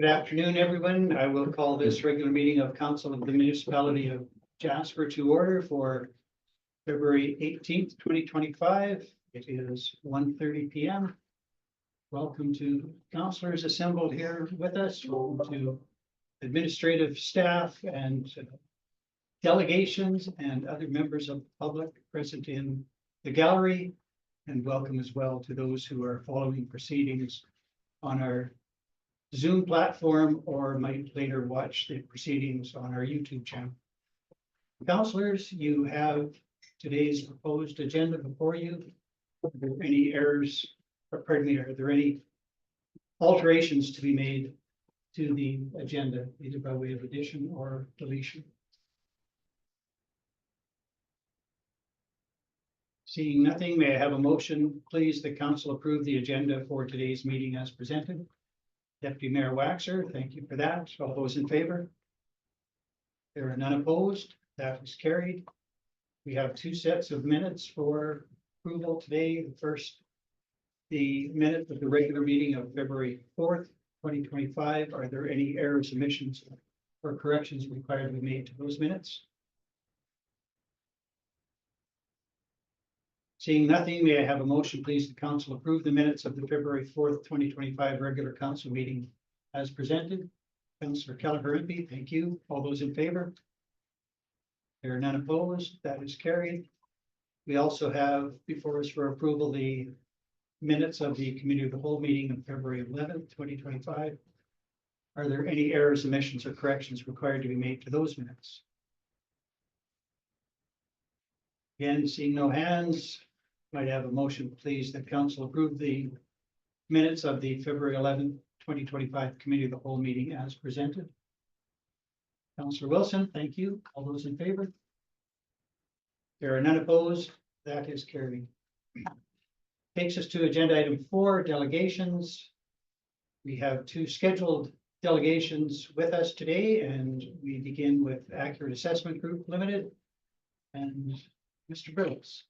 Good afternoon, everyone. I will call this regular meeting of Council of the Municipality of Jasper to order for February 18th, 2025. It is 1:30 p.m. Welcome to councillors assembled here with us, welcome to administrative staff and delegations and other members of the public present in the gallery, and welcome as well to those who are following proceedings on our Zoom platform or might later watch the proceedings on our YouTube channel. Councillors, you have today's proposed agenda before you. Are there any errors, or pardon me, are there any alterations to be made to the agenda, either by way of addition or deletion? Seeing nothing, may I have a motion, please, that council approve the agenda for today's meeting as presented? Deputy Mayor Waxer, thank you for that. All those in favor? There are none opposed. That is carried. We have two sets of minutes for approval today. The first, the minute of the regular meeting of February 4th, 2025. Are there any errors, omissions, or corrections required to be made to those minutes? Seeing nothing, may I have a motion, please, the council approve the minutes of the February 4th, 2025 regular council meeting as presented? Councillor Kelleher-Impey, thank you. All those in favor? There are none opposed. That is carried. We also have before us for approval the minutes of the committee of the whole meeting of February 11th, 2025. Are there any errors, omissions, or corrections required to be made to those minutes? Again, seeing no hands, might I have a motion, please, that council approve the minutes of the February 11th, 2025 committee of the whole meeting as presented? Councillor Wilson, thank you. All those in favor? There are none opposed. That is carried. Takes us to agenda item 4, delegations. We have two scheduled delegations with us today, and we begin with Accurate Assessment Group Limited and Mr. Bills.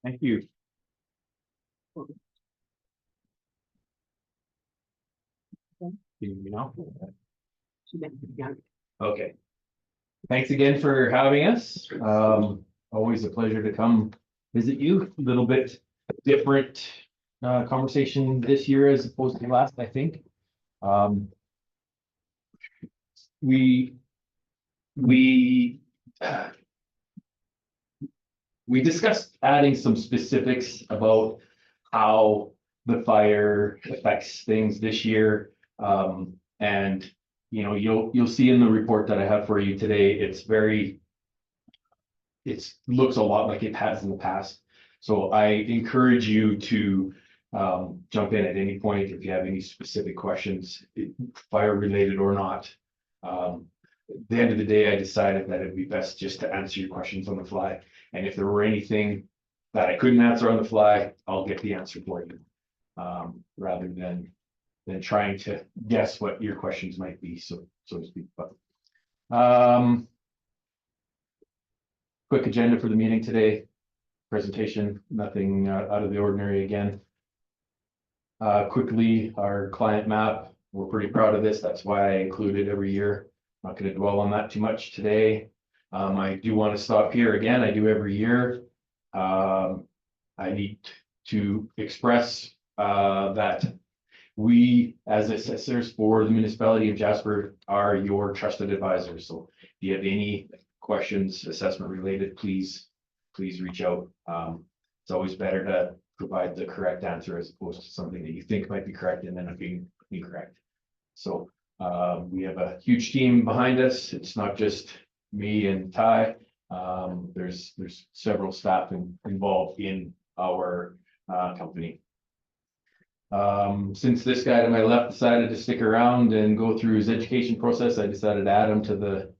Thank you. Can you hear me now? Okay. Thanks again for having us. Always a pleasure to come visit you. A little bit different conversation this year as opposed to last, I think. We discussed adding some specifics about how the fire affects things this year. And you know, you'll see in the report that I have for you today, it looks a lot like it has in the past. So I encourage you to jump in at any point if you have any specific questions, fire related or not. At the end of the day, I decided that it'd be best just to answer your questions on the fly. And if there were anything that I couldn't answer on the fly, I'll get the answer for you, rather than trying to guess what your questions might be, so to speak. But quick agenda for the meeting today. Presentation, nothing out of the ordinary again. Quickly, our client map. We're pretty proud of this. That's why I include it every year. I'm not going to dwell on that too much today. I do want to stop here again. I do every year. I need to express that we, as assessors for the municipality of Jasper, are your trusted advisors. So if you have any questions, assessment related, please reach out. It's always better to provide the correct answer as opposed to something that you think might be correct and then it being incorrect. So we have a huge team behind us. It's not just me and Ty. There's several staff involved in our company. Since this guy to my left decided to stick around and go through his education process, I decided to add him to the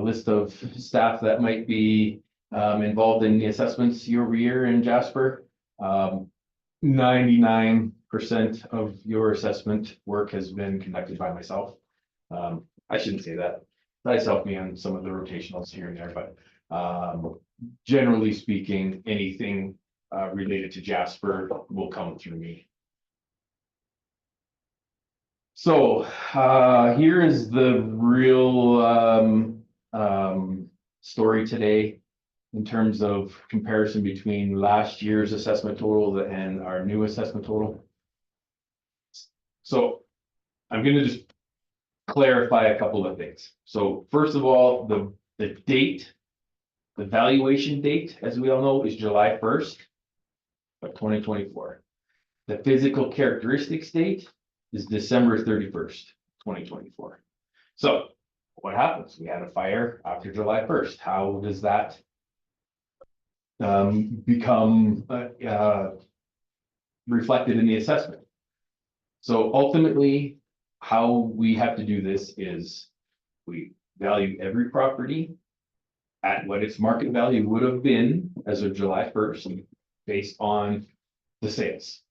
list of staff that might be involved in the assessments year over year in Jasper. 99% of your assessment work has been conducted by myself. I shouldn't say that. That's helped me on some of the rotationals here and there, but generally speaking, anything related to Jasper will come through me. So here is the real story today in terms of comparison between last year's assessment total and our new assessment total. So I'm going to just clarify a couple of things. So first of all, the date, the valuation date, as we all know, is July 1st of 2024. The physical characteristics date is December 31st, 2024. So what happens? We had a fire after July 1st. How does that become reflected in the assessment? So ultimately, how we have to do this is we value every property at what its market value would have been as of July 1st, based on the sales.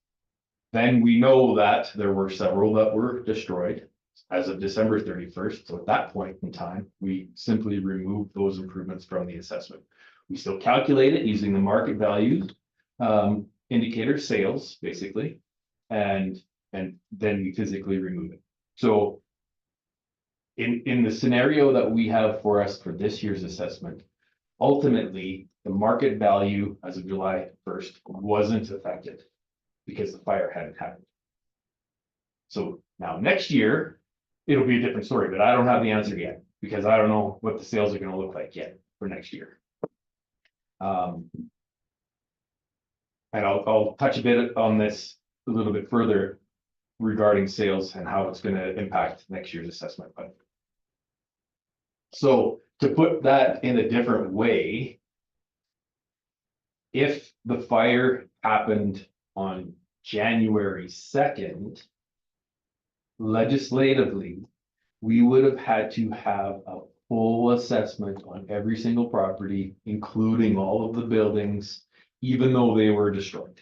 Then we know that there were several that were destroyed as of December 31st. So at that point in time, we simply remove those improvements from the assessment. We still calculate it using the market values indicator, sales, basically, and then we physically remove it. So in the scenario that we have for us for this year's assessment, ultimately, the market value as of July 1st wasn't affected because the fire hadn't happened. So now next year, it'll be a different story, but I don't have the answer yet because I don't know what the sales are going to look like yet for next year. And I'll touch a bit on this a little bit further regarding sales and how it's going to impact next year's assessment. But so to put that in a different way, if the fire happened on January 2nd, legislatively, we would have had to have a full assessment on every single property, including all of the buildings, even though they were destroyed.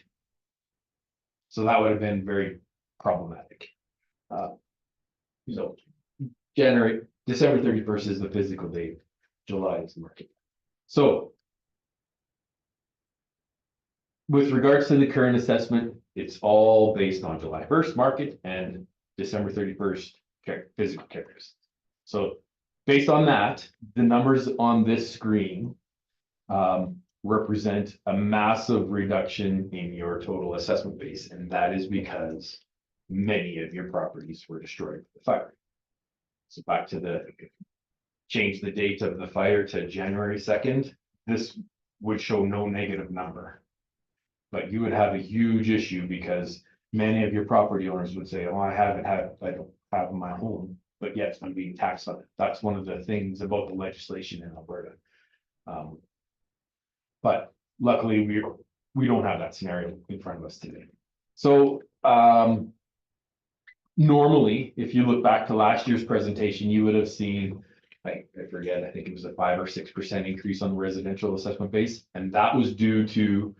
So that would have been very problematic. So December 31st is the physical date, July is the market. So with regards to the current assessment, it's all based on July 1st market and December 31st physical characteristics. So based on that, the numbers on this screen represent a massive reduction in your total assessment base, and that is because many of your properties were destroyed by the fire. So back to change the date of the fire to January 2nd, this would show no negative number. But you would have a huge issue because many of your property owners would say, oh, I don't have my home, but yet I'm being taxed on it. That's one of the things about the legislation in Alberta. But luckily we don't have that scenario in front of us today. So normally, if you look back to last year's presentation, you would have seen, I forget, I think it was a 5 or 6% increase on the residential assessment base. And that was due to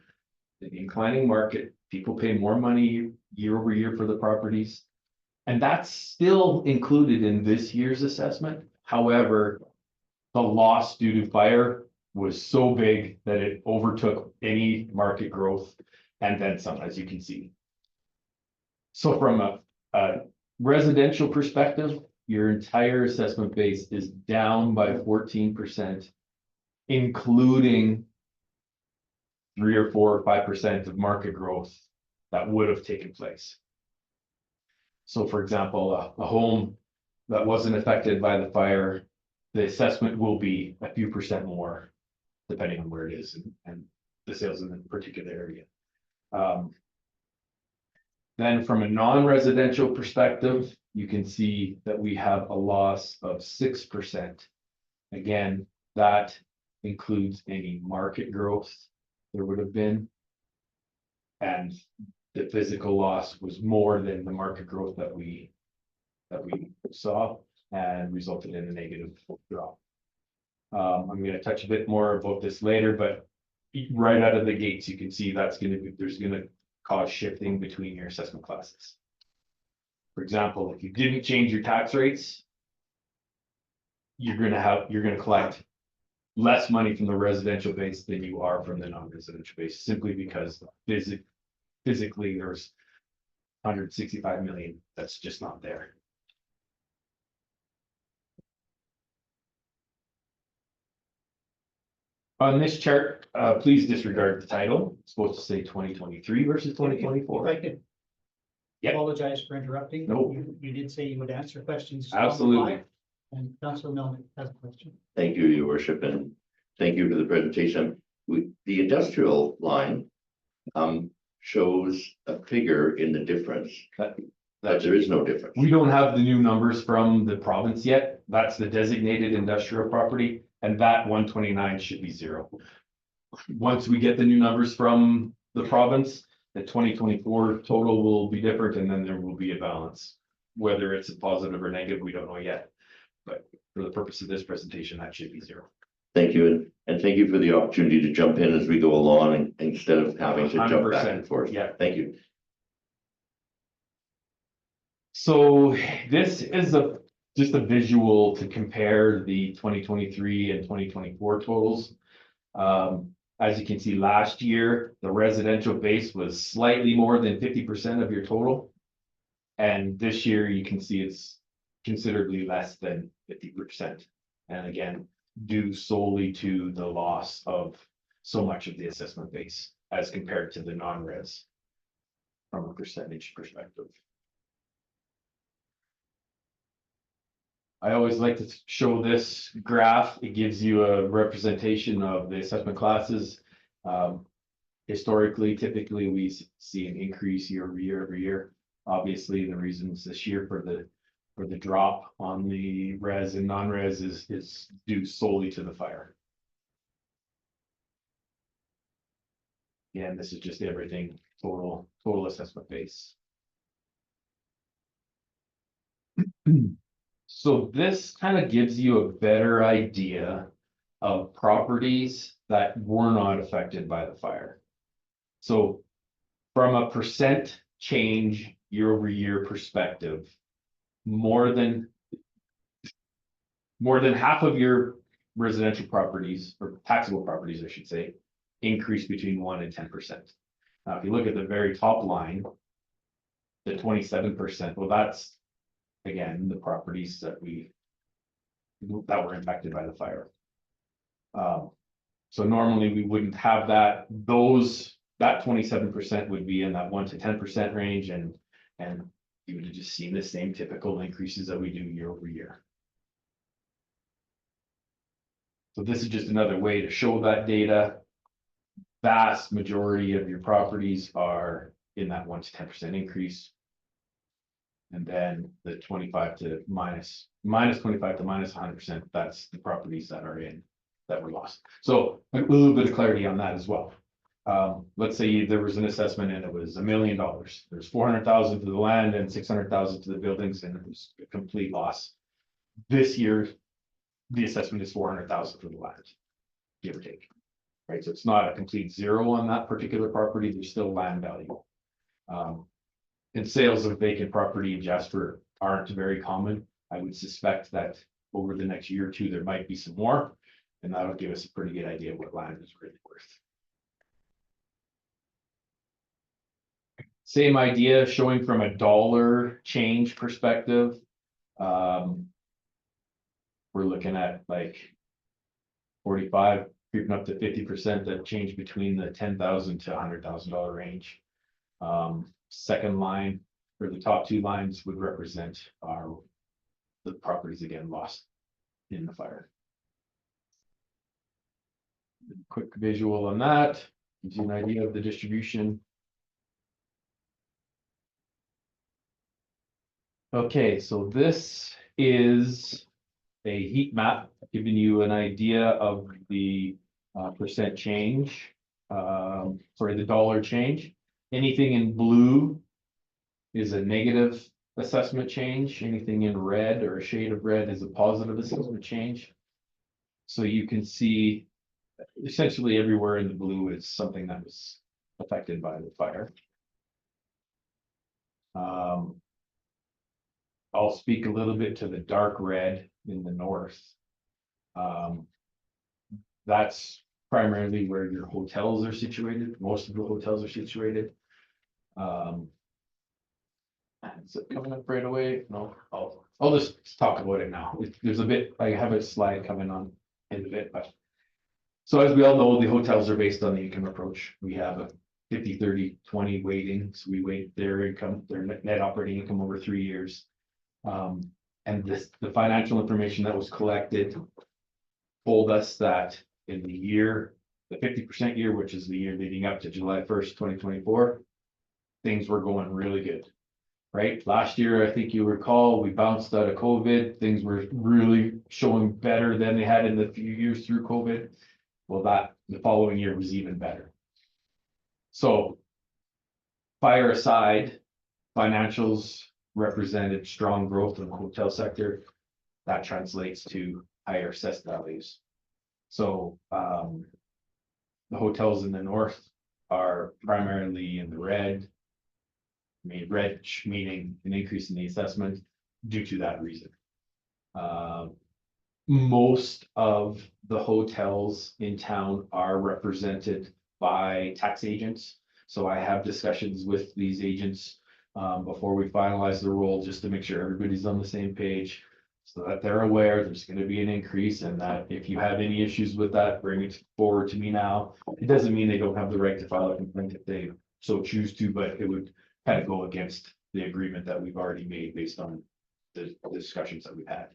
the inclining market. People pay more money year over year for the properties. And that's still included in this year's assessment. However, the loss due to fire was so big that it overtook any market growth and then some, as you can see. So from a residential perspective, your entire assessment base is down by 14%, including 3 or 4 or 5% of market growth that would have taken place. So for example, a home that wasn't affected by the fire, the assessment will be a few percent more, depending on where it is and the sales in the particular area. Then from a non-residential perspective, you can see that we have a loss of 6%. Again, that includes any market growth there would have been. And the physical loss was more than the market growth that we saw and resulted in a negative drop. I'm gonna touch a bit more about this later, but right out of the gates, you can see there's gonna cause shifting between your assessment classes. For example, if you didn't change your tax rates, you're gonna collect less money from the residential base than you are from the non-residential base, simply because physically there's 165 million that's just not there. On this chart, please disregard the title. It's supposed to say 2023 versus 2024. If I could Yep. apologize for interrupting. No. You did say you would answer questions. on the Absolutely. fly, And Councillor Melnick has a question. Thank you, Your Worship, and thank you for the presentation. The industrial line shows a figure in the difference, but there is no difference. We don't have the new numbers from the province yet. That's the designated industrial property, and that 129 should be zero. Once we get the new numbers from the province, the 2024 total will be different, and then there will be a balance. Whether it's a positive or negative, we don't know yet. But for the purpose of this presentation, that should be zero. Thank you, and thank you for the opportunity to jump in as we go along and instead of having to jump back 100%, and forth. yeah. Thank you. So this is just a visual to compare the 2023 and 2024 totals. As you can see, last year, the residential base was slightly more than 50% of your total. And this year, you can see it's considerably less than 50%. And again, due solely to the loss of so much of the assessment base as compared to the non-res from a percentage perspective. I always like to show this graph. It gives you a representation of the assessment classes. Historically, typically we see an increase year over year every year. Obviously, the reasons this year for the drop on the res and non-res is due solely to the fire. And this is just everything total assessment base. So this kind of gives you a better idea of properties that were not affected by the fire. So from a percent change year over year perspective, more than half of your residential properties, or taxable properties, I should say, increase between 1% and 10%. Now, if you look at the very top line, the 27%, well, that's again the properties that were impacted by the fire. So normally we wouldn't have that. That 27% would be in that 1% to 10% range, and you would have just seen the same typical increases that we do year over year. So this is just another way to show that data. Vast majority of your properties are in that 1% to 10% increase. And then the 25 to minus 25 to minus 100%, that's the properties that were lost. So a little bit of clarity on that as well. Let's say there was an assessment and it was $1 million. There's 400,000 to the land and 600,000 to the buildings, and it was a complete loss. This year, the assessment is 400,000 for the land, give or take. Right, so it's not a complete zero on that particular property. There's still land value. And sales of vacant property in Jasper aren't very common. I would suspect that over the next year or two, there might be some more, and that'll give us a pretty good idea of what land is really worth. Same idea, showing from a dollar change perspective. We're looking at like 45, creeping up to 50% that change between the $10,000 to $100,000 range. Second line, or the top two lines, would represent the properties again lost in the fire. Quick visual on that gives you an idea of the distribution. Okay, so this is a heat map giving you an idea of the percent change, sorry, the dollar change. Anything in blue is a negative assessment change. Anything in red or a shade of red is a positive assessment change. So you can see essentially everywhere in the blue is something that was affected by the fire. I'll speak a little bit to the dark red in the north. That's primarily where your hotels are situated. Most of the hotels are situated. Is it coming up right away? No, I'll just talk about it now. There's a bit, I have a slide coming on in a bit, but. So as we all know, the hotels are based on the income approach. We have a 50, 30, 20 weighting. So we weight their income, their net operating income over 3 years. And the financial information that was collected told us that in the year, the 50% year, which is the year leading up to July 1st, 2024, things were going really good. Right? Last year, I think you recall, we bounced out of COVID. Things were really showing better than they had in the few years through COVID. Well, the following year was even better. So fire aside, financials represented strong growth in the hotel sector. That translates to higher assessed values. So the hotels in the north are primarily in the red. I mean, red meaning an increase in the assessment due to that reason. Most of the hotels in town are represented by tax agents. So I have discussions with these agents before we finalize the role, just to make sure everybody's on the same page, so that they're aware there's going to be an increase, and that if you have any issues with that, bring it forward to me now. It doesn't mean they don't have the right to file a complaint if they so choose to, but it would kind of go against the agreement that we've already made based on the discussions that we've had.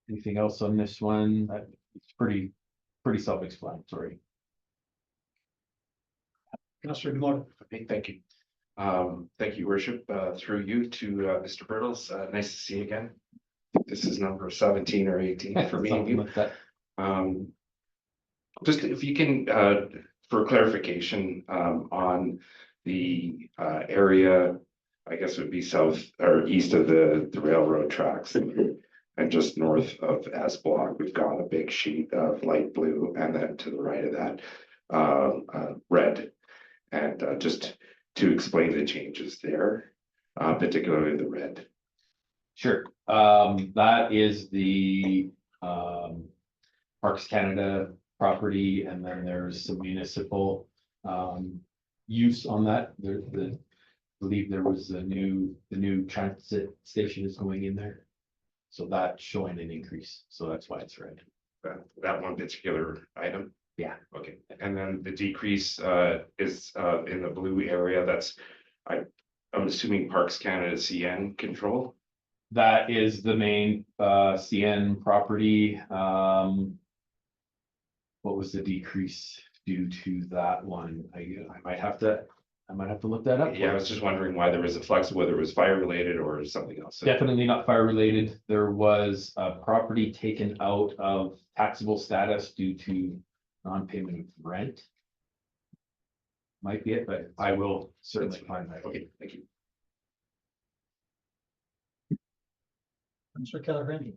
Anything else on this one? It's pretty self-explanatory. Councillor Demore. Okay, thank you. Thank you, Worship, through you to Mr. Birtles. Nice to see you again. This is number 17 or 18 for me and you. Like that. Just if you can, for clarification, on the area, I guess it would be south or east of the railroad tracks. And just north of S Block, we've got a big sheet of light blue, and then to the right of that, red. And just to explain the changes there, particularly the red. Sure. That is the Parks Canada property, and then there's some municipal use on that. I believe there was the new transit station is going in there. So that's showing an increase. So that's why it's red. That one particular item? Yeah. Okay, and then the decrease is in the blue area. That's, I'm assuming Parks Canada CN control? That is the main CN property. What was the decrease due to that one? I might have to look that up. Yeah, I was just wondering why there was a flux, whether it was fire related or something else. Definitely not fire related. There was a property taken out of taxable status due to non-payment of rent. Might be it, but I will certainly find that. Okay, thank you. Councillor Kelly.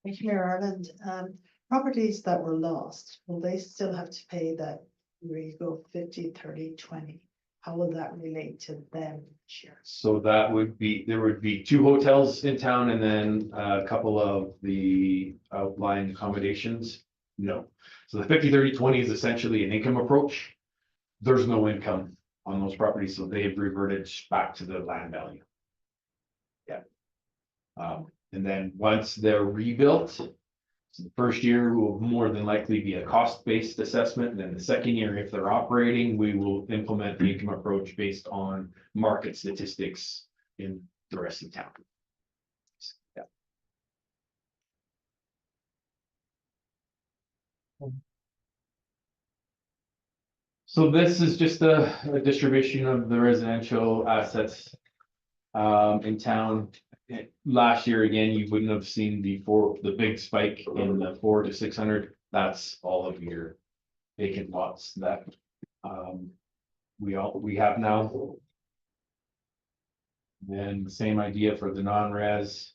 Thank you, Mayor Ireland. Properties that were lost, will they still have to pay that, where you go 50, 30, 20? How will that relate to them this year? So that would be, there would be 2 hotels in town and then a couple of the outlying accommodations. No. So the 50, 30, 20 is essentially an income approach. There's no income on those properties, so they've reverted back to the land value. Yeah. And then once they're rebuilt, so the first year will more than likely be a cost-based assessment. And then the second year, if they're operating, we will implement the income approach based on market statistics in the rest of town. Yeah. So this is just a distribution of the residential assets in town. Last year, again, you wouldn't have seen the big spike in the 400 to 600. That's all of your vacant lots that we have now. And the same idea for the non-res.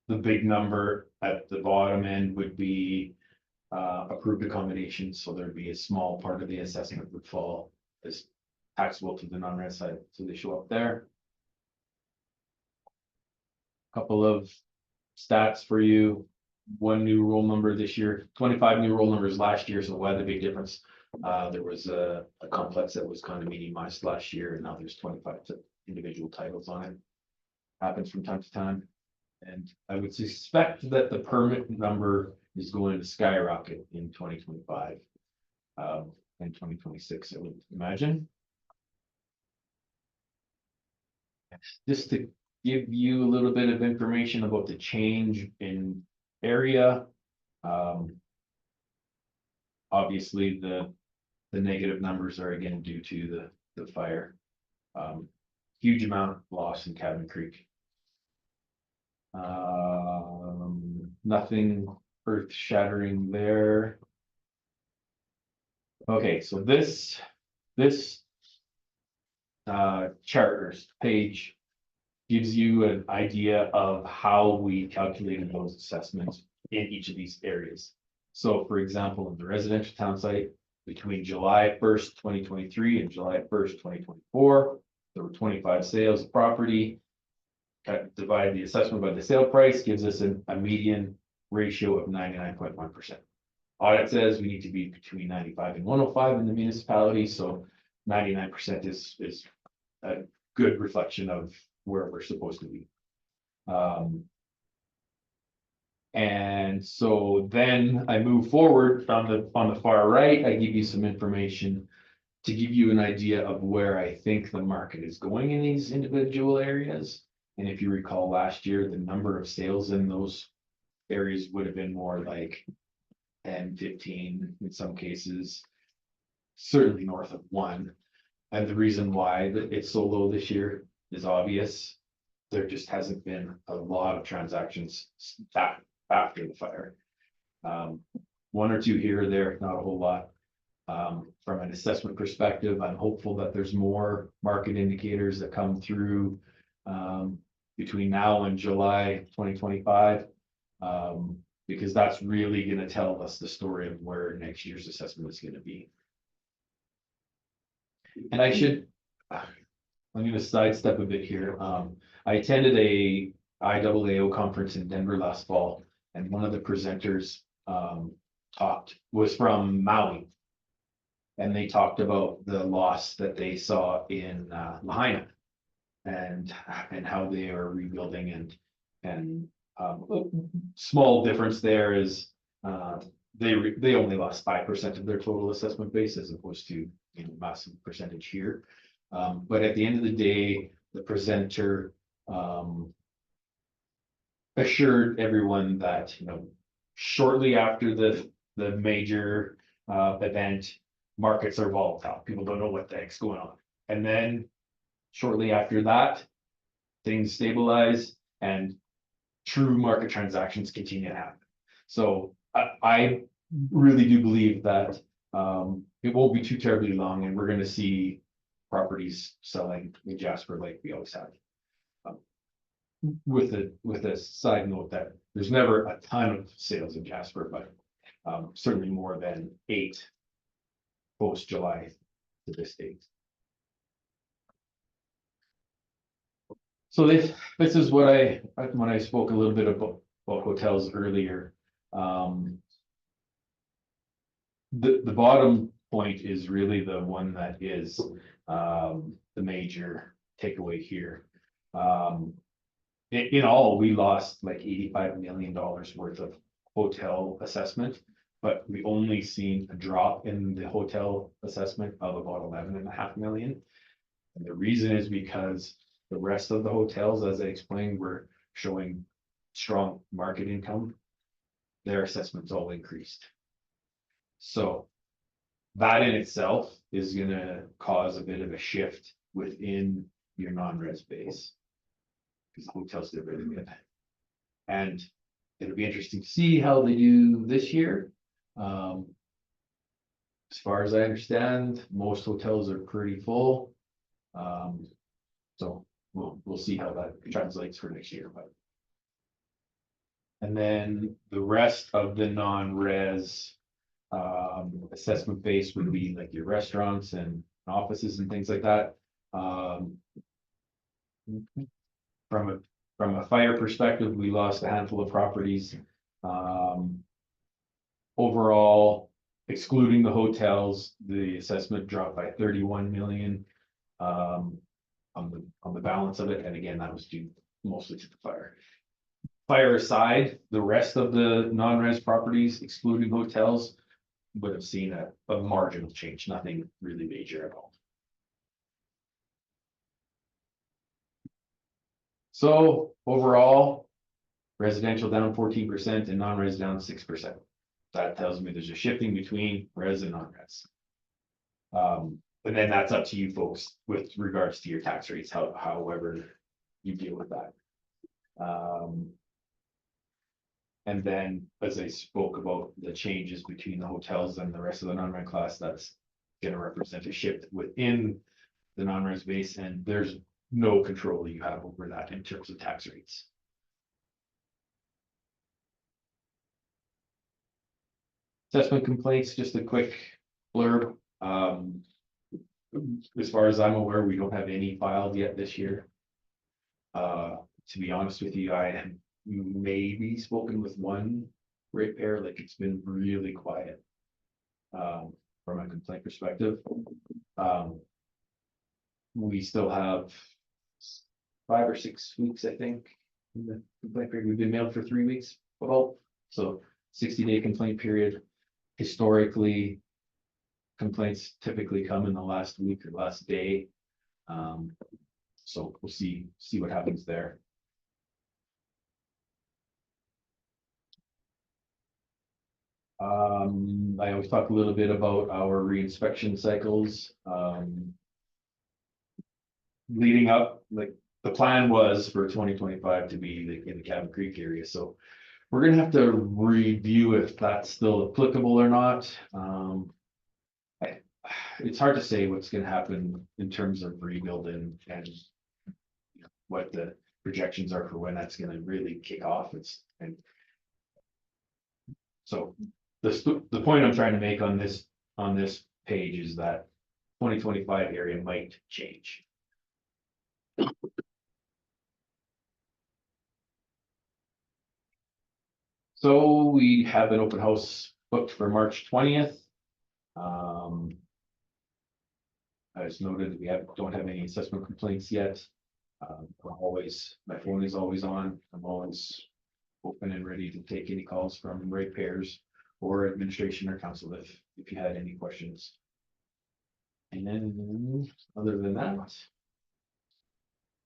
the big number at the bottom end would be approved accommodations, so there'd be a small part of the assessment would fall as taxable to the non-res side, so they show up there. Couple of stats for you. One new roll number this year, 25 new roll numbers last year, so why the big difference? There was a complex that was condominiumized last year, and now there's 25 individual titles on it. Happens from time to time. And I would suspect that the permit number is going to skyrocket in 2025. And 2026, I would imagine. Just to give you a little bit of information about the change in area. Obviously, the negative numbers are again due to the fire. Huge amount loss in Cabin Creek. Nothing earth shattering there. Okay, so this charters page gives you an idea of how we calculated those assessments in each of these areas. So for example, in the residential town site, between July 1st, 2023 and July 1st, 2024, there were 25 sales of property. Divide the assessment by the sale price, gives us a median ratio of 99.1%. Audit says we need to be between 95 and 105 in the municipality, so 99% is a good reflection of where we're supposed to be. And so then I move forward on the far right, I give you some information to give you an idea of where I think the market is going in these individual areas. And if you recall last year, the number of sales in those areas would have been more like 10, 15 in some cases, certainly north of 1. And the reason why it's so low this year is obvious. There just hasn't been a lot of transactions after the fire. One or two here or there, not a whole lot. From an assessment perspective, I'm hopeful that there's more market indicators that come through between now and July 2025, because that's really going to tell us the story of where next year's assessment is going to be. And I'm going to sidestep a bit here. I attended a IAAO conference in Denver last fall, and one of the presenters was from Maui. And they talked about the loss that they saw in Lahaina and how they are rebuilding, and small difference there is they only lost 5% of their total assessment base as opposed to massive percentage here. But at the end of the day, the presenter assured everyone that shortly after the major event, markets are volatile. People don't know what the heck's going on. And then shortly after that, things stabilize and true market transactions continue to happen. So I really do believe that it won't be too terribly long, and we're going to see properties selling in Jasper like we always have. With a side note that there's never a ton of sales in Jasper, but certainly more than 8 post July to this date. So this is what when I spoke a little bit about hotels earlier. The bottom point is really the one that is the major takeaway here. In all, we lost like $85 million worth of hotel assessment, but we only seen a drop in the hotel assessment of about 11.5 million. And the reason is because the rest of the hotels, as I explained, were showing strong market income. Their assessments all increased. So that in itself is going to cause a bit of a shift within your non-res base, because hotels did really good. And it'll be interesting to see how they do this year. As far as I understand, most hotels are pretty full. So we'll see how that translates for next year. But And then the rest of the non-res assessment base would be like your restaurants and offices and things like that. From a fire perspective, we lost a handful of properties. Overall, excluding the hotels, the assessment dropped by 31 million. On the balance of it, and again, that was due mostly to the fire. Fire aside, the rest of the non-res properties, excluding hotels, would have seen a marginal change, nothing really major at all. So overall, residential down 14% and non-res down 6%. That tells me there's a shifting between res and non-res. And then that's up to you folks with regards to your tax rates, however you deal with that. And then, as I spoke about the changes between the hotels and the rest of the non-res class, that's gonna represent a shift within the non-res base, and there's no control you have over that in terms of tax rates. Assessment complaints, just a quick blurb. As far as I'm aware, we don't have any filed yet this year. To be honest with you, I have maybe spoken with one ratepayer, like it's been really quiet. From a complaint perspective. We still have 5 or 6 weeks, I think, in the complaint period. We've been mailed for 3 weeks, well, so 60-day complaint period. Historically, complaints typically come in the last week or last day. So we'll see what happens there. I always talk a little bit about our reinspection cycles. Leading up, like the plan was for 2025 to be in the Cabin Creek area, so we're gonna have to review if that's still applicable or not. It's hard to say what's gonna happen in terms of rebuilding and what the projections are for when that's gonna really kick off. So the point I'm trying to make on this page is that 2025 area might change. So we have an open house booked for March 20th. As noted, we don't have any assessment complaints yet. My phone is always on. I'm always open and ready to take any calls from ratepayers or administration or council if you had any questions. And then, other than that,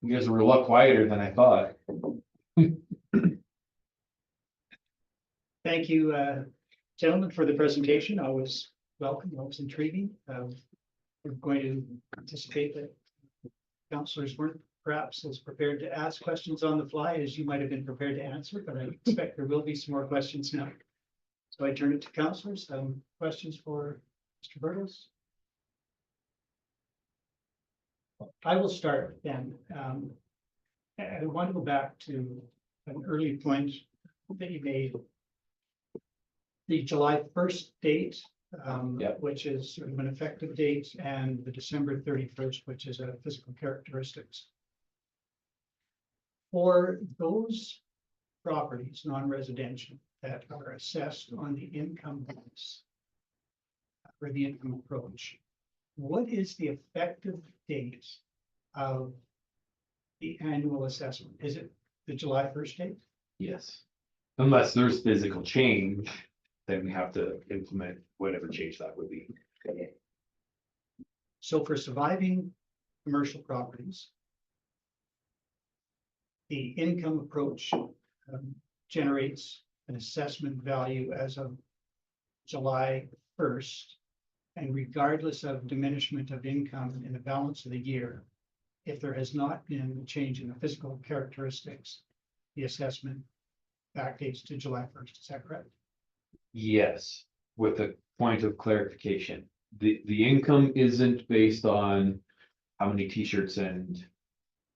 you guys were a lot quieter than I thought. Thank you, gentlemen, for the presentation. Always welcome, always intriguing. We're going to anticipate that councillors weren't perhaps as prepared to ask questions on the fly as you might have been prepared to answer, but I expect there will be some more questions now. So I turn it to councillors. Questions for Mr. Burgos? I will start then. I want to go back to an early point that you made. The July 1st date, Yep. which is sort of an effective date, and the December 31st, which is a physical characteristics. For those properties, non-residential, that are assessed on the income base or the income approach, what is the effective date of the annual assessment? Is it the July 1st date? Yes. Unless there's physical change, then we have to implement whatever change that would be. So for surviving commercial properties, the income approach generates an assessment value as of July 1st. And regardless of diminishment of income in the balance of the year, if there has not been a change in the physical characteristics, the assessment backdates to July 1st. Is that correct? Yes, with a point of clarification. The income isn't based on how many t-shirts and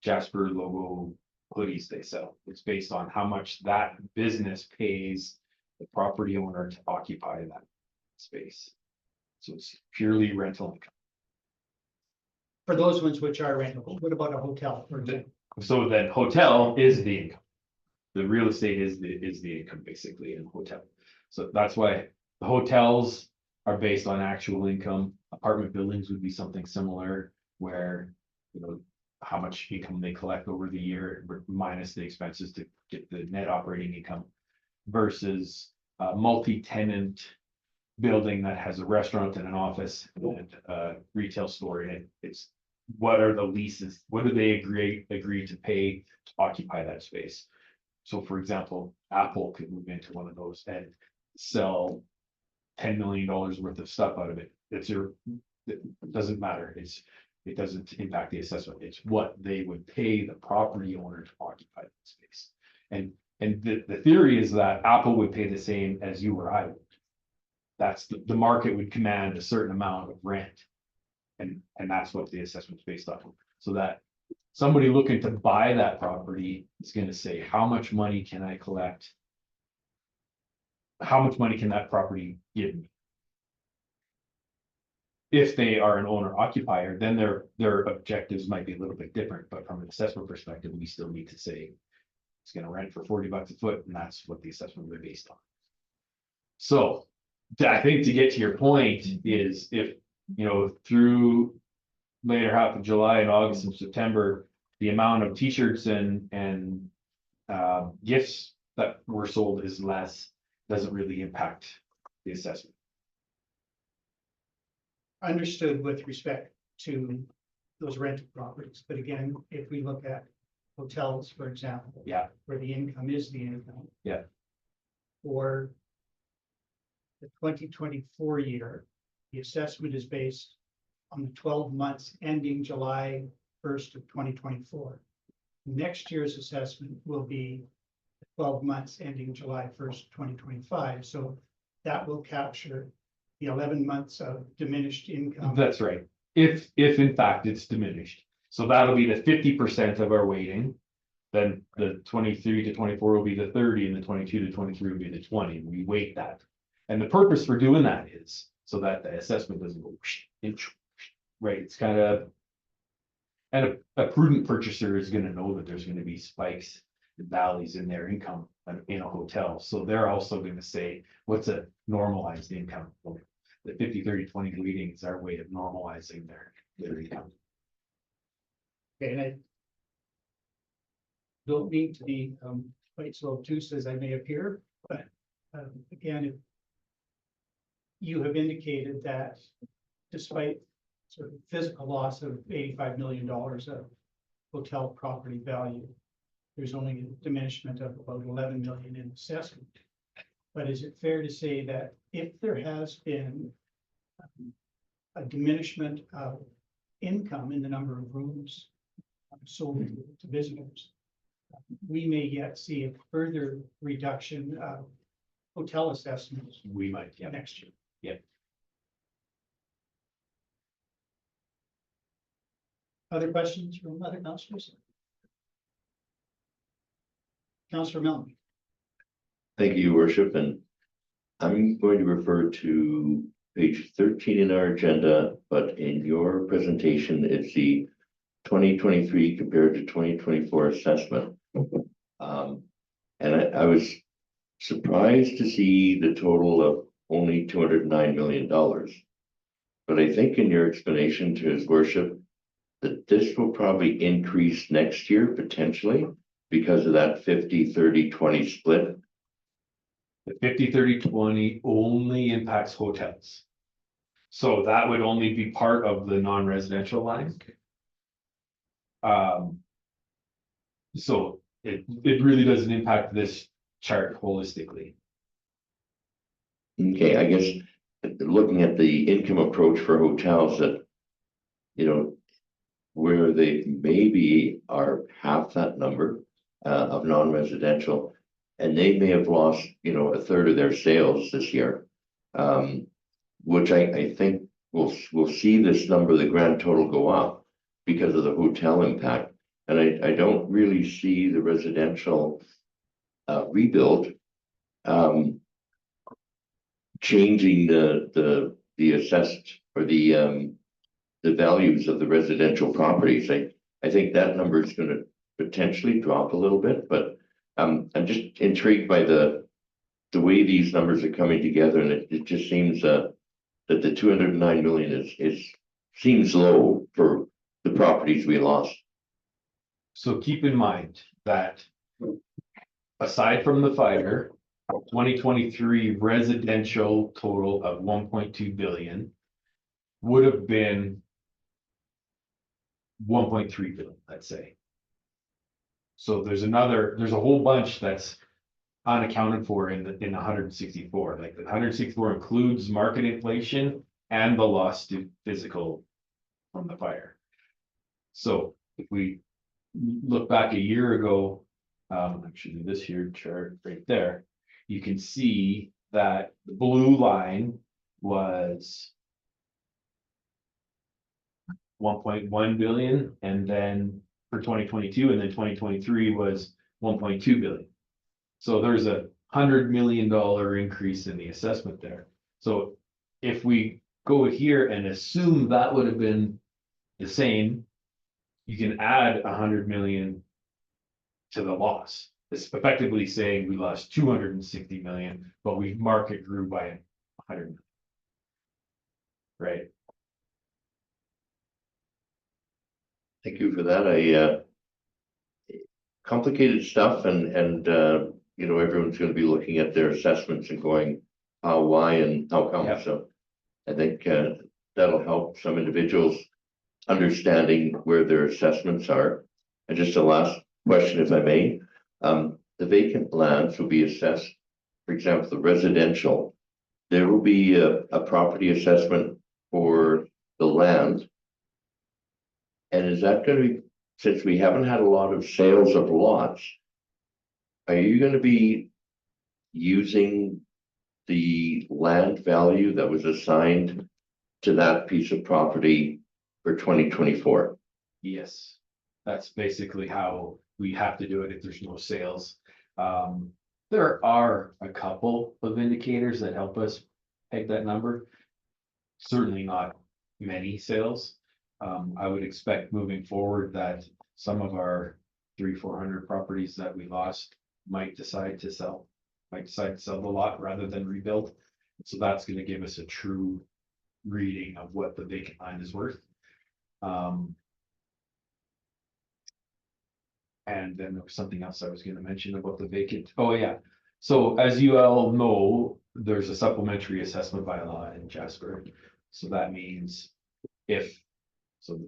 Jasper logo hoodies they sell. It's based on how much that business pays the property owner to occupy that space. So it's purely rental income. For those ones which are rentable, what about a hotel, for example? So then hotel is the income. The real estate is the income basically in hotel. So that's why the hotels are based on actual income. Apartment buildings would be something similar where, you know, how much income they collect over the year minus the expenses to get the net operating income versus a multi-tenant building that has a restaurant and an office and a retail store in it. It's what are the leases? What do they agree to pay to occupy that space? So for example, Apple could move into one of those and sell $10 million worth of stuff out of it. It doesn't matter. It doesn't impact the assessment. It's what they would pay the property owner to occupy that space. And the theory is that Apple would pay the same as you or I would. That's the market would command a certain amount of rent. And that's what the assessment's based on. So that somebody looking to buy that property is going to say, how much money can I collect? How much money can that property give me? If they are an owner occupier, then their objectives might be a little bit different, but from an assessment perspective, we still need to say it's going to rent for $40 a foot, and that's what the assessment will be based on. So I think to get to your point is if, you know, through later half of July and August and September, the amount of t-shirts and gifts that were sold is less, doesn't really impact the assessment. Understood with respect to those rental properties, but again, if we look at hotels, for example. Yeah. Where the income is the income. Yeah. For the 2024 year, the assessment is based on the 12 months ending July 1st of 2024. Next year's assessment will be 12 months ending July 1st, 2025. So that will capture the 11 months of diminished income. That's right. If in fact it's diminished. So that'll be the 50% of our weighting. Then the 23 to 24 will be the 30 and the 22 to 23 will be the 20. We weight that. And the purpose for doing that is so that the assessment doesn't go right. It's kind of, and a prudent purchaser is going to know that there's going to be spikes and valleys in their income in a hotel. So they're also going to say, what's a normalized income? Well, the 50, 30, 20 weighting is our way of normalizing their income. Okay, and I don't mean to be quite so obtuse as I may appear, but again, if you have indicated that despite sort of physical loss of $85 million of hotel property value, there's only a diminishment of about 11 million in assessment. But is it fair to say that if there has been a diminishment of income in the number of rooms sold to visitors, we may yet see a further reduction of hotel assessments We might, yeah. next year? Yeah. Other questions from other councillors? Councillor Milne. Thank you, Your Worship, and I'm going to refer to page 13 in our agenda, but in your presentation, it's the 2023 compared to 2024 assessment. And I was surprised to see the total of only $209 million. But I think in your explanation to His Worship, that this will probably increase next year potentially because of that 50, 30, 20 split. The 50, 30, 20 only impacts hotels. So that would only be part of the non-residential line. So it really doesn't impact this chart holistically. Okay, I guess looking at the income approach for hotels that, you know, where they maybe are half that number of non-residential, and they may have lost, you know, a third of their sales this year, which I think we'll see this number, the grand total, go up because of the hotel impact. And I don't really see the residential rebuild changing the assessed or the values of the residential properties. I think that number is going to potentially drop a little bit, but I'm just intrigued by the way these numbers are coming together, and it just seems that the 209 million seems low for the properties we lost. So keep in mind that aside from the fire, 2023 residential total of 1.2 billion would have been 1.3 billion, let's say. So there's a whole bunch that's unaccounted for in the 164. Like the 164 includes market inflation and the loss to physical from the fire. So if we look back a year ago, actually this here chart right there, you can see that the blue line was 1.1 billion, and then for 2022, and then 2023 was 1.2 billion. So there's a $100 million increase in the assessment there. So if we go here and assume that would have been the same, you can add 100 million to the loss. It's effectively saying we lost 260 million, but we market grew by 100 million. Right? Thank you for that. Complicated stuff, and you know, everyone's going to be looking at their assessments and going, how, why, and how come. Yep. So I think that'll help some individuals understanding where their assessments are. And just a last question, if I may, the vacant lands will be assessed. For example, the residential, there will be a property assessment for the land. And is that going to be, since we haven't had a lot of sales of lots, are you going to be using the land value that was assigned to that piece of property for 2024? Yes, that's basically how we have to do it if there's no sales. There are a couple of indicators that help us peg that number. Certainly not many sales. I would expect moving forward that some of our 300-400 properties that we lost might decide to sell the lot rather than rebuild. So that's going to give us a true reading of what the vacant land is worth. And then there was something else I was going to mention about the vacant. Oh yeah. So as you all know, there's a supplementary assessment bylaw in Jasper. So that means if, so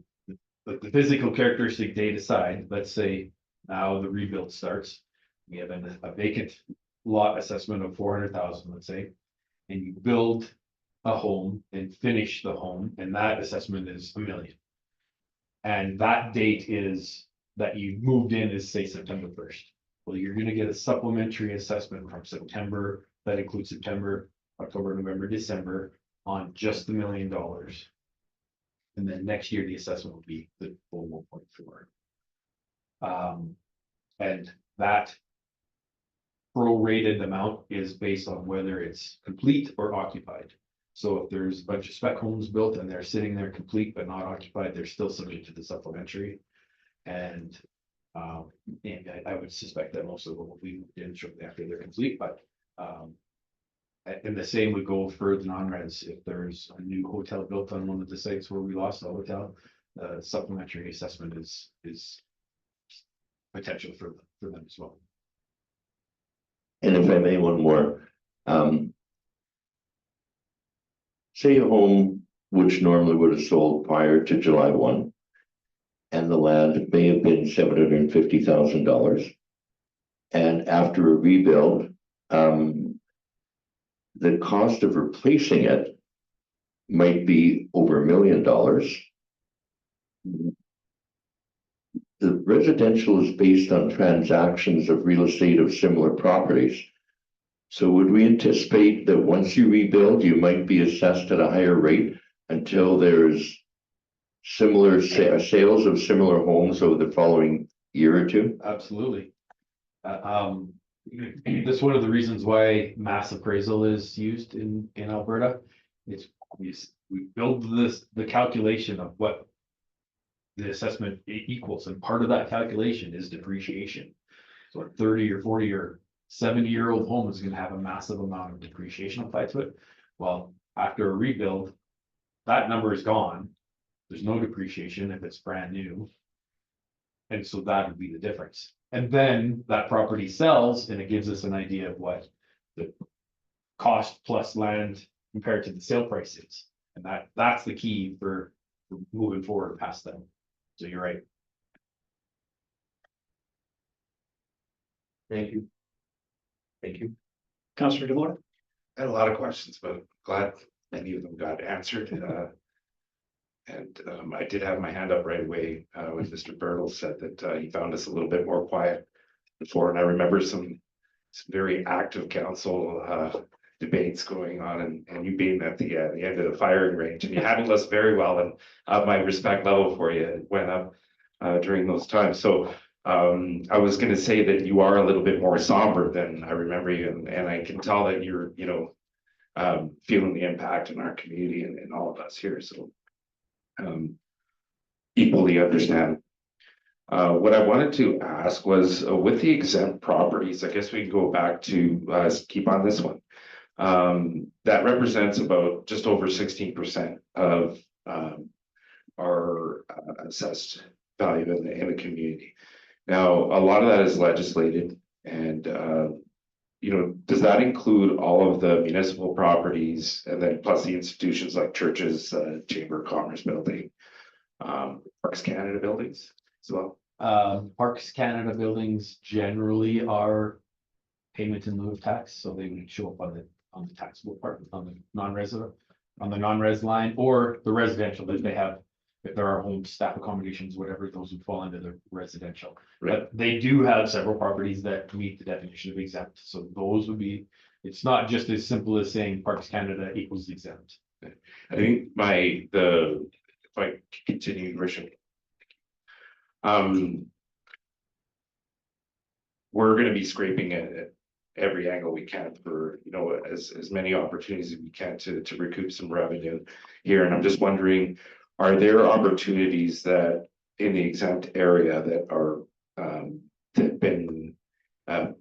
the physical characteristic date aside, let's say now the rebuild starts, we have a vacant lot assessment of 400,000, let's say, and you build a home and finish the home, and that assessment is $1 million. And that date is that you moved in is say September 1st. Well, you're going to get a supplementary assessment from September that includes September, October, November, December on just the $1 million. And then next year, the assessment will be the full 1.4. And that prorated amount is based on whether it's complete or occupied. So if there's a bunch of spec homes built and they're sitting there complete but not occupied, they're still subject to the supplementary. And I would suspect that most of them will be in shortly after they're complete, but and the same would go for the non-res. If there's a new hotel built on one of the sites where we lost the hotel, supplementary assessment is potential for them as well. And if I may, one more. Say a home which normally would have sold prior to July 1, and the land may have been $750,000. And after a rebuild, the cost of replacing it might be over $1 million. The residential is based on transactions of real estate of similar properties. So would we anticipate that once you rebuild, you might be assessed at a higher rate until there's similar sales of similar homes over the following year or two? Absolutely. That's one of the reasons why mass appraisal is used in Alberta. It's, we build the calculation of what the assessment equals, and part of that calculation is depreciation. So a 30 or 40 or 70-year-old home is gonna have a massive amount of depreciation applied to it. Well, after a rebuild, that number is gone. There's no depreciation if it's brand new. And so that would be the difference. And then that property sells and it gives us an idea of what the cost plus land compared to the sale price is. And that's the key for moving forward past them. So you're right. Thank you. Thank you. Councillor DeMora. I had a lot of questions, but glad many of them got answered. And I did have my hand up right away when Mr. Bertle said that he found us a little bit more quiet before. And I remember some very active council debates going on, and you being at the end of the firing range, and you handled us very well. And my respect level for you went up during those times. So I was going to say that you are a little bit more somber than I remember you, and I can tell that you're, feeling the impact in our community and all of us here. So equally understand. What I wanted to ask was with the exempt properties, I guess we can go back to keep on this one. That represents about just over 16% of our assessed value in the community. Now, a lot of that is legislated, and does that include all of the municipal properties, and then plus the institutions like churches, Chamber of Commerce building, Parks Canada buildings as well? Parks Canada buildings generally are payment in lieu of tax, so they would show up on the taxable part, on the non-res line, or the residential that they have. If there are home staff accommodations, whatever, those would fall into the residential. Right. But they do have several properties that meet the definition of exempt, so those would be, it's not just as simple as saying Parks Canada equals exempt. I think if I continue, Richard. We're gonna be scraping at every angle we can for, as many opportunities as we can to recoup some revenue here. And I'm just wondering, are there opportunities that in the exempt area that are that have been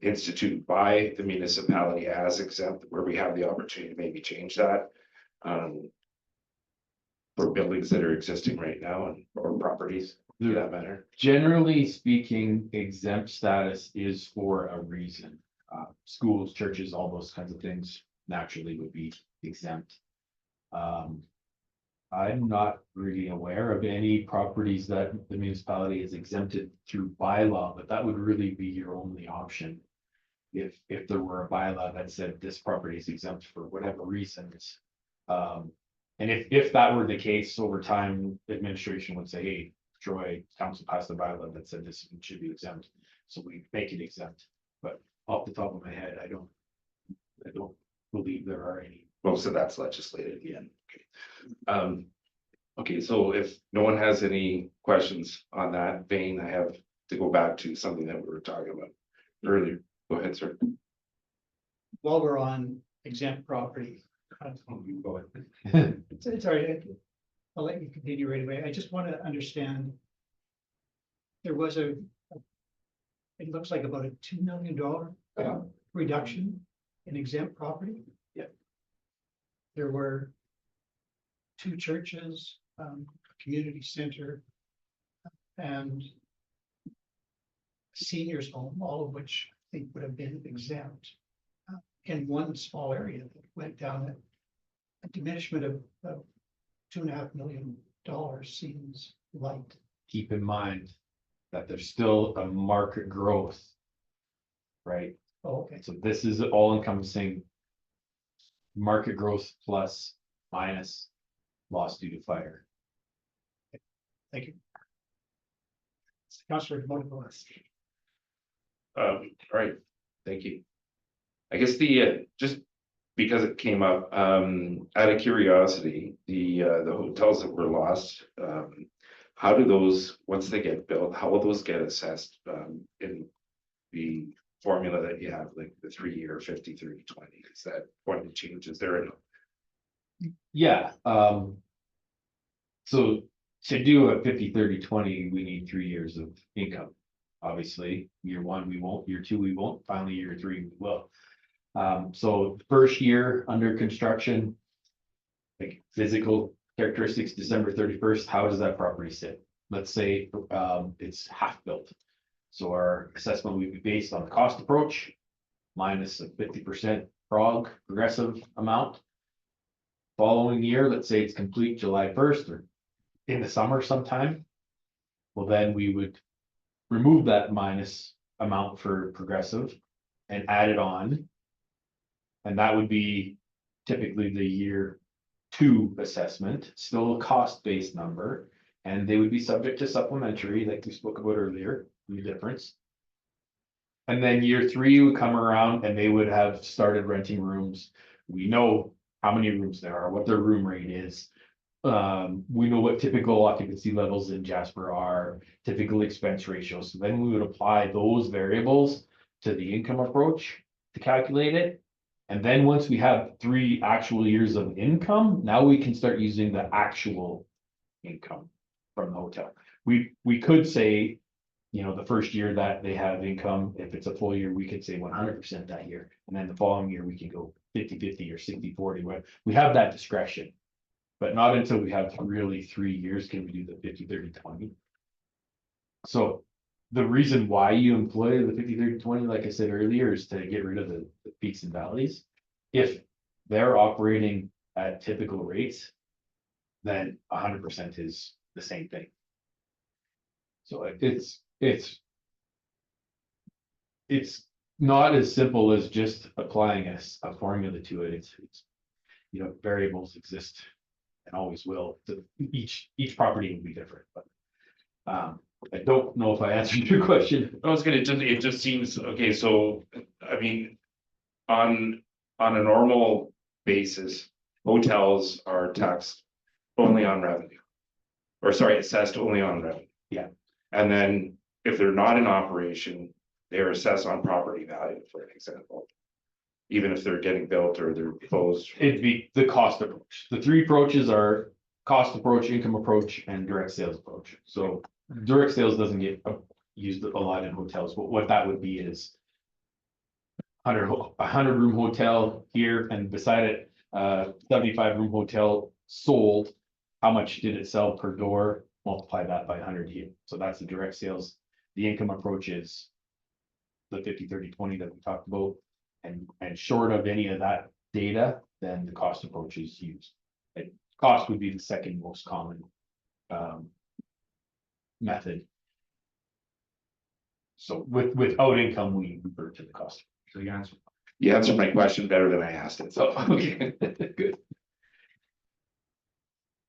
instituted by the municipality as exempt, where we have the opportunity to maybe change that for buildings that are existing right now or properties for that matter? Generally speaking, exempt status is for a reason. Schools, churches, all those kinds of things naturally would be exempt. I'm not really aware of any properties that the municipality is exempted through bylaw, but that would really be your only option. If there were a bylaw that said this property is exempt for whatever reasons. And if that were the case, over time, administration would say, hey, Troy, council passed a bylaw that said this should be exempt, so we make it exempt. But off the top of my head, I don't believe there are any. Most of that's legislated again. Okay. Okay, so if no one has any questions on that vein, I have to go back to something that we were talking about earlier. Go ahead, sir. While we're on exempt property. Go ahead. It's all right. I'll let you continue right away. I just want to understand. There was it looks like about a $2 million reduction in exempt property. Yep. There were 2 churches, a community center, and seniors home, all of which I think would have been exempt. In one small area that went down a diminishment of $2.5 million seems light. Keep in mind that there's still a market growth. Right, Oh, okay. so this is all encompassing. Market growth plus minus loss due to fire. Thank you. Councillor DeMora. All right, thank you. I guess just because it came up, out of curiosity, the hotels that were lost, how do those, once they get built, how will those get assessed, in the formula that you have, like the 3-year 50, 30, 20? Is that going to change? Is there a Yeah, so to do a 50, 30, 20, we need 3 years of income. Obviously, year 1, we won't, year 2, we won't, finally, year 3, we will. So the first year under construction, like physical characteristics, December 31st, how does that property sit? Let's say, it's half built. So our assessment would be based on the cost approach minus a 50% progressive amount. Following year, let's say it's complete July 1st or in the summer sometime. Well, then we would remove that minus amount for progressive and add it on. And that would be typically the year 2 assessment, still a cost-based number. And they would be subject to supplementary, like we spoke about earlier, the difference. And then year 3 would come around and they would have started renting rooms. We know how many rooms there are, what their room rate is. We know what typical occupancy levels in Jasper are, typical expense ratios. So then we would apply those variables to the income approach to calculate it. And then once we have 3 actual years of income, now we can start using the actual income from the hotel. We could say, you know, the first year that they have income, if it's a full year, we could say 100% that year. And then the following year, we can go 50-50 or 60-40. We have that discretion. But not until we have really 3 years can we do the 50-30-20. So the reason why you employ the 50-30-20, like I said earlier, is to get rid of the peaks and valleys. If they're operating at typical rates, then 100% is the same thing. So it's not as simple as just applying a formula to it. It's you know, variables exist and always will. Each property will be different, but I don't know if I answered your question. I was gonna, it just seems, okay, so, I mean, on a normal basis, hotels are taxed only on revenue. Or sorry, assessed only on revenue. Yeah. And then if they're not in operation, they're assessed on property value, for an example. Even if they're getting built or they're closed. It'd be the cost approach. The 3 approaches are cost approach, income approach, and direct sales approach. So direct sales doesn't get used a lot in hotels, but what that would be is 100 room hotel here, and beside it, 75 room hotel sold. How much did it sell per door? Multiply that by 100 here. So that's the direct sales. The income approach is the 50-30-20 that we talked about. And short of any of that data, then the cost approach is used. And cost would be the second most common method. So without income, we revert to the cost. So you answered my question better than I asked it, so, okay. Good.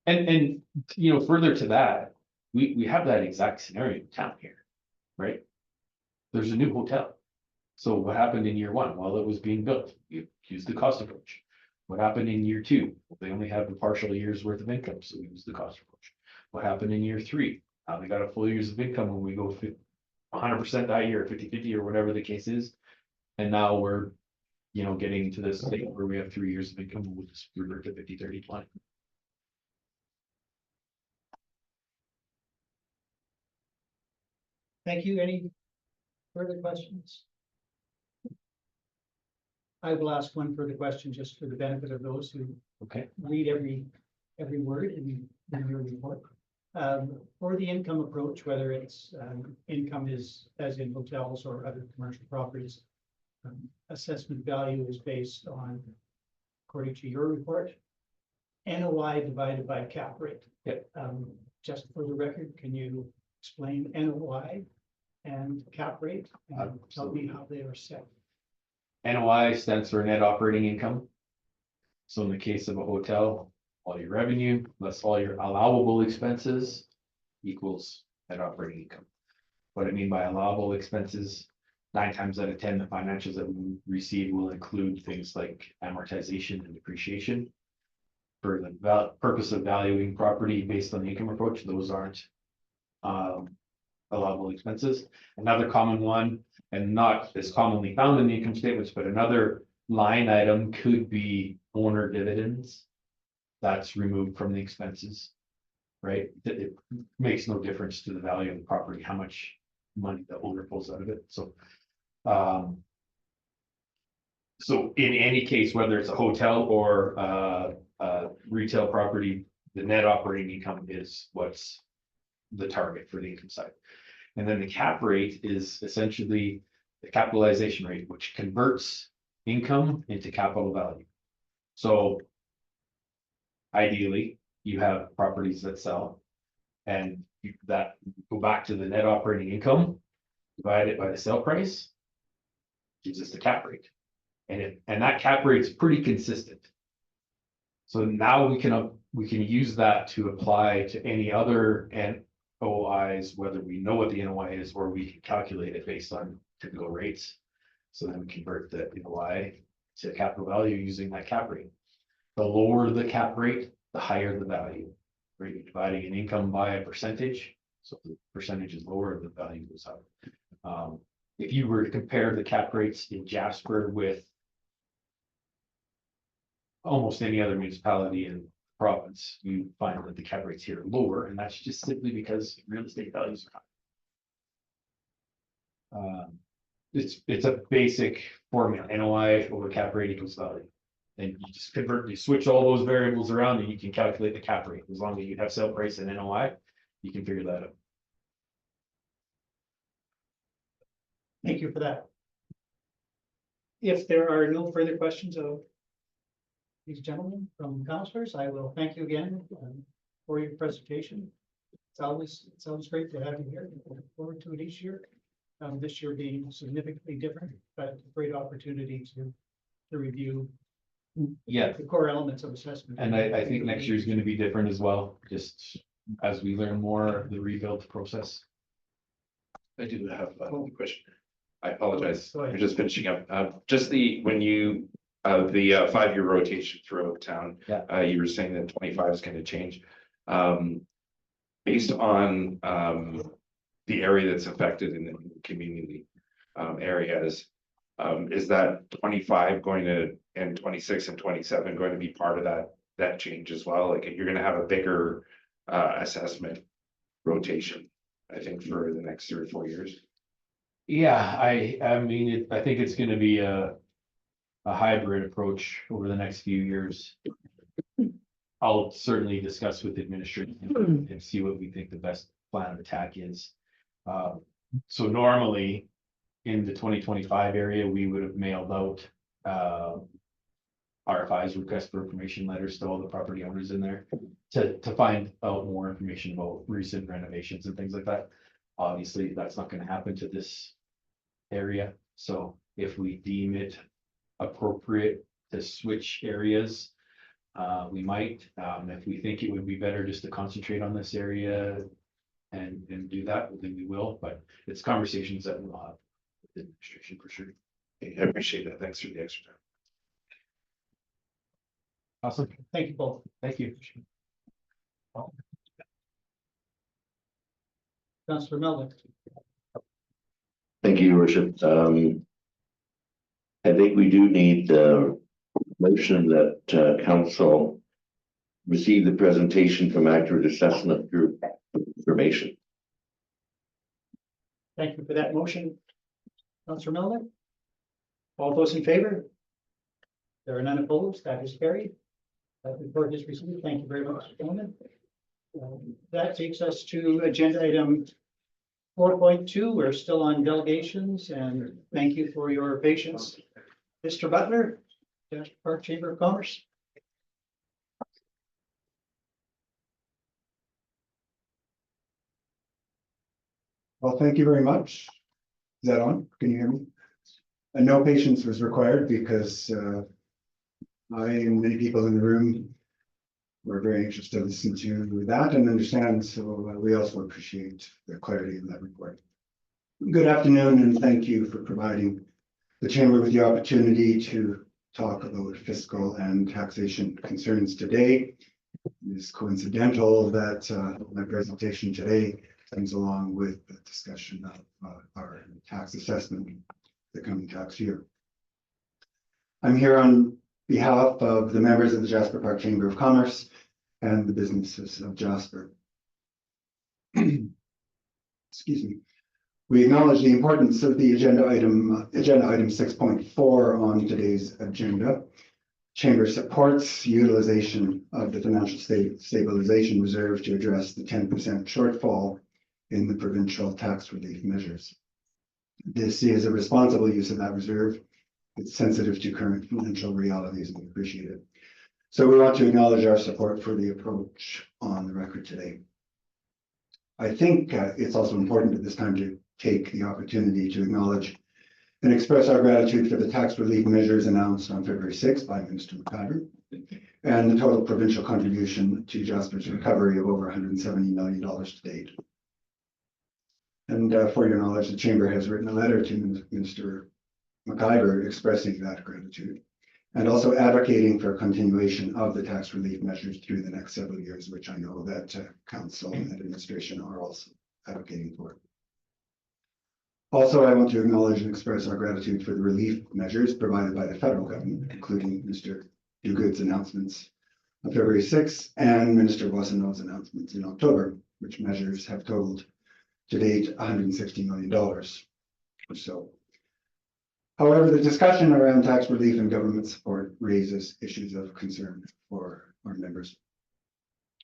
And you know, further to that, we have that exact scenario in town here, right? There's a new hotel. So what happened in year 1? While it was being built, you used the cost approach. What happened in year 2? Well, they only have a partial year's worth of income, so we use the cost approach. What happened in year 3? Now they got a full year's of income when we go 100% that year, 50-50 or whatever the case is. And now we're, you know, getting to this state where we have 3 years of income, and we'll just revert to 50-30-20. Thank you. Any further questions? I will ask one further question just for the benefit of those who Okay. read every word in your report. For the income approach, whether it's income is as in hotels or other commercial properties, assessment value is based on, according to your report, NOI divided by cap rate. Yep. Just for the record, can you explain NOI and cap rate and tell me how they are set? NOI stands for net operating income. So in the case of a hotel, all your revenue less all your allowable expenses equals net operating income. What I mean by allowable expenses, 9 times out of 10, the financials that we receive will include things like amortization and depreciation. For the purpose of valuing property based on the income approach, those aren't allowable expenses. Another common one, and not as commonly found in the income statements, but another line item could be owner dividends. That's removed from the expenses, right? It makes no difference to the value of the property, how much money the owner pulls out of it, so. So in any case, whether it's a hotel or retail property, the net operating income is what's the target for the income side. And then the cap rate is essentially the capitalization rate, which converts income into capital value. So ideally, you have properties that sell and that go back to the net operating income, divide it by the sale price, gives us the cap rate. And that cap rate is pretty consistent. So now we can use that to apply to any other NOIs, whether we know what the NOI is, or we can calculate it based on typical rates. So then we convert the NOI to capital value using that cap rate. The lower the cap rate, the higher the value. Right? You're dividing an income by a percentage. So the percentage is lower, the value goes up. If you were to compare the cap rates in Jasper with almost any other municipality in the province, you find that the cap rates here are lower, and that's just simply because real estate values are high. It's a basic formula, NOI over cap rate equals value. And you just you switch all those variables around and you can calculate the cap rate. As long as you have sale price and NOI, you can figure that out. Thank you for that. If there are no further questions of these gentlemen from councillors, I will thank you again for your presentation. It's always great to have you here. I look forward to it each year. This year being significantly different, but a great opportunity to review Yeah, the core elements of assessment. and I think next year is going to be different as well, just as we learn more of the rebuild process. I do have a question. I apologize. Go ahead. I'm just finishing up. Just when you, the 5-year rotation throughout town. Yeah. You were saying that 25 is going to change. Based on the area that's affected in the community areas, is that 25 going to, and 26 and 27 going to be part of that change as well? Like you're going to have a bigger assessment rotation, I think, for the next 3 or 4 years. Yeah, I mean, I think it's going to be a hybrid approach over the next few years. I'll certainly discuss with the administration and see what we think the best plan of attack is. So normally in the 2025 area, we would have mailed out RFIs, request for information letters, to all the property owners in there to find out more information about recent renovations and things like that. Obviously, that's not going to happen to this area. So if we deem it appropriate to switch areas, we might. If we think it would be better just to concentrate on this area and do that, then we will. But it's conversations that we'll have with the administration for sure. I appreciate that. Thanks for the extra time. Awesome. Thank you both. Thank you. Councillor Melvin. Thank you, Your Worship. I think we do need the motion that council receive the presentation from Accurate Assessment Group information. Thank you for that motion. Councillor Melvin. All those in favor? There are none opposed. That is carried. That report is received. Thank you very much, gentlemen. That takes us to agenda item 4.2. We're still on delegations, and thank you for your patience. Mr. Butler, Jasper Park Chamber of Commerce. Well, thank you very much. Is that on? Can you hear me? And no patience was required because I and many people in the room were very anxious to listen to that and understand. So we also appreciate the clarity in that report. Good afternoon, and thank you for providing the chamber with the opportunity to talk about fiscal and taxation concerns today. It is coincidental that my presentation today comes along with the discussion of our tax assessment the coming tax year. I'm here on behalf of the members of the Jasper Park Chamber of Commerce and the businesses of Jasper. Excuse me. We acknowledge the importance of the agenda item 6.4 on today's agenda. Chamber supports utilization of the financial stabilization reserve to address the 10% shortfall in the provincial tax relief measures. This is a responsible use of that reserve. It's sensitive to current financial realities and we appreciate it. So we want to acknowledge our support for the approach on the record today. I think it's also important at this time to take the opportunity to acknowledge and express our gratitude for the tax relief measures announced on February 6th by Minister McIver and the total provincial contribution to Jasper's recovery of over $170 million to date. And for your knowledge, the Chamber has written a letter to Minister McIver expressing that gratitude and also advocating for continuation of the tax relief measures through the next several years, which I know that Council and Administration are also advocating for. Also, I want to acknowledge and express our gratitude for the relief measures provided by the federal government, including Mr. Duguid's announcements on February 6th and Minister Boissonnault's announcements in October, which measures have totaled to date $160 million or so. However, the discussion around tax relief and government support raises issues of concern for our members.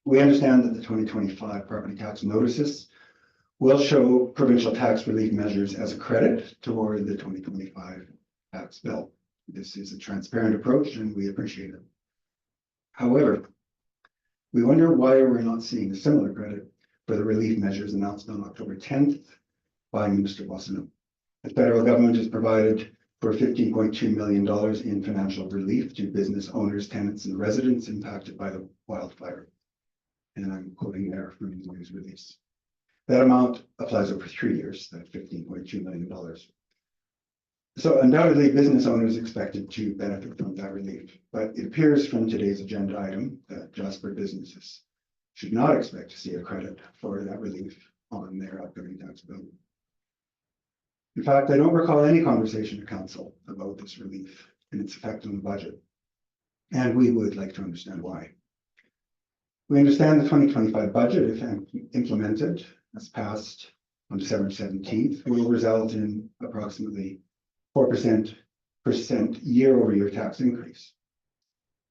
We understand that the 2025 property tax notices will show provincial tax relief measures as a credit toward the 2025 tax bill. This is a transparent approach and we appreciate it. However, we wonder why we're not seeing a similar credit for the relief measures announced on October 10th by Minister Boissonnault. The federal government has provided for $15.2 million in financial relief to business owners, tenants, and residents impacted by the wildfire. And I'm quoting there from the news release. That amount applies over 3 years, that $15.2 million. So undoubtedly, business owners expected to benefit from that relief, but it appears from today's agenda item that Jasper businesses should not expect to see a credit for that relief on their upcoming tax bill. In fact, I don't recall any conversation at Council about this relief and its effect on the budget, and we would like to understand why. We understand the 2025 budget, if implemented, as passed on December 17th, will result in approximately 4% year-over-year tax increase.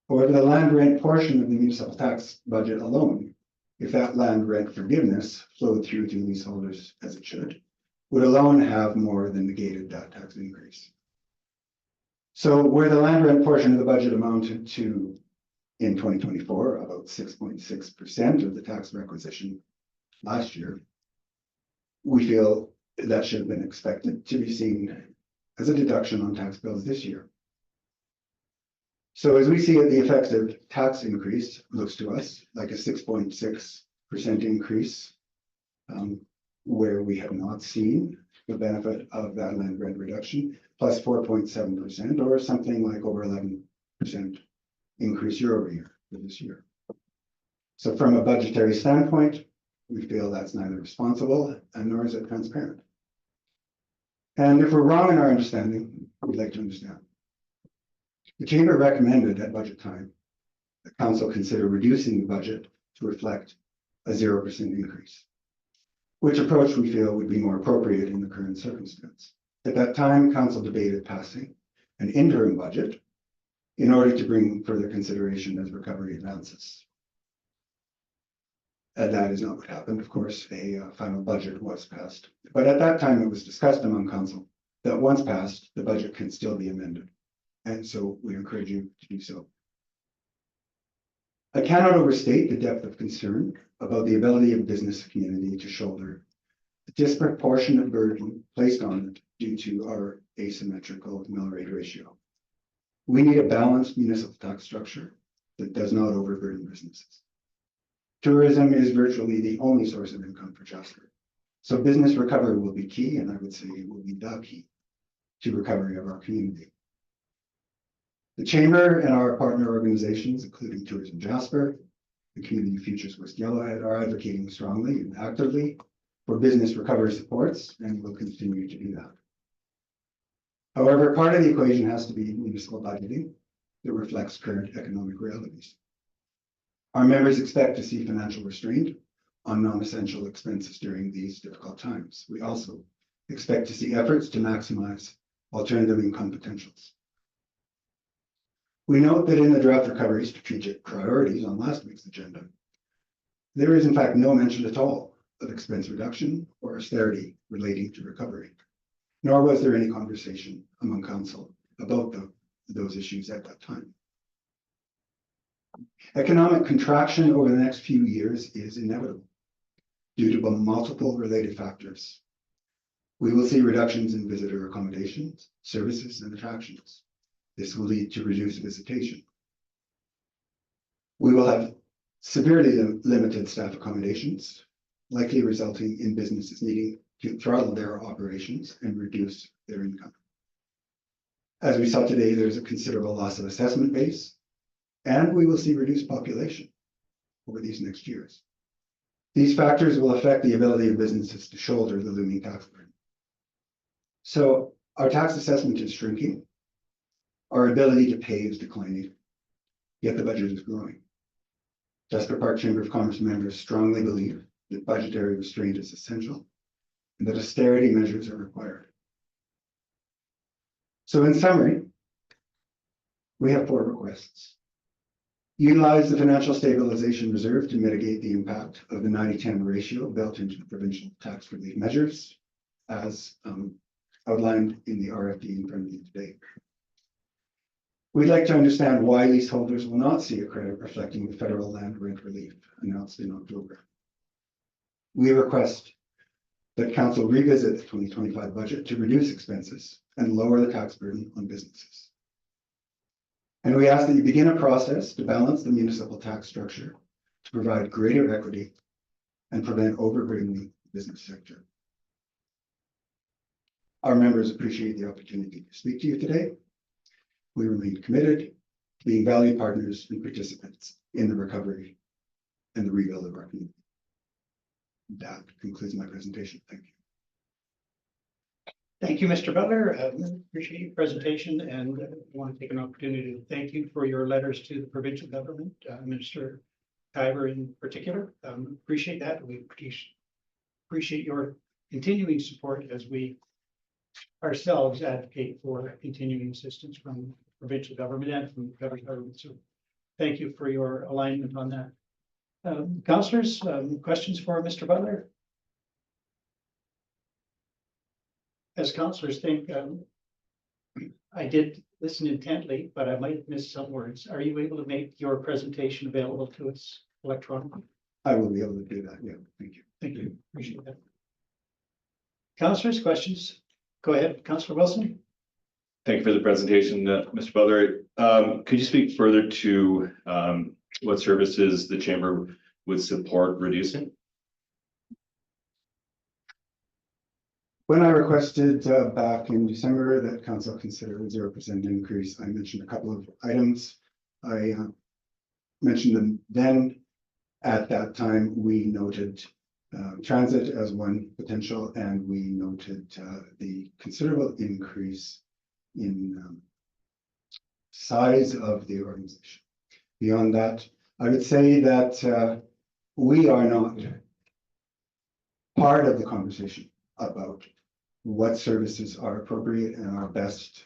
However, the land rent portion of the municipal tax budget alone, if that land rent forgiveness flowed through to leaseholders as it should, would alone have more than negated that tax increase. So where the land rent portion of the budget amounted to in 2024, about 6.6% of the tax requisition last year, we feel that should have been expected to be seen as a deduction on tax bills this year. So as we see it, the effective tax increase looks to us like a 6.6% increase, where we have not seen the benefit of that land rent reduction, plus 4.7%, or something like over 11% increase year over year for this year. So from a budgetary standpoint, we feel that's neither responsible and nor is it transparent. And if we're wrong in our understanding, we'd like to understand. The Chamber recommended at budget time that Council consider reducing the budget to reflect a 0% increase, which approach we feel would be more appropriate in the current circumstance. At that time, Council debated passing an interim budget in order to bring further consideration as recovery advances. And that is not what happened. Of course, a final budget was passed. But at that time, it was discussed among Council that once passed, the budget can still be amended. And so we encourage you to do so. I cannot overstate the depth of concern about the ability of the business community to shoulder the disproportionate burden placed on it due to our asymmetrical mill rate ratio. We need a balanced municipal tax structure that does not overburden businesses. Tourism is virtually the only source of income for Jasper. So business recovery will be key, and I would say it will be the key to recovery of our community. The Chamber and our partner organizations, including Tourism Jasper, the Community Futures West Yellowhead, are advocating strongly and actively for business recovery supports, and will continue to do that. However, part of the equation has to be municipal budgeting that reflects current economic realities. Our members expect to see financial restraint on non-essential expenses during these difficult times. We also expect to see efforts to maximize alternative income potentials. We note that in the draft recovery strategic priorities on last week's agenda, there is in fact no mention at all of expense reduction or austerity relating to recovery, nor was there any conversation among council about those issues at that time. Economic contraction over the next few years is inevitable due to multiple related factors. We will see reductions in visitor accommodations, services, and attractions. This will lead to reduced visitation. We will have severely limited staff accommodations, likely resulting in businesses needing to throttle their operations and reduce their income. As we saw today, there's a considerable loss of assessment base, and we will see reduced population over these next years. These factors will affect the ability of businesses to shoulder the looming tax burden. So our tax assessment is shrinking. Our ability to pay is declining, yet the budget is growing. Jasper Park Chamber of Commerce members strongly believe that budgetary restraint is essential and that austerity measures are required. So in summary, we have 4 requests. Utilize the financial stabilization reserve to mitigate the impact of the 90-10 ratio built into the provincial tax relief measures, as outlined in the RFD in front of you today. We'd like to understand why leaseholders will not see a credit reflecting the federal land rent relief announced in October. We request that council revisit the 2025 budget to reduce expenses and lower the tax burden on businesses. And we ask that you begin a process to balance the municipal tax structure to provide greater equity and prevent overburdening the business sector. Our members appreciate the opportunity to speak to you today. We remain committed to being valued partners and participants in the recovery and the rebuild of our community. That concludes my presentation. Thank you. Thank you, Mr. Butler. Appreciate your presentation, and want to take an opportunity to thank you for your letters to the provincial government, Minister Kyber in particular. Appreciate that. We appreciate your continuing support as we ourselves advocate for continuing assistance from provincial government and from the federal government. So thank you for your alignment on that. Councillors, questions for Mr. Butler? As councillors think, I did listen intently, but I might have missed some words. Are you able to make your presentation available to us electronically? I will be able to do that. Yeah, thank you. Thank you. Appreciate that. Councillors, questions? Go ahead, Councillor Wilson. Thank you for the presentation, Mr. Butler. Could you speak further to what services the chamber would support reducing? When I requested back in December that council consider a 0% increase, I mentioned a couple of items. I mentioned them then. At that time, we noted transit as one potential, and we noted the considerable increase in size of the organization. Beyond that, I would say that we are not part of the conversation about what services are appropriate and are best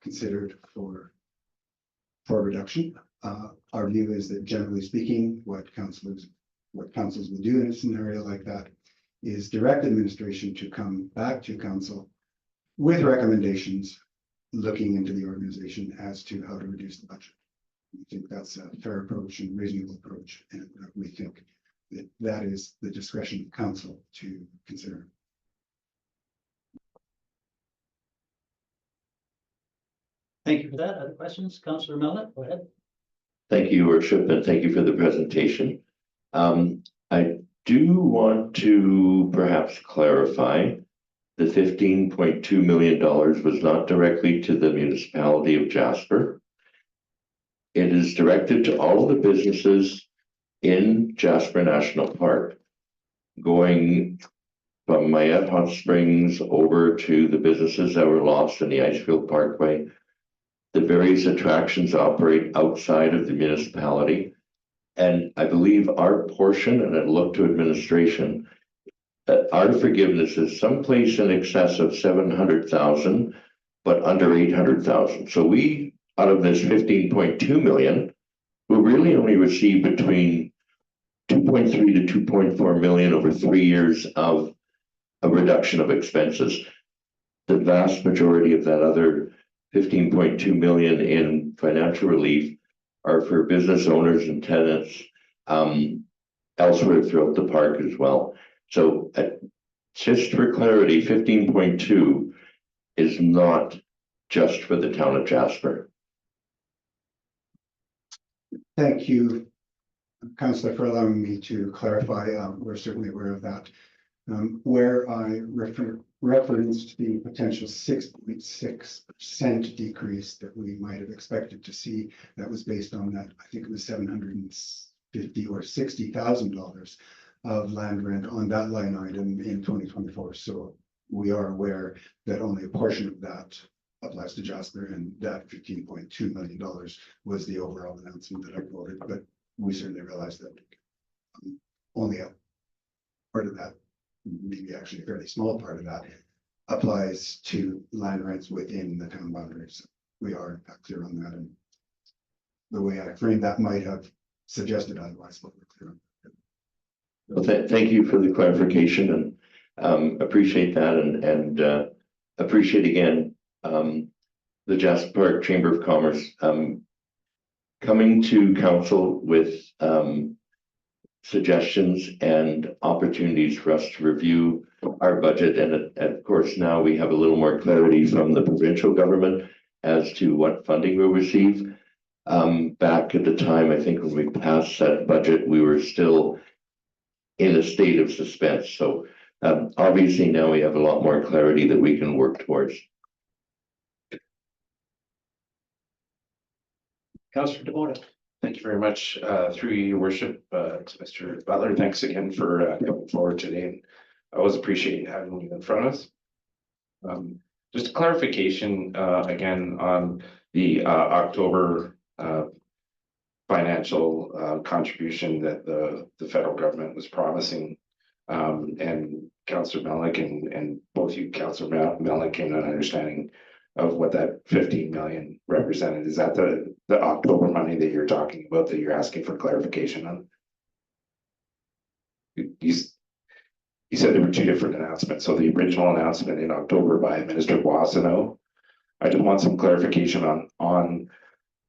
considered for reduction. Our view is that generally speaking, what councils will do in a scenario like that is direct administration to come back to council with recommendations looking into the organization as to how to reduce the budget. We think that's a fair approach and reasonable approach, and we think that that is the discretion of council to consider. Thank you for that. Other questions? Councillor Mellon, go ahead. Thank you, Your Worship, and thank you for the presentation. I do want to perhaps clarify the $15.2 million was not directly to the municipality of Jasper. It is directed to all the businesses in Jasper National Park, going from Mayette Hot Springs over to the businesses that were lost in the Icefield Parkway. The various attractions operate outside of the municipality. And I believe our portion, and I'd look to administration, our forgiveness is someplace in excess of 700,000, but under 800,000. So we, out of this 15.2 million, will really only receive between 2.3 to 2.4 million over 3 years of a reduction of expenses. The vast majority of that other 15.2 million in financial relief are for business owners and tenants elsewhere throughout the park as well. So just for clarity, 15.2 is not just for the town of Jasper. Thank you, Councillor, for allowing me to clarify. We're certainly aware of that. Where I referenced the potential 6.6% decrease that we might have expected to see, that was based on that, I think it was $750,000 or $60,000 of land rent on that line item in 2024. So we are aware that only a portion of that applies to Jasper, and that $15.2 million was the overall announcement that I quoted, but we certainly realize that only a part of that, maybe actually a fairly small part of that, applies to land rents within the town boundaries. We are in fact clear on that, and the way I framed that might have suggested otherwise, but we're clear on that. Well, thank you for the clarification, and appreciate that, and appreciate again the Jasper Park Chamber of Commerce coming to council with suggestions and opportunities for us to review our budget. And of course, now we have a little more clarity from the provincial government as to what funding we'll receive. Back at the time, I think when we passed that budget, we were still in a state of suspense. So obviously now we have a lot more clarity that we can work towards. Councillor DeMota. Thank you very much, through your worship, to Mr. Butler. Thanks again for coming forward today. And I always appreciate having you in front of us. Just a clarification again on the October financial contribution that the federal government was promising. And Councillor Melick and both you, Councillor Melick, came to an understanding of what that 15 million represented. Is that the October money that you're talking about, that you're asking for clarification on? You said there were two different announcements. So the original announcement in October by Minister Boissonnault, I just want some clarification on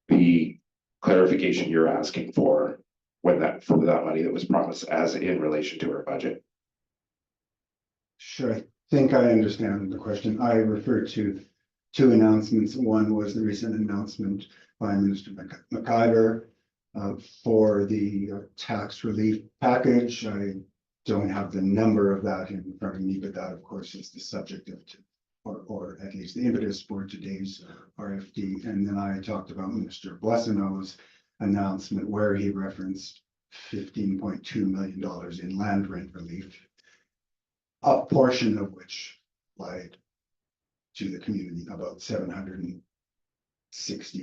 the clarification you're asking for when that money that was promised as in relation to our budget. Sure, I think I understand the question. I referred to two announcements. One was the recent announcement by Minister McIver for the tax relief package. I don't have the number of that in front of me, but that of course is the subject of, or at least the impetus for today's RFD. And then I talked about Minister Boissonnault's announcement where he referenced $15.2 million in land rent relief, a portion of which applied to the community, about $760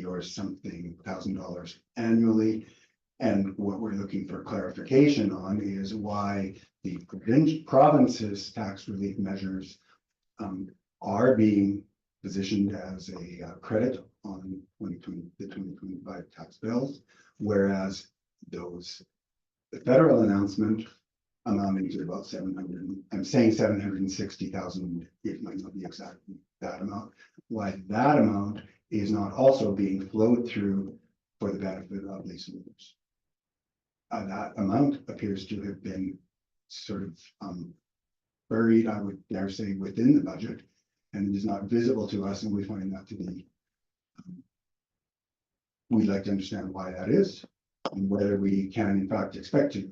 or something $1,000 annually. And what we're looking for clarification on is why the province's tax relief measures are being positioned as a credit on the 2025 tax bills, whereas the federal announcement amounting to about 700, I'm saying 760,000, it might not be exactly that amount, why that amount is not also being flowed through for the benefit of leaseholders. That amount appears to have been sort of buried, I would dare say, within the budget, and it is not visible to us, and we find that to be, we'd like to understand why that is, and whether we can in fact expect to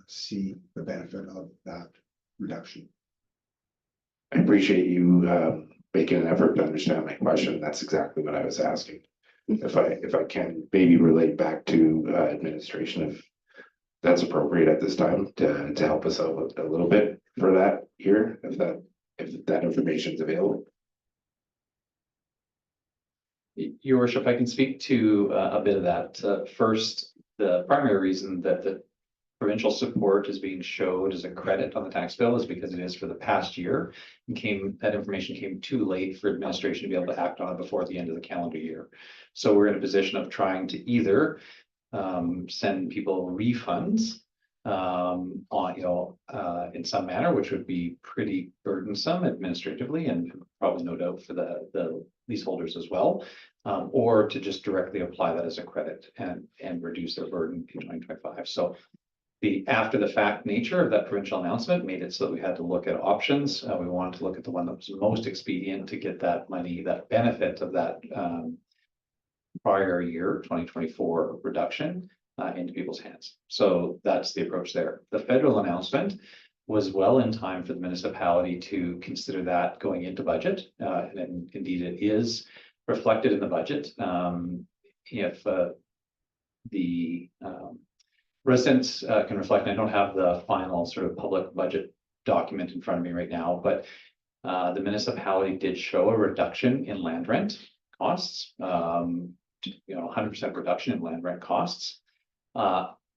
see the benefit of that reduction. I appreciate you making an effort to understand my question. That's exactly what I was asking. If I can maybe relate back to administration, if that's appropriate at this time to help us out a little bit for that here, if that information is available. Your worship, I can speak to a bit of that. First, the primary reason that the provincial support is being showed as a credit on the tax bill is because it is for the past year. That information came too late for administration to be able to act on it before the end of the calendar year. So we're in a position of trying to either send people refunds in some manner, which would be pretty burdensome administratively and probably no doubt for the leaseholders as well, or to just directly apply that as a credit and reduce their burden in 2025. So the after the fact nature of that provincial announcement made it so that we had to look at options. We wanted to look at the one that was most expedient to get that money, that benefit of that prior year 2024 reduction into people's hands. So that's the approach there. The federal announcement was well in time for the municipality to consider that going into budget. And indeed it is reflected in the budget. If the residents can reflect, and I don't have the final sort of public budget document in front of me right now, but the municipality did show a reduction in land rent costs, 100% reduction in land rent costs,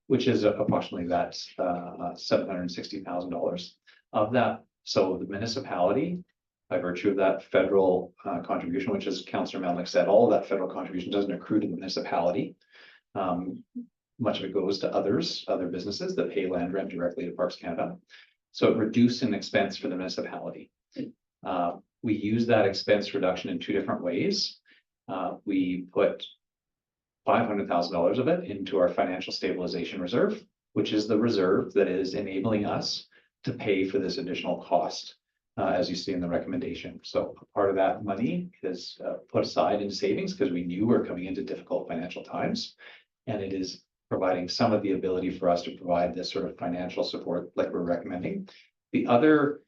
which is approximately that $760,000 of that. So the municipality, by virtue of that federal contribution, which as Councillor Melnick said, all of that federal contribution doesn't accrue to the municipality. Much of it goes to other businesses that pay land rent directly to Parks Canada. So it reduced an expense for the municipality. We use that expense reduction in two different ways. We put $500,000 of it into our financial stabilization reserve, which is the reserve that is enabling us to pay for this additional cost, as you see in the recommendation. So a part of that money is put aside in savings because we knew we're coming into difficult financial times, and it is providing some of the ability for us to provide this sort of financial support like we're recommending. The other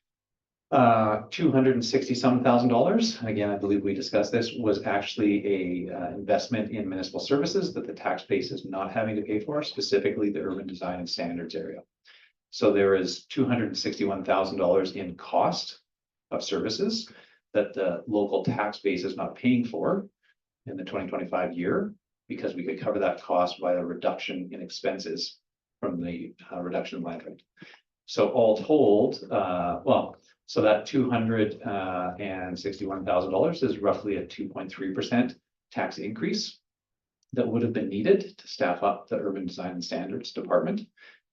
$260,000, again, I believe we discussed this, was actually a investment in municipal services that the tax base is not having to pay for, specifically the urban design and standards area. So there is $261,000 in cost of services that the local tax base is not paying for in the 2025 year, because we could cover that cost by a reduction in expenses from the reduction in land rent. So all told, so that $261,000 is roughly a 2.3% tax increase that would have been needed to staff up the urban design and standards department.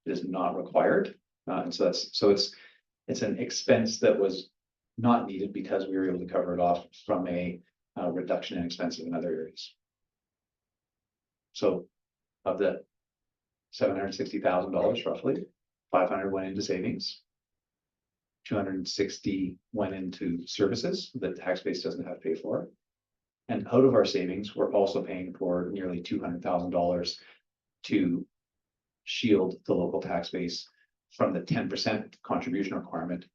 It is not required, and so it's an expense that was not needed because we were able to cover it off from a reduction in expenses in other areas. So of the $760,000 roughly, 500 went into savings. 260 went into services that the tax base doesn't have to pay for. And out of our savings, we're also paying for nearly $200,000 to shield the local tax base from the 10% contribution requirement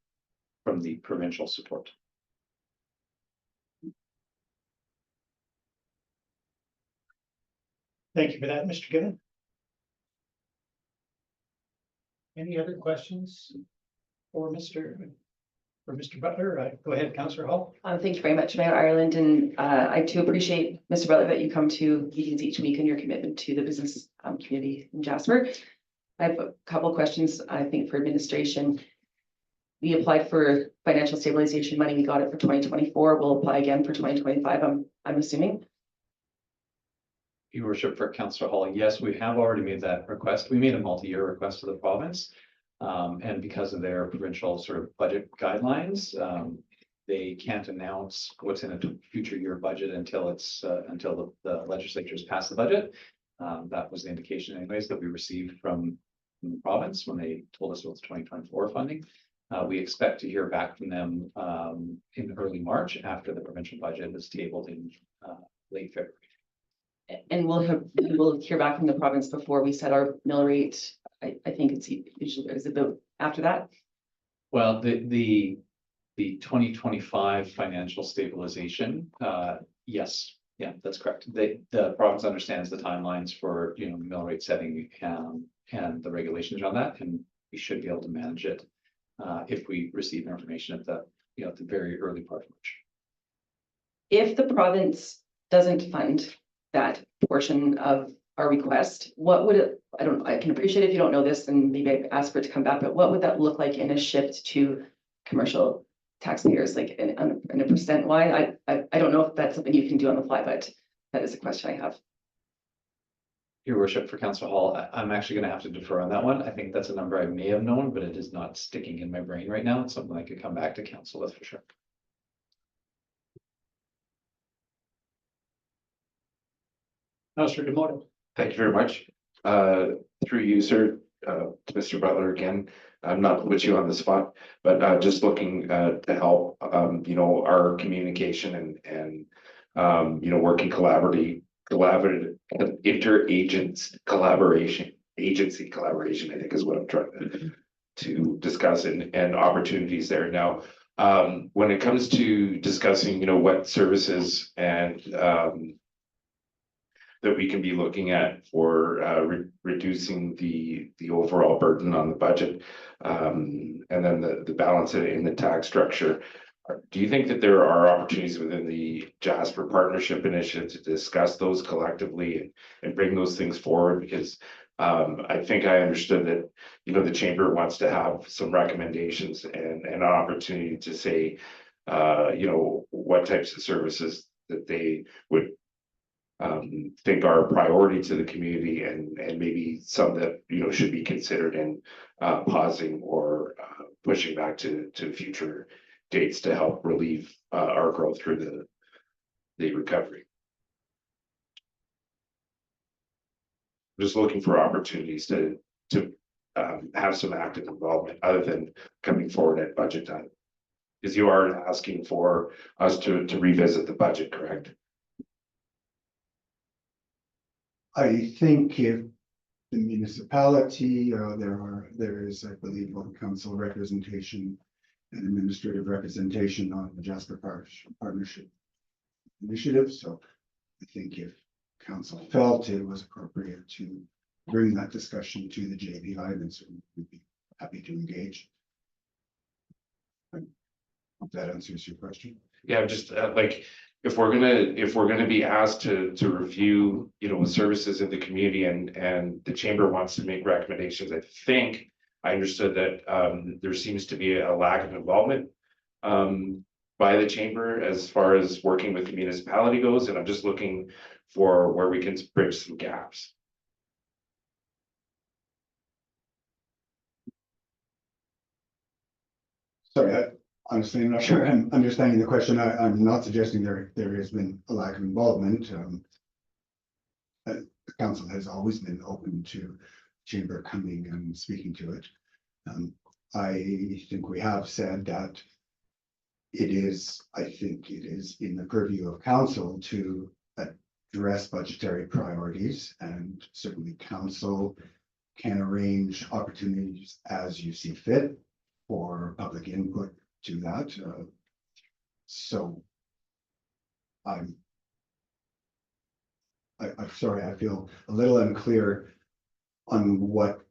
from the provincial support. Thank you for that, Mr. Given. Any other questions for Mr. Butler? Go ahead, Councillor Hall. Thank you very much, Mayor Ireland, and I too appreciate, Mr. Butler, that you come to meetings each week and your commitment to the business community in Jasper. I have a couple of questions, I think, for administration. We applied for financial stabilization money. We got it for 2024. We'll apply again for 2025, I'm assuming. Your worship, for Councillor Hall, yes, we have already made that request. We made a multi-year request to the province. And because of their provincial sort of budget guidelines, they can't announce what's in a future year budget until the legislatures pass the budget. That was the indication anyways that we received from the province when they told us about the 2024 funding. We expect to hear back from them in early March after the provincial budget is tabled in late February. And we'll hear back from the province before we set our mill rate. I think it's usually is about after that. Well, the 2025 financial stabilization, yes, yeah, that's correct. The province understands the timelines for mill rate setting and the regulations around that, and we should be able to manage it if we receive information at the, at the very early part of March. If the province doesn't fund that portion of our request, what would it, I can appreciate if you don't know this and maybe I ask for it to come back, but what would that look like in a shift to commercial taxpayers, like in a percent why? I don't know if that's something you can do on the fly, but that is a question I have. Your worship, for Councillor Hall, I'm actually gonna have to defer on that one. I think that's a number I may have known, but it is not sticking in my brain right now. It's something I could come back to council with for sure. Councillor Demoto. Thank you very much. Through you, sir, to Mr. Butler again, I'm not to put you on the spot, but just looking to help, our communication and working collaborative agency collaboration, I think is what I'm trying to discuss and opportunities there. Now, when it comes to discussing, what services and that we can be looking at for reducing the overall burden on the budget, and then the balance in the tax structure. Do you think that there are opportunities within the Jasper Partnership Initiative to discuss those collectively and bring those things forward? Because I think I understood that, the chamber wants to have some recommendations and an opportunity to say, what types of services that they would think are a priority to the community and maybe some that, should be considered in pausing or pushing back to future dates to help relieve our growth through the recovery. Just looking for opportunities to have some active involvement other than coming forward at budget time. Because you are asking for us to revisit the budget, correct? I think if the municipality, there is, I believe, on council representation and administrative representation on the Jasper Partnership Initiative. So I think if council felt it was appropriate to bring that discussion to the JPI, then certainly we'd be happy to engage. I hope that answers your question. Yeah, just if we're gonna be asked to review, services in the community and the chamber wants to make recommendations, I think I understood that there seems to be a lack of involvement by the chamber as far as working with the municipality goes, and I'm just looking for where we can bridge some gaps. Sorry, honestly, I'm not sure I'm understanding the question. I'm not suggesting there has been a lack of involvement. The council has always been open to chamber coming and speaking to it. I think we have said that I think it is in the purview of council to address budgetary priorities, and certainly council can arrange opportunities as you see fit for public input to that. So I'm sorry, I feel a little unclear on what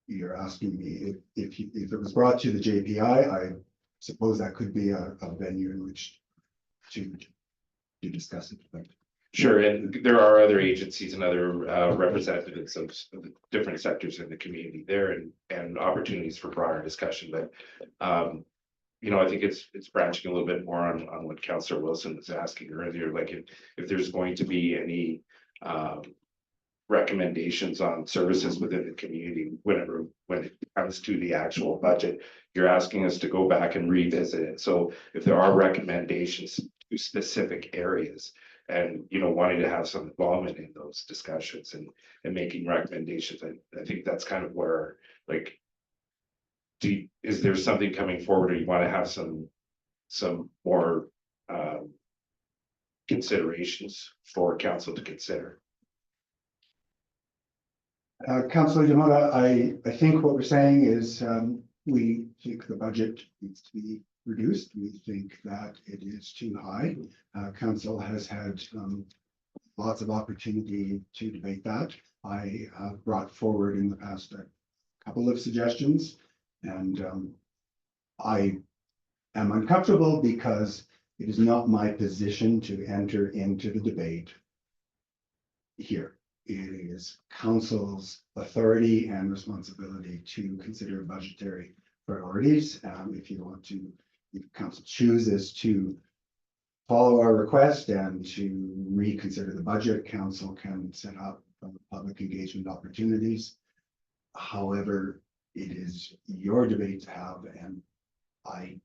you're asking me. If it was brought to the JPI, I suppose that could be a venue in which to discuss it. But Sure, and there are other agencies and other representatives of the different sectors in the community there and opportunities for broader discussion, but I think it's branching a little bit more on what Councillor Wilson was asking earlier, like if there's going to be any recommendations on services within the community, when it comes to the actual budget, you're asking us to go back and revisit it. So if there are recommendations to specific areas and, wanting to have some involvement in those discussions and making recommendations, I think that's kind of where, is there something coming forward, or you want to have some more considerations for council to consider? Councillor Demota, I think what we're saying is we think the budget needs to be reduced. We think that it is too high. Council has had lots of opportunity to debate that. I have brought forward in the past a couple of suggestions, and I am uncomfortable because it is not my position to enter into the debate here. It is council's authority and responsibility to consider budgetary priorities. If you want to, if council chooses to follow our request and to reconsider the budget, council can set up public engagement opportunities. However, it is your debate to have, and I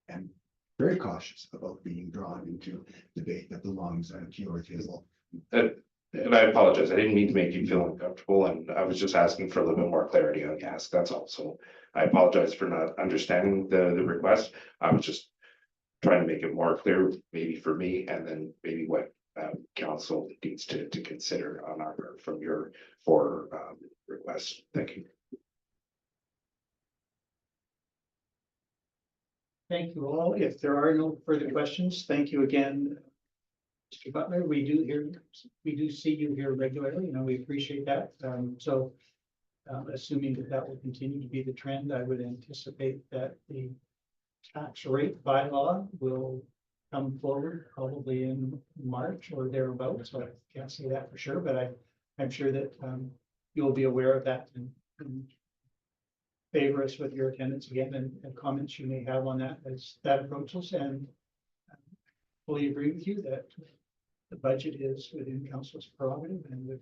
am very cautious about being drawn into debate that belongs at your table. And I apologize, I didn't mean to make you feel uncomfortable, and I was just asking for a little bit more clarity on the ask, that's all. So I apologize for not understanding the request. I was just trying to make it more clear, maybe for me, and then maybe what council needs to consider on our part from your requests. Thank you. Thank you all. If there are no further questions, thank you again, Mr. Butler. We do see you here regularly, and we appreciate that. Assuming that will continue to be the trend, I would anticipate that the tax rate bylaw will come forward probably in March or thereabouts. So I can't say that for sure, but I'm sure that you'll be aware of that and favor us with your attendance again and comments you may have on that as that approaches. And fully agree with you that the budget is within council's prerogative, and the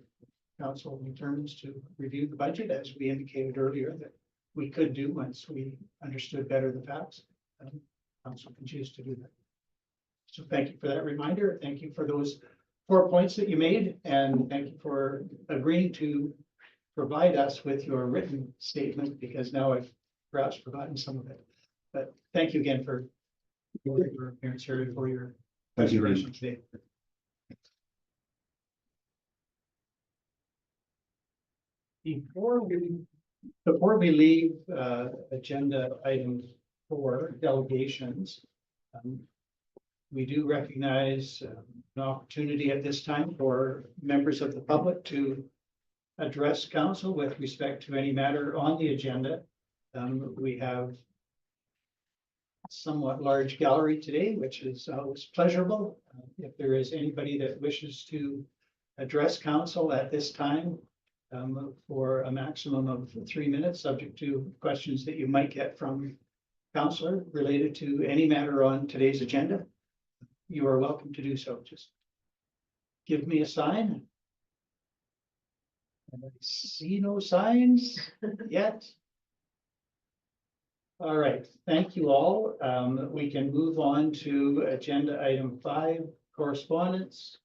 council determines to review the budget, as we indicated earlier, that we could do once we understood better the facts. Council can choose to do that. So thank you for that reminder. Thank you for those 4 points that you made, and thank you for agreeing to provide us with your written statement, because now I've perhaps forgotten some of it. But thank you again for your appearance here and for your Thank you very presentation much. today. Before we leave agenda item 4, delegations, we do recognize an opportunity at this time for members of the public to address council with respect to any matter on the agenda. We have a somewhat large gallery today, which is always pleasurable. If there is anybody that wishes to address council at this time, for a maximum of 3 minutes, subject to questions that you might get from councillor related to any matter on today's agenda, you are welcome to do so. Just give me a sign. And I see no signs yet. All right, thank you all. We can move on to agenda item 5, correspondence.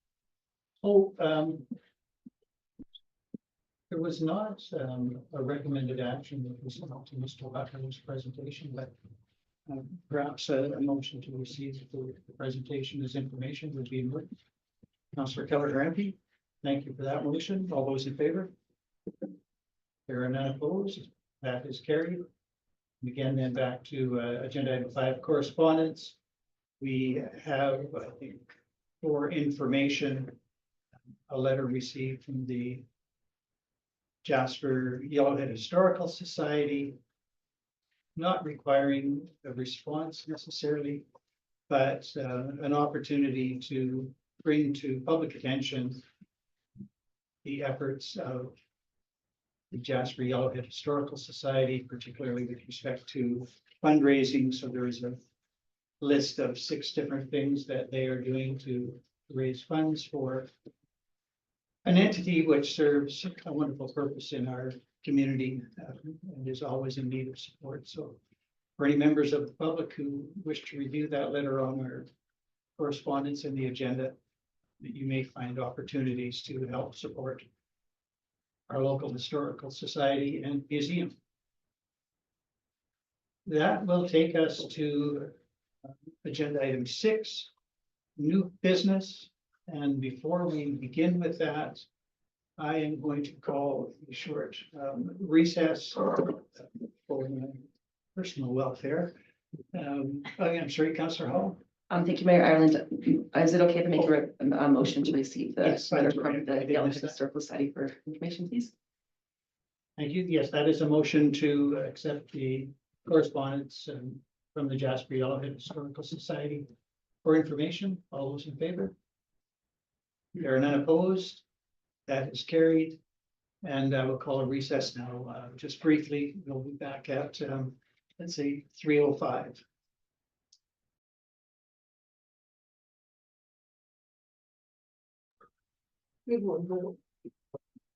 There was not a recommended action that was not to Mr. Butler's presentation, but perhaps a motion to receive the presentation as information would be in order. Councillor Keller-Ramsey, thank you for that motion. All those in favor? There are none opposed. That is carried. Again, then back to agenda item 5, correspondence. We have, I think, for information, a letter received from the Jasper-Yellowhead Historical Society, not requiring a response necessarily, but an opportunity to bring to public attention the efforts of the Jasper-Yellowhead Historical Society, particularly with respect to fundraising. So there is a list of 6 different things that they are doing to raise funds for an entity which serves a wonderful purpose in our community and is always in need of support. So for any members of the public who wish to review that letter on our correspondence in the agenda, that you may find opportunities to help support our local historical society and museum. That will take us to agenda item 6, new business. And before we begin with that, I am going to call a short recess for my personal welfare. I'm sorry, Councillor Hall. Thank you, Mayor Ireland. Is it okay to make a motion to receive the Yes, letter thank you. from I the did Yellowhead miss that. Historical Society for information, please? Thank you. Yes, that is a motion to accept the correspondence from the Jasper-Yellowhead Historical Society for information. All those in favor? There are none opposed. That is carried. And I will call a recess now. Just briefly, we'll be back at, let's say, 3:05.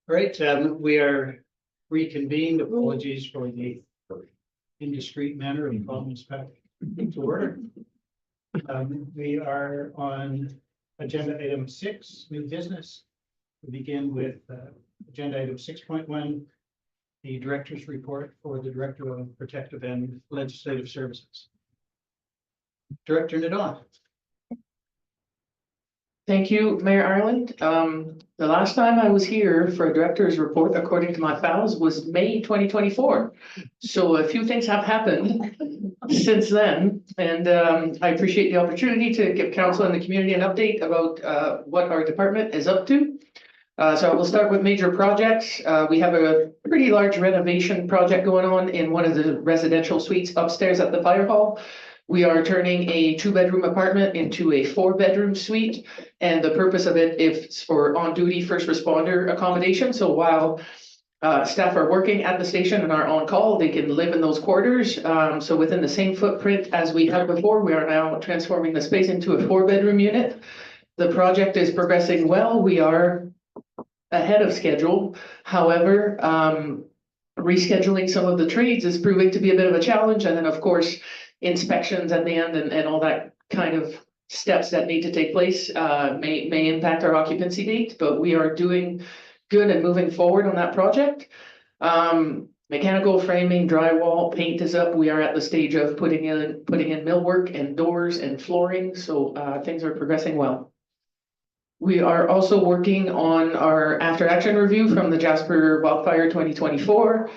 Right, we are reconvened. Apologies for the indiscreet manner of calling us back into order. We are on agenda item 6, new business. We begin with agenda item 6.1, the director's report for the Director of Protective and Legislative Services. Director Nadon. Thank you, Mayor Ireland. The last time I was here for a director's report, according to my files, was May 2024. So a few things have happened since then, and I appreciate the opportunity to give council and the community an update about what our department is up to. So I will start with major projects. We have a pretty large renovation project going on in one of the residential suites upstairs at the fire hall. We are turning a 2-bedroom apartment into a 4-bedroom suite, and the purpose of it is for on-duty first responder accommodation. So while staff are working at the station and are on call, they can live in those quarters. So within the same footprint as we had before, we are now transforming the space into a 4-bedroom unit. The project is progressing well. We are ahead of schedule. However, rescheduling some of the trades is proving to be a bit of a challenge. And then, of course, inspections at the end and all that kind of steps that need to take place may impact our occupancy date, but we are doing good and moving forward on that project. Mechanical framing, drywall, paint is up. We are at the stage of putting in millwork and doors and flooring, so things are progressing well. We are also working on our after action review from the Jasper Wildfire 2024.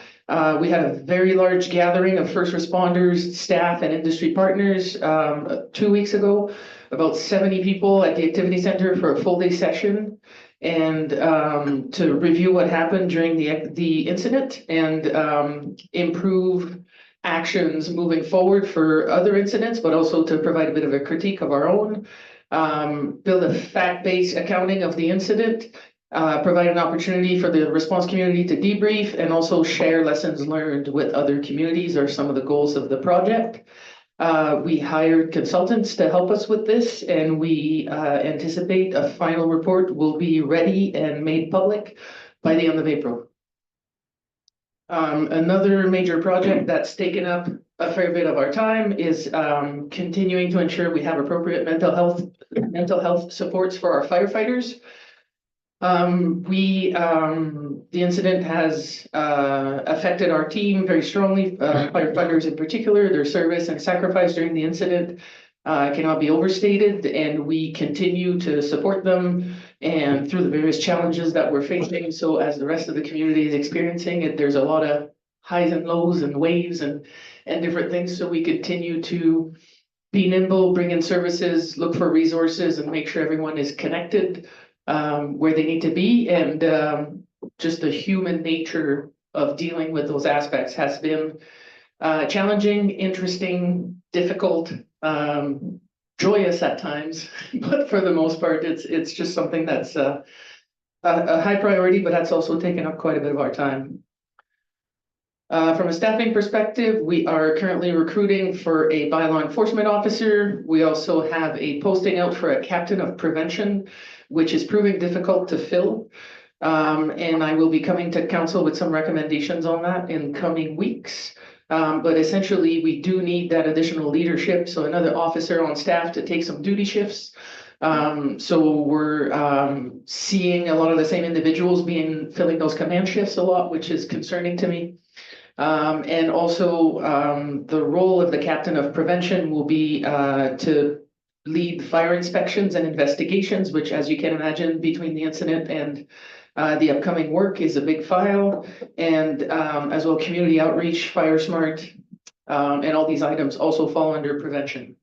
We had a very large gathering of first responders, staff, and industry partners 2 weeks ago, about 70 people at the activity center for a full day session, and to review what happened during the incident and improve actions moving forward for other incidents, but also to provide a bit of a critique of our own. Build a fact-based accounting of the incident, provide an opportunity for the response community to debrief, and also share lessons learned with other communities are some of the goals of the project. We hired consultants to help us with this, and we anticipate a final report will be ready and made public by the end of April. Another major project that's taken up a fair bit of our time is continuing to ensure we have appropriate mental health supports for our firefighters. The incident has affected our team very strongly, firefighters in particular. Their service and sacrifice during the incident cannot be overstated, and we continue to support them and through the various challenges that we're facing. So as the rest of the community is experiencing it, there's a lot of highs and lows and waves and different things. So we continue to be nimble, bring in services, look for resources, and make sure everyone is connected where they need to be. And just the human nature of dealing with those aspects has been challenging, interesting, difficult, joyous at times, but for the most part, it's just something that's a high priority, but that's also taken up quite a bit of our time. From a staffing perspective, we are currently recruiting for a bylaw enforcement officer. We also have a posting out for a captain of prevention, which is proving difficult to fill. And I will be coming to council with some recommendations on that in coming weeks. But essentially, we do need that additional leadership, so another officer on staff to take some duty shifts. So we're seeing a lot of the same individuals filling those command shifts a lot, which is concerning to me. And also the role of the captain of prevention will be to lead fire inspections and investigations, which, as you can imagine, between the incident and the upcoming work is a big file, and as well community outreach, fire smart, and all these items also fall under prevention.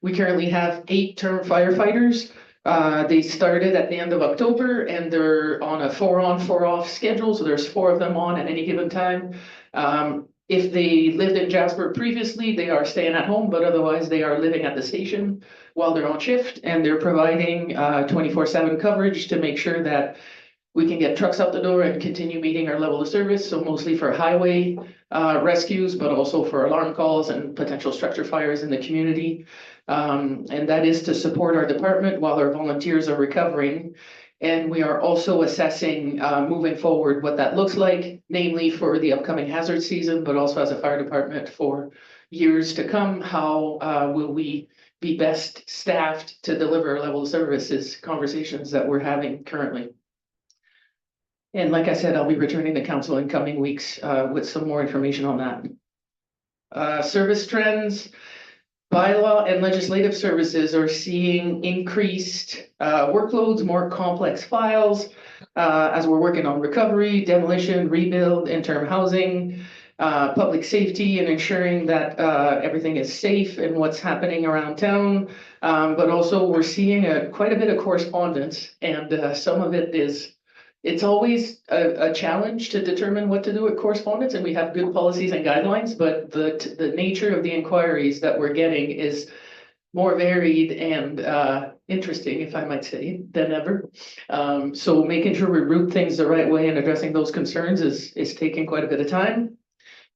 We currently have 8 term firefighters. They started at the end of October, and they're on a 4-on, 4-off schedule, so there's 4 of them on at any given time. if they lived in Jasper previously, they are staying at home, but otherwise they are living at the station while they're on shift, and they're providing 24/7 coverage to make sure that we can get trucks out the door and continue meeting our level of service. So mostly for highway rescues, but also for alarm calls and potential structure fires in the community. And that is to support our department while our volunteers are recovering. And we are also assessing moving forward what that looks like, namely for the upcoming hazard season, but also as a fire department for years to come. How will we be best staffed to deliver level of services conversations that we're having currently? And like I said, I'll be returning to council in coming weeks with some more information on that. Service trends, bylaw and legislative services are seeing increased workloads, more complex files as we're working on recovery, demolition, rebuild, interim housing, public safety, and ensuring that everything is safe and what's happening around town. But also we're seeing quite a bit of correspondence, and some of it is. It's always a challenge to determine what to do with correspondence, and we have good policies and guidelines, but the nature of the inquiries that we're getting is more varied and interesting, if I might say, than ever. So making sure we route things the right way and addressing those concerns is taking quite a bit of time.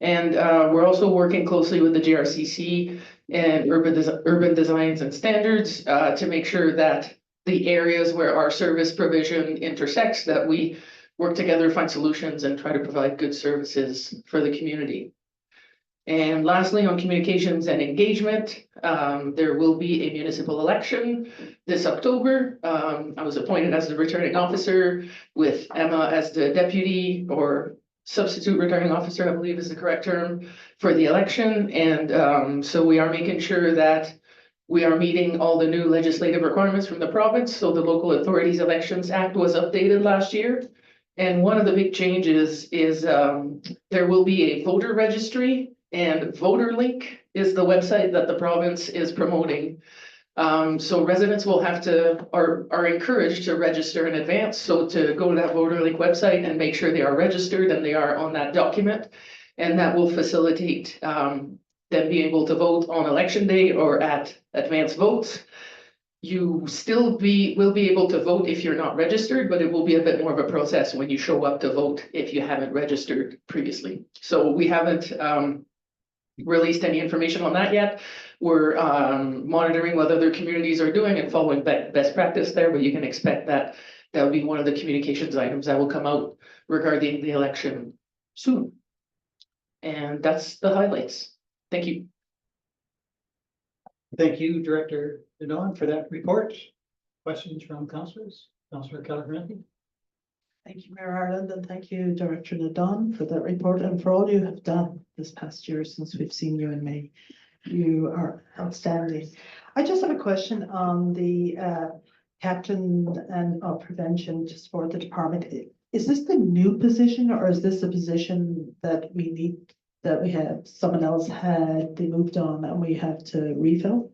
And we're also working closely with the JRCC and urban designs and standards to make sure that the areas where our service provision intersects, that we work together, find solutions, and try to provide good services for the community. And lastly, on communications and engagement, there will be a municipal election this October. I was appointed as the returning officer with Emma as the deputy or substitute returning officer, I believe is the correct term, for the election. And so we are making sure that we are meeting all the new legislative requirements from the province. So the Local Authorities Elections Act was updated last year. And one of the big changes is there will be a voter registry, and VoterLink is the website that the province is promoting. So residents will have to, are encouraged to register in advance. So to go to that VoterLink website and make sure they are registered and they are on that document. And that will facilitate them being able to vote on election day or at advanced votes. You still will be able to vote if you're not registered, but it will be a bit more of a process when you show up to vote if you haven't registered previously. So we haven't released any information on that yet. We're monitoring what other communities are doing and following best practice there, but you can expect that that will be one of the communications items that will come out regarding the election soon. And that's the highlights. Thank you. Thank you, Director Donovan, for that report. Questions from councillors? Councillor Kelly. Thank you, Mayor Ireland, and thank you, Director Nadon, for that report and for all you have done this past year since we've seen you in May. You are outstanding. I just have a question on the captain and prevention just for the department. Is this the new position, or is this a position that we need, that we have someone else had, they moved on and we have to refill?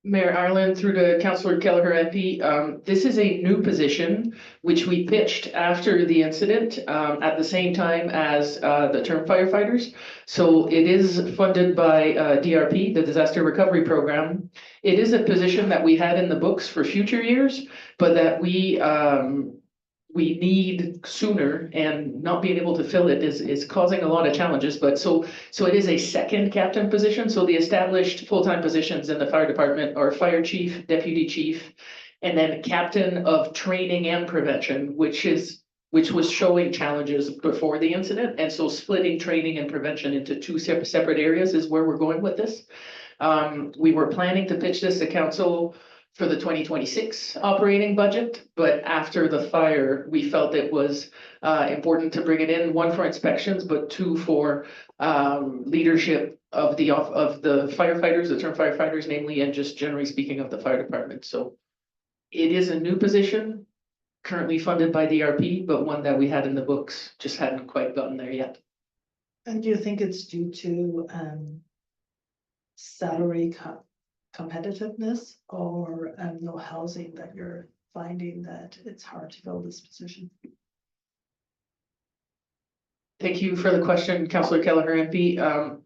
Mayor Ireland, through to Councillor Kelleher MP, this is a new position which we pitched after the incident at the same time as the term firefighters. So it is funded by DRP, the Disaster Recovery Program. It is a position that we had in the books for future years, but that we need sooner, and not being able to fill it is causing a lot of challenges. But so it is a second captain position. So the established full-time positions in the fire department are fire chief, deputy chief, and then captain of training and prevention, which was showing challenges before the incident. And so splitting training and prevention into two separate areas is where we're going with this. We were planning to pitch this to council for the 2026 operating budget, but after the fire, we felt it was important to bring it in, one for inspections, but two for leadership of the firefighters, the term firefighters, namely, and just generally speaking of the fire department. So it is a new position, currently funded by DRP, but one that we had in the books, just hadn't quite gotten there yet. And do you think it's due to salary competitiveness, or no housing, that you're finding that it's hard to fill this position? Thank you for the question, Councillor Kelleher MP.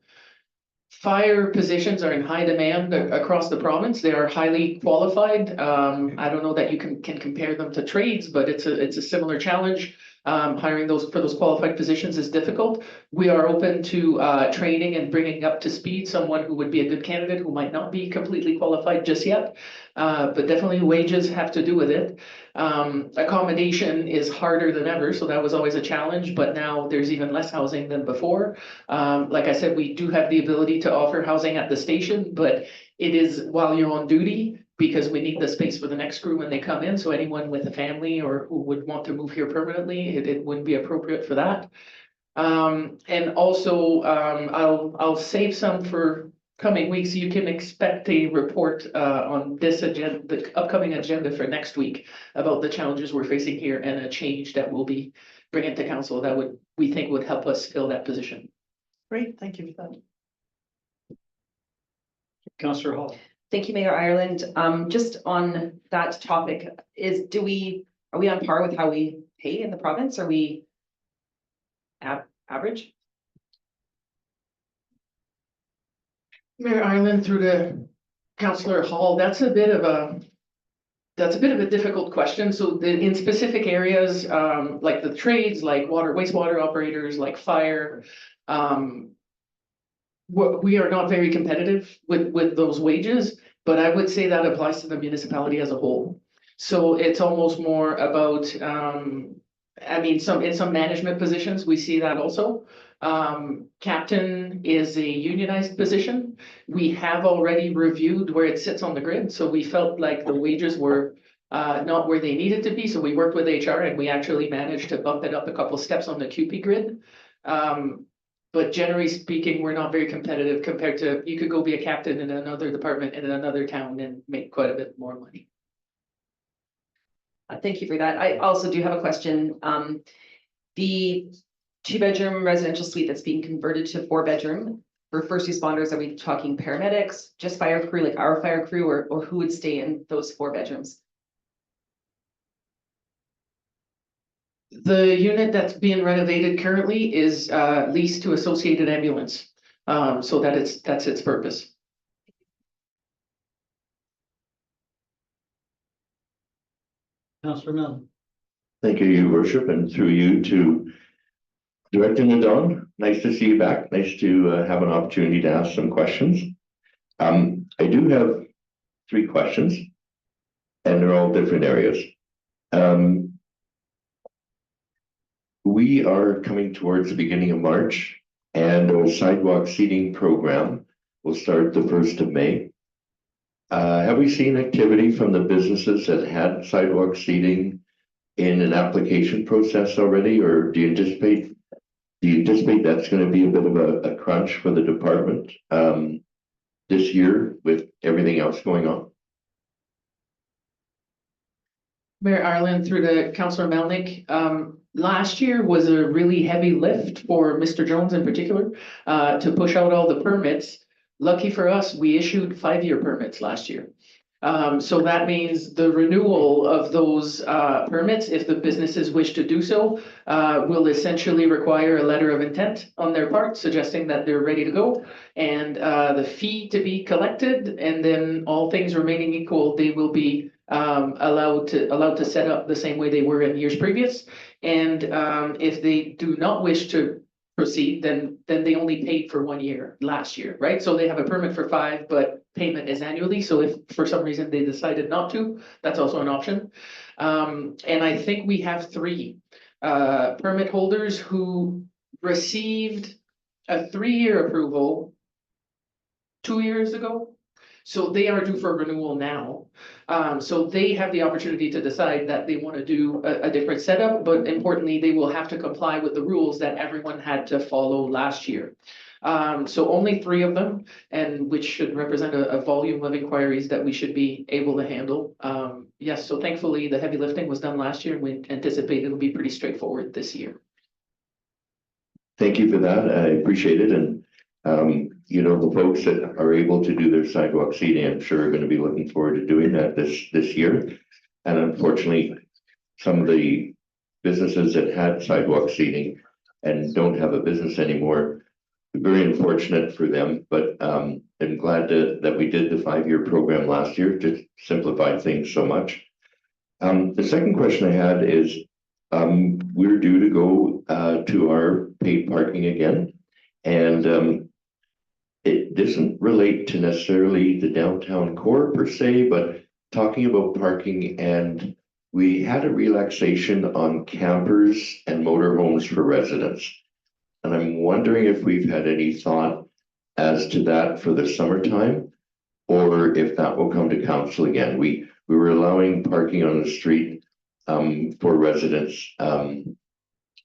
Fire positions are in high demand across the province. They are highly qualified. I don't know that you can compare them to trades, but it's a similar challenge. Hiring for those qualified positions is difficult. We are open to training and bringing up to speed someone who would be a good candidate who might not be completely qualified just yet. But definitely wages have to do with it. Accommodation is harder than ever, so that was always a challenge, but now there's even less housing than before. Like I said, we do have the ability to offer housing at the station, but it is while you're on duty, because we need the space for the next crew when they come in. So anyone with a family or who would want to move here permanently, it wouldn't be appropriate for that. And also, I'll save some for coming weeks. You can expect a report on this agenda, the upcoming agenda for next week, about the challenges we're facing here and a change that we'll be bringing to council that we think would help us fill that position. Great, thank you for that. Councillor Hall. Thank you, Mayor Ireland. Just on that topic, are we on par with how we pay in the province? Are we average? Mayor Ireland, through the Councillor Hall, that's a bit of a difficult question. So in specific areas, like the trades, like wastewater operators, like fire, we are not very competitive with those wages, but I would say that applies to the municipality as a whole. So it's almost more about, in some management positions, we see that also. Captain is a unionized position. We have already reviewed where it sits on the grid, so we felt like the wages were not where they needed to be, so we worked with HR and we actually managed to bump it up a couple steps on the QP grid. But generally speaking, we're not very competitive compared to, you could go be a captain in another department in another town and make quite a bit more money. Thank you for that. I also do have a question. The 2-bedroom residential suite that's being converted to 4-bedroom, for first responders, are we talking paramedics, just fire crew, like our fire crew, or who would stay in those 4 bedrooms? The unit that's being renovated currently is leased to Associated Ambulance, so that's its purpose. Councillor Milne. Thank you, Your Worship, and through you to Director Nadon. Nice to see you back. Nice to have an opportunity to ask some questions. I do have 3 questions, and they're all different areas. We are coming towards the beginning of March, and our sidewalk seating program will start the 1st of May. Have we seen activity from the businesses that had sidewalk seating in an application process already, or do you anticipate that's going to be a bit of a crunch for the department this year with everything else going on? Mayor Ireland, through the Councillor Melnick, last year was a really heavy lift for Mr. Jones in particular to push out all the permits. Lucky for us, we issued 5-year permits last year. So that means the renewal of those permits, if the businesses wish to do so, will essentially require a letter of intent on their part, suggesting that they're ready to go, and the fee to be collected, and then all things remaining equal, they will be allowed to set up the same way they were in years previous. And if they do not wish to proceed, then they only paid for 1 year last year, right? So they have a permit for 5, but payment is annually. So if for some reason they decided not to, that's also an option. And I think we have 3 permit holders who received a 3-year approval 2 years ago. So they are due for renewal now. So they have the opportunity to decide that they want to do a different setup, but importantly, they will have to comply with the rules that everyone had to follow last year. So only 3 of them, and which should represent a volume of inquiries that we should be able to handle. Yes, so thankfully the heavy lifting was done last year, and we anticipate it'll be pretty straightforward this year. Thank you for that. I appreciate it. And the folks that are able to do their sidewalk seating, I'm sure are going to be looking forward to doing that this year. And unfortunately, some of the businesses that had sidewalk seating and don't have a business anymore. Very unfortunate for them, but I'm glad that we did the 5-year program last year to simplify things so much. The second question I had is, we're due to go to our paid parking again, and it doesn't relate to necessarily the downtown core per se, but talking about parking, and we had a relaxation on campers and motorhomes for residents. And I'm wondering if we've had any thought as to that for the summertime, or if that will come to council again. We were allowing parking on the street for residents. And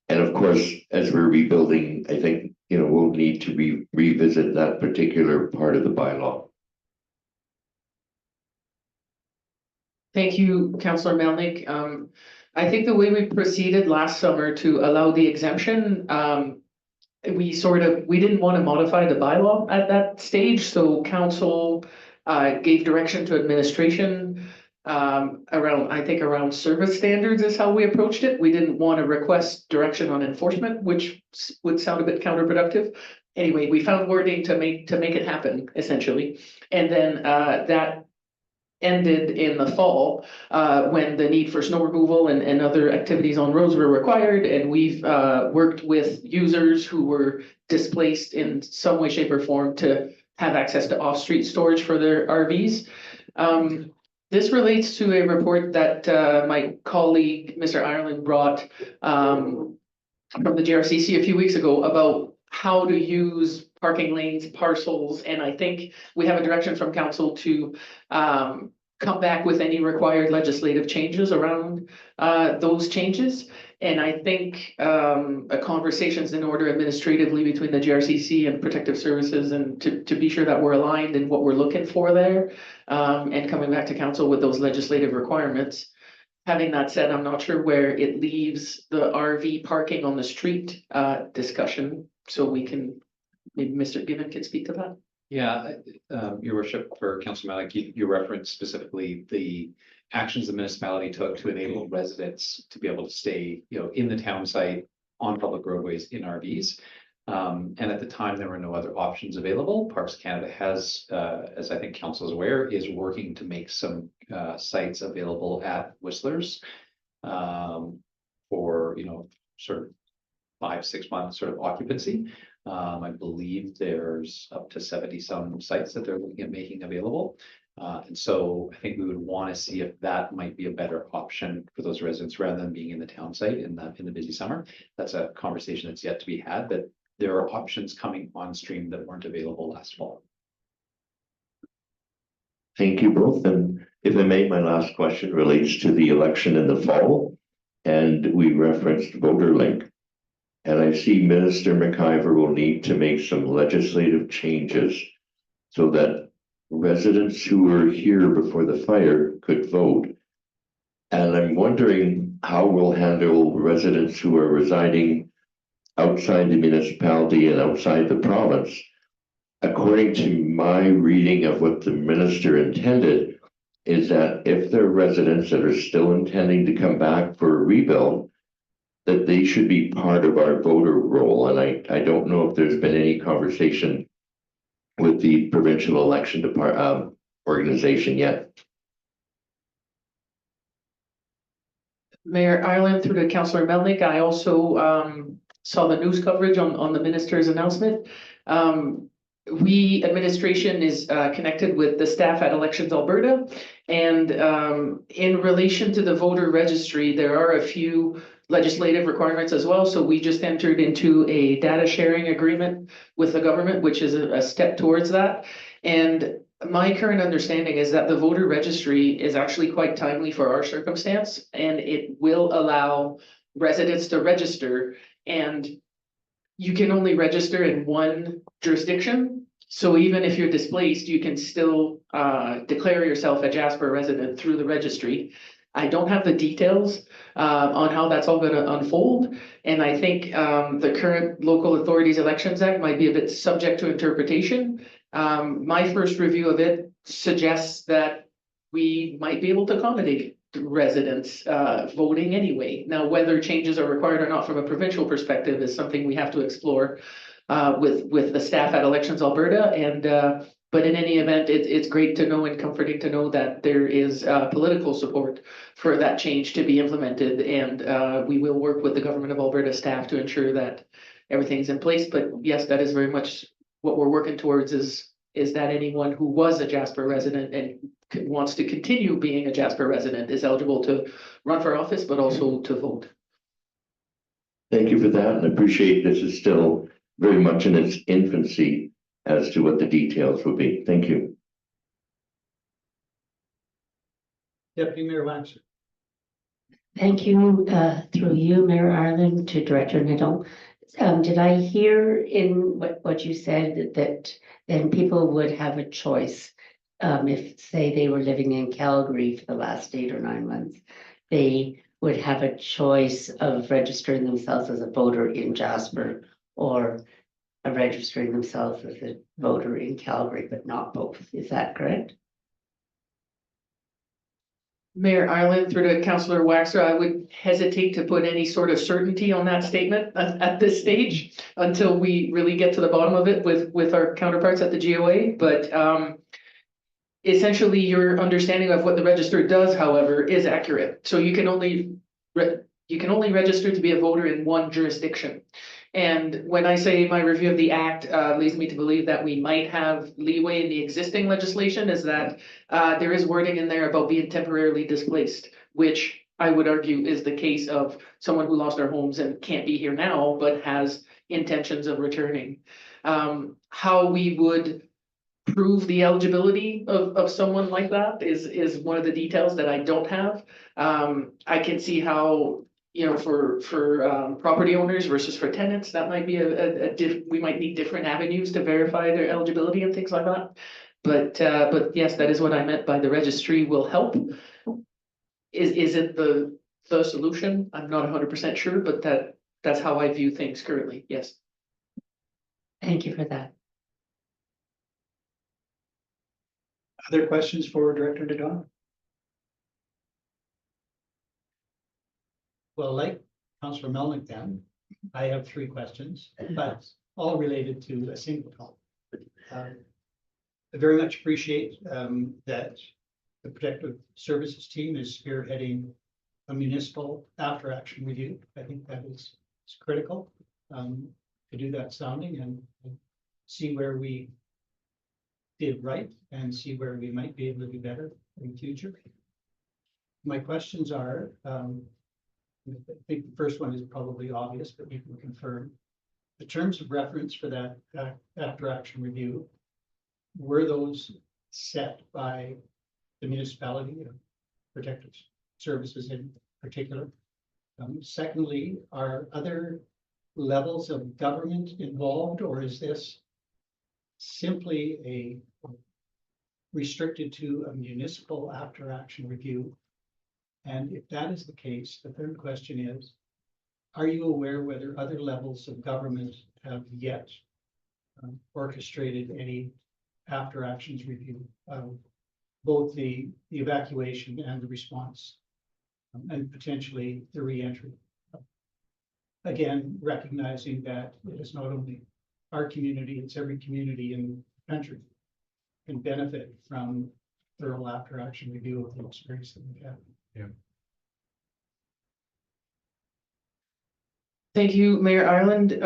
of course, as we're rebuilding, I think, we'll need to revisit that particular part of the bylaw. Thank you, Councillor Melnick. I think the way we proceeded last summer to allow the exemption, we didn't want to modify the bylaw at that stage, so council gave direction to administration around service standards is how we approached it. We didn't want to request direction on enforcement, which would sound a bit counterproductive. Anyway, we found wording to make it happen, essentially. And then that ended in the fall when the need for snow removal and other activities on roads were required. And we've worked with users who were displaced in some way, shape, or form to have access to off-street storage for their RVs. This relates to a report that my colleague, Mr. Ireland, brought from the GRCC a few weeks ago about how to use parking lanes, parcels, and I think we have a direction from council to come back with any required legislative changes around those changes. And I think a conversation's in order administratively between the GRCC and Protective Services, and to be sure that we're aligned in what we're looking for there, and coming back to council with those legislative requirements. Having that said, I'm not sure where it leaves the RV parking on the street discussion, so we can, maybe Mr. Given can speak to that. Yeah, your worship, for Councillor Malik, you referenced specifically the actions the municipality took to enable residents to be able to stay, in the town site on public roadways in RVs. And at the time, there were no other options available. Parks Canada has, as I think council is aware, is working to make some sites available at Whistler's for, sort of 5-6 months sort of occupancy. I believe there's up to 70 some sites that they're looking at making available. And so I think we would want to see if that might be a better option for those residents rather than being in the town site in the busy summer. That's a conversation that's yet to be had, but there are options coming on stream that weren't available last fall. Thank you both. And if I may, my last question relates to the election in the fall, and we referenced voter link. And I see Minister McIver will need to make some legislative changes so that residents who were here before the fire could vote. And I'm wondering how we'll handle residents who are residing outside the municipality and outside the province. According to my reading of what the minister intended, is that if there are residents that are still intending to come back for a rebuild, that they should be part of our voter roll. And I don't know if there's been any conversation with the provincial election organization yet. Mayor Ireland, through to Councillor Melnick, I also saw the news coverage on the minister's announcement. We, administration, is connected with the staff at Elections Alberta, and in relation to the voter registry, there are a few legislative requirements as well. So we just entered into a data sharing agreement with the government, which is a step towards that. And my current understanding is that the voter registry is actually quite timely for our circumstance, and it will allow residents to register, and you can only register in one jurisdiction. So even if you're displaced, you can still declare yourself a Jasper resident through the registry. I don't have the details on how that's all going to unfold. And I think the current Local Authorities Elections Act might be a bit subject to interpretation. My first review of it suggests that we might be able to accommodate residents voting anyway. Now, whether changes are required or not from a provincial perspective is something we have to explore with the staff at Elections Alberta. And but in any event, it's great to know and comforting to know that there is political support for that change to be implemented. And we will work with the Government of Alberta staff to ensure that everything's in place. But yes, that is very much what we're working towards is that anyone who was a Jasper resident and wants to continue being a Jasper resident is eligible to run for office, but also to vote. Thank you for that, and I appreciate this is still very much in its infancy as to what the details will be. Thank you. Deputy Mayor Waxer. Thank you, through you, Mayor Ireland, to Director Nadal. Did I hear in what you said that then people would have a choice? If, say, they were living in Calgary for the last 8 or 9 months, they would have a choice of registering themselves as a voter in Jasper or registering themselves as a voter in Calgary, but not both. Is that correct? Mayor Ireland, through to Councillor Waxer, I would hesitate to put any sort of certainty on that statement at this stage until we really get to the bottom of it with our counterparts at the GOA. But essentially, your understanding of what the register does, however, is accurate. So you can only register to be a voter in one jurisdiction. And when I say my review of the act leads me to believe that we might have leeway in the existing legislation, is that there is wording in there about being temporarily displaced, which I would argue is the case of someone who lost their homes and can't be here now, but has intentions of returning. How we would prove the eligibility of someone like that is one of the details that I don't have. I can see how, you know, for property owners versus for tenants, that might be we might need different avenues to verify their eligibility and things like that. But yes, that is what I meant by the registry will help. Is it the solution? I'm not 100% sure, but that's how I view things currently. Yes. Thank you for that. Other questions for Director Nadal? Well, like Councillor Melnick then, I have 3 questions, but all related to a single topic. I very much appreciate that the Protective Services team is spearheading a municipal after-action review. I think that is critical to do that sounding and see where we did right and see where we might be able to do better in the future. My questions are, I think the first one is probably obvious, but you can confirm. The terms of reference for that after action review, were those set by the municipality of Protective Services in particular? Secondly, are other levels of government involved, or is this simply restricted to a municipal after action review? And if that is the case, the third question is, are you aware whether other levels of government have yet orchestrated any after actions review of both the evacuation and the response and potentially the re-entry? Again, recognizing that it is not only our community, it's every community in the country can benefit from thorough after action review of the experience that we've had. Yeah. Thank you, Mayor Ireland.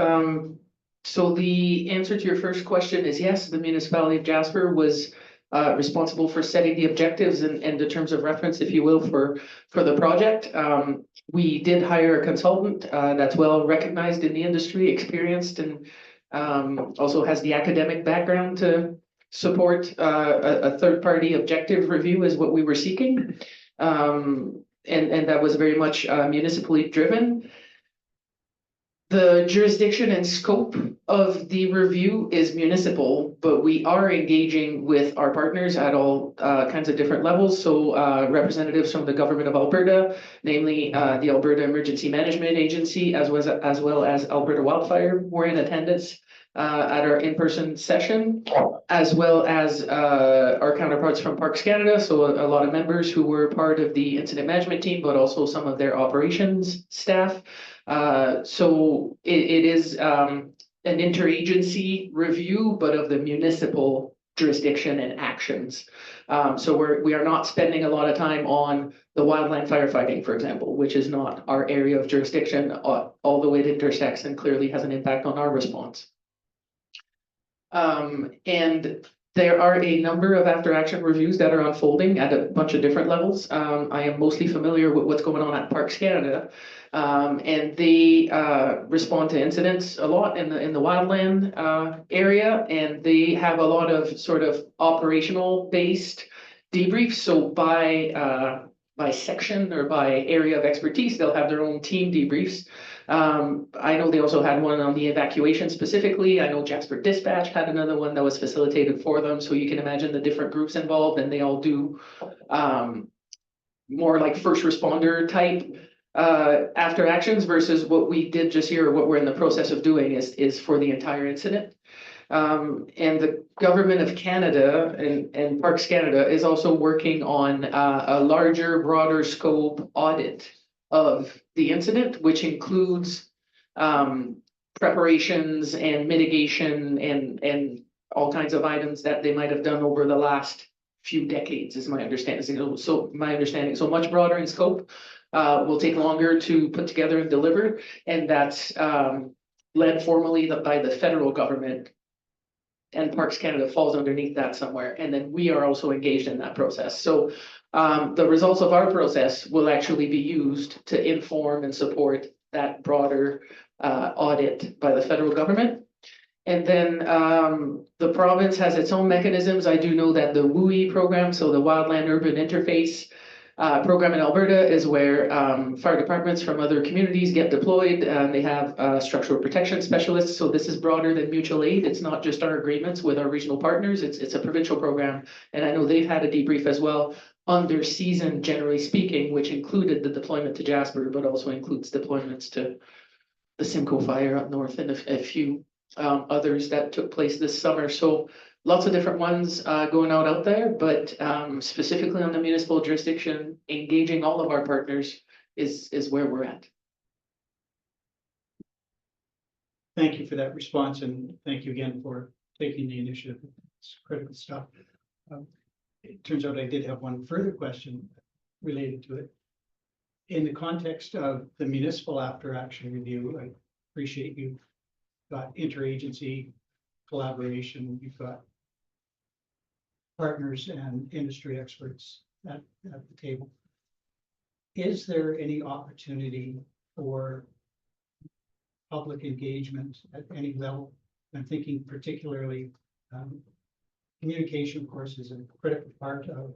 So the answer to your first question is yes, the municipality of Jasper was responsible for setting the objectives and the terms of reference, if you will, for the project. We did hire a consultant that's well recognized in the industry, experienced, and also has the academic background to support a third-party objective review is what we were seeking. And that was very much municipally driven. The jurisdiction and scope of the review is municipal, but we are engaging with our partners at all kinds of different levels. So representatives from the Government of Alberta, namely the Alberta Emergency Management Agency, as well as Alberta Wildfire, were in attendance at our in-person session, as well as our counterparts from Parks Canada. So a lot of members who were part of the incident management team, but also some of their operations staff. So it is an interagency review, but of the municipal jurisdiction and actions. So we are not spending a lot of time on the wildland firefighting, for example, which is not our area of jurisdiction, although it intersects and clearly has an impact on our response. And there are a number of after action reviews that are unfolding at a bunch of different levels. I am mostly familiar with what's going on at Parks Canada. And they respond to incidents a lot in the wildland area, and they have a lot of sort of operational based debriefs. So by section or by area of expertise, they'll have their own team debriefs. I know they also had one on the evacuation specifically. I know Jasper Dispatch had another one that was facilitated for them. So you can imagine the different groups involved, and they all do more like first responder type after actions versus what we did just here, or what we're in the process of doing is for the entire incident. And the government of Canada and Parks Canada is also working on a larger, broader scope audit of the incident, which includes preparations and mitigation and all kinds of items that they might have done over the last few decades, is my understanding. So much broader in scope, will take longer to put together and deliver, and that's led formally by the federal government. And Parks Canada falls underneath that somewhere. And then we are also engaged in that process. So the results of our process will actually be used to inform and support that broader audit by the federal government. And then the province has its own mechanisms. I do know that the WUI program, so the Wildland Urban Interface program in Alberta, is where fire departments from other communities get deployed, and they have structural protection specialists. So this is broader than mutual aid. It's not just our agreements with our regional partners. It's a provincial program, and I know they've had a debrief as well under season, generally speaking, which included the deployment to Jasper, but also includes deployments to the Simcoe fire up north and a few others that took place this summer. So lots of different ones going out there, but specifically on the municipal jurisdiction, engaging all of our partners is where we're at. Thank you for that response, and thank you again for taking the initiative. It's critical stuff. It turns out I did have one further question related to it. In the context of the municipal after action review, I appreciate you've got interagency collaboration, you've got partners and industry experts at the table. Is there any opportunity for public engagement at any level? I'm thinking particularly communication, of course, is a critical part of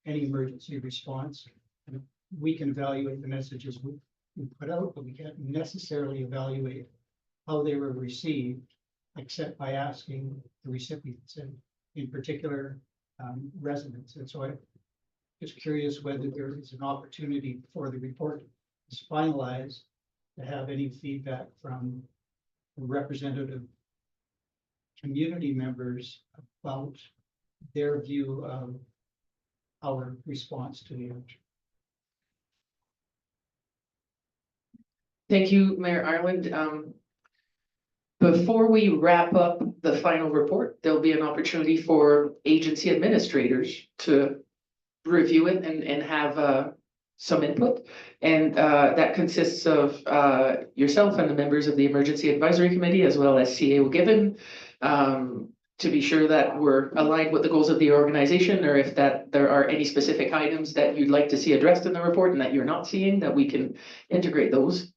any emergency response. And we can evaluate the messages we put out, but we can't necessarily evaluate how they were received, except by asking the recipients, and in particular residents. And so I'm just curious whether there is an opportunity before the report is finalized to have any feedback from representative community members about their view of our response to the action. Thank you, Mayor Ireland. Before we wrap up the final report, there'll be an opportunity for agency administrators to review it and have some input. And that consists of yourself and the members of the Emergency Advisory Committee, as well as CAO Given, to be sure that we're aligned with the goals of the organization, or if that there are any specific items that you'd like to see addressed in the report and that you're not seeing, that we can integrate those.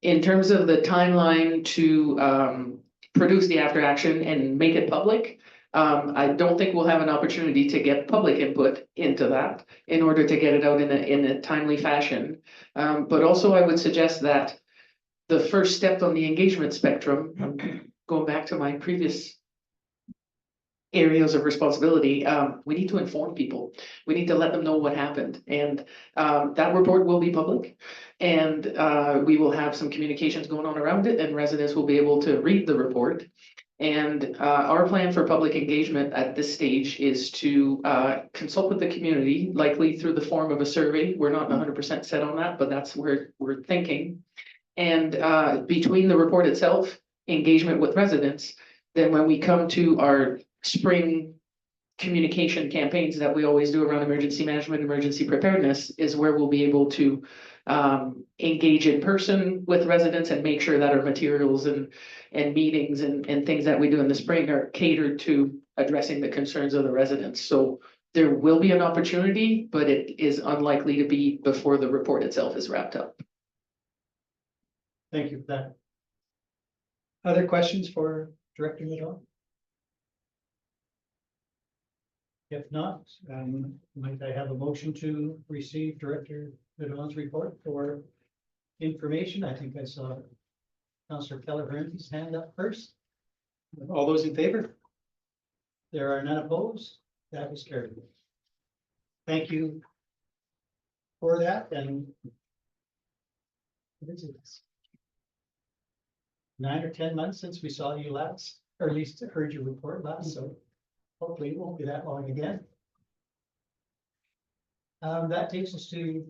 In terms of the timeline to produce the after action and make it public, I don't think we'll have an opportunity to get public input into that in order to get it out in a timely fashion. But also I would suggest that the first step on the engagement spectrum, going back to my previous areas of responsibility, we need to inform people. We need to let them know what happened. And that report will be public, and we will have some communications going on around it, and residents will be able to read the report. And our plan for public engagement at this stage is to consult with the community, likely through the form of a survey. We're not 100% set on that, but that's where we're thinking. And between the report itself, engagement with residents, then when we come to our spring communication campaigns that we always do around emergency management, emergency preparedness, is where we'll be able to engage in person with residents and make sure that our materials and meetings and things that we do in the spring are catered to addressing the concerns of the residents. So there will be an opportunity, but it is unlikely to be before the report itself is wrapped up. Thank you for that. Other questions for Director Nadal? If not, might I have a motion to receive Director Nadal's report for information? I think I saw Councillor Kelleher-His hand up first. All those in favor? There are none opposed. That is carried. Thank you for that, and what is it? 9 or 10 months since we saw you last, or at least heard your report last, so hopefully it won't be that long again. That takes us to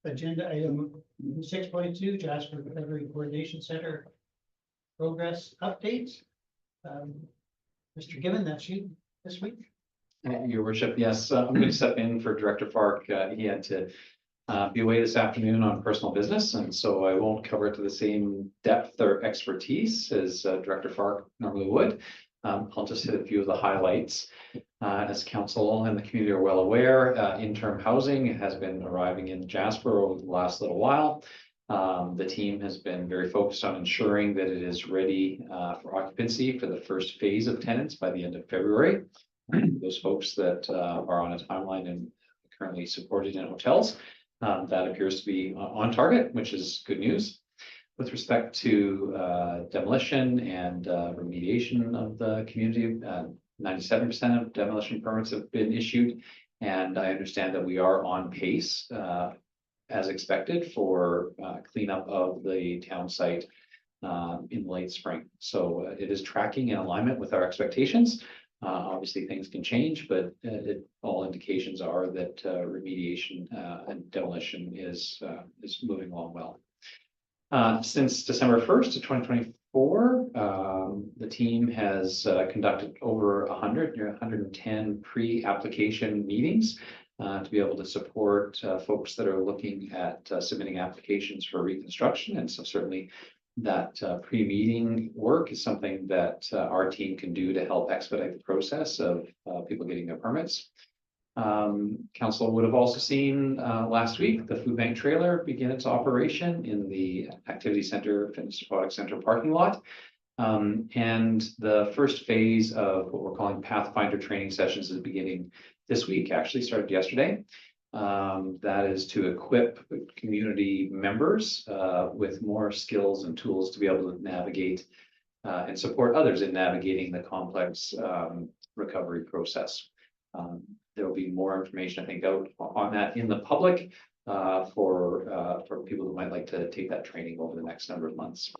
agenda item 6.2, Jasper Recovery Coordination Center progress update. Mr. Gibbon, that's you this week. Your worship, yes, I'm going to step in for Director Fark. He had to be away this afternoon on personal business, and so I won't cover it to the same depth or expertise as Director Fark normally would. I'll just hit a few of the highlights. As council and the community are well aware, interim housing has been arriving in Jasper over the last little while. The team has been very focused on ensuring that it is ready for occupancy for the first phase of tenants by the end of February. Those folks that are on a timeline and currently supported in hotels, that appears to be on target, which is good news. With respect to demolition and remediation of the community, 97% of demolition permits have been issued, and I understand that we are on pace as expected for cleanup of the town site in late spring. So it is tracking in alignment with our expectations. Obviously things can change, but all indications are that remediation and demolition is moving along well. Since December 1st of 2024, the team has conducted over 110 pre-application meetings to be able to support folks that are looking at submitting applications for reconstruction. And so certainly that pre-meeting work is something that our team can do to help expedite the process of people getting their permits. Council would have also seen last week the food bank trailer begin its operation in the activity center, fitness aquatic center parking lot. And the first phase of what we're calling Pathfinder training sessions is beginning this week, actually started yesterday. That is to equip community members with more skills and tools to be able to navigate and support others in navigating the complex recovery process. There will be more information, I think, out on that in the public for people who might like to take that training over the next number of months.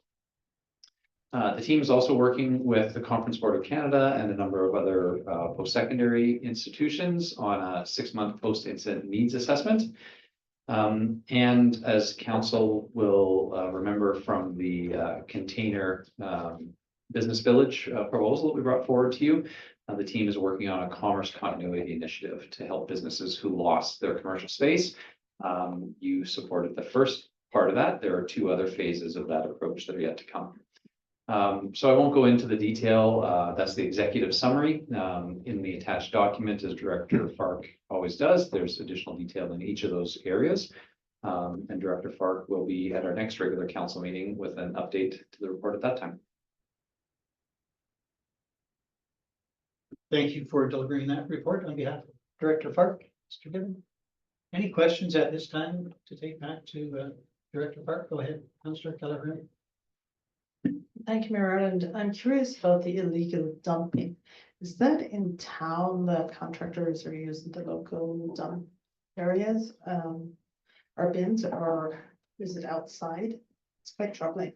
The team is also working with the Conference Board of Canada and a number of other post-secondary institutions on a 6-month post-incident needs assessment. And as council will remember from the container business village proposal that we brought forward to you, the team is working on a commerce continuity initiative to help businesses who lost their commercial space. You supported the first part of that. There are 2 other phases of that approach that are yet to come. So I won't go into the detail. That's the executive summary. In the attached document, as Director Fark always does, there's additional detail in each of those areas. And Director Fark will be at our next regular council meeting with an update to the report at that time. Thank you for delivering that report on behalf of Director Fark. Mr. Gibbon, any questions at this time to take back to Director Fark? Go ahead, Councillor Kelleher. Thank you, Mayor Ireland. I'm curious about the illegal dumping. Is that in town that contractors are using the local dump areas or bins, or is it outside? It's quite troubling.